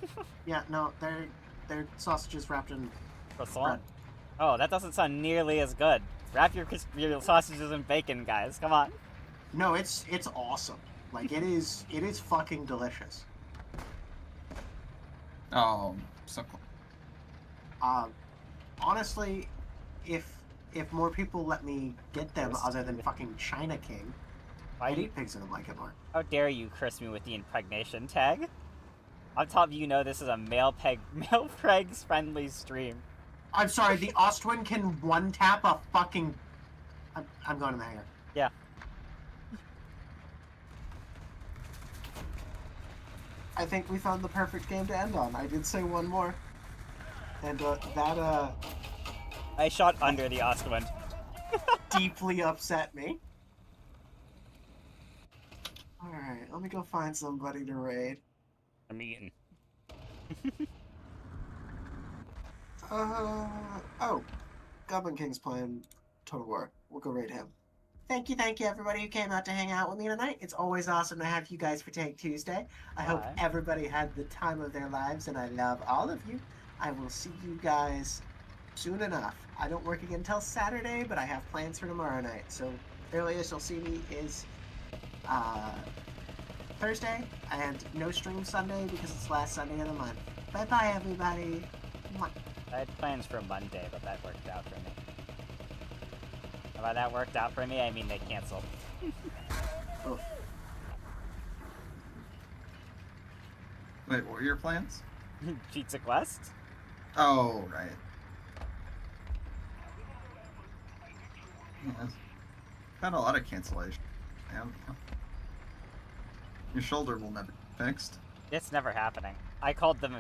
Yeah, no, they're sausages wrapped in Croissant? bread. Oh, that doesn't sound nearly as good. Wrap your sausages in bacon, guys. Come on. No, it's awesome. Like, it is fucking delicious. oh, so cool. Honestly, if more people let me get them Roast. other than fucking China King, Why I'd do you... eat pigs in a blanket more. How dare you curse me with the impregnation tag? On top of you know this is a male pregs friendly stream. I'm sorry, the Ostwin can one-tap a fucking... I'm going to the hangar. Yeah. I think we found the perfect game to end on. I did say one more. And that I shot under the Ostwind. deeply upset me. Alright, let me go find somebody to raid. I'm eating. Oh, Goblin King's playing Total War. We'll go raid him. Thank you, everybody who came out to hang out with me tonight. It's always awesome to have you guys for Take Tuesday. I hope Why? everybody had the time of their lives, and I love all of you. I will see you guys soon enough. I don't work again until Saturday, but I have plans for tomorrow night. So earliest you'll see me is uh, Thursday, and no stream Sunday because it's last Sunday of the month. Bye bye, everybody. Mwah. I had plans for Monday, but that worked out for me. And by that worked out for me, I mean they canceled. Oof. Wait, what were your plans? Pizza Quest? Oh, right. Yeah, had a lot of cancellation. Yeah. Your shoulder will never be fixed. It's never happening. I called them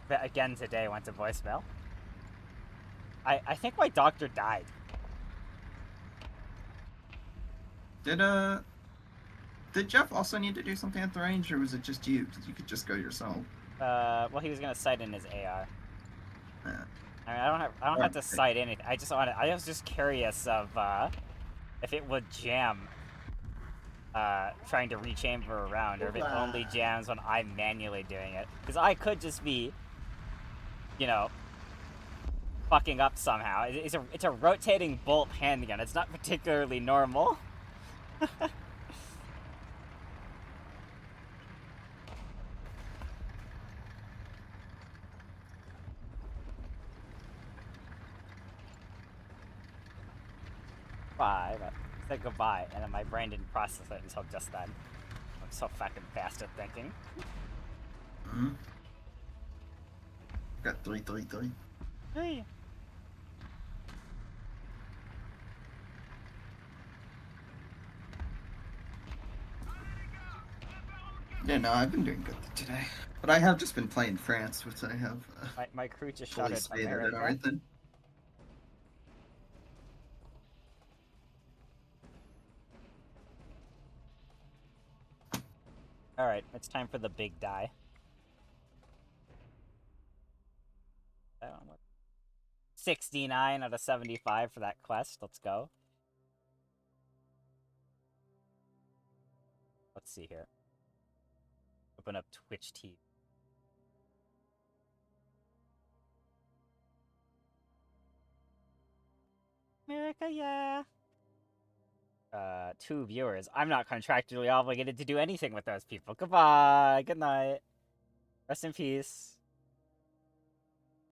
again today, went to voicemail. I think my doctor died. Did Jeff also need to do something at the range, or was it just you? Because you could just go yourself. Well, he was gonna sight in his AR. Yeah. I mean, I don't have to sight anything. I was just curious of if it would jam trying to rechamber around, or if it only jams when I'm manually doing it. Because I could just be, you know, fucking up somehow. It's a rotating bolt handgun. It's not particularly normal. Bye. But I said goodbye, and then my brain didn't process it until just then. I'm so fucking fast at thinking. Mm-hmm. Got 333. Hey. Yeah, no, I've been doing good today. But I have just been playing France, which I have My crew just fully shouted spaded and America. everything. Alright, it's time for the big die. 69 out of 75 for that quest. Let's go. Let's see here. Open up Twitch TV. America, yeah. 2 viewers. I'm not contractually obligated to do anything with those people. Goodbye. Good night. Rest in peace.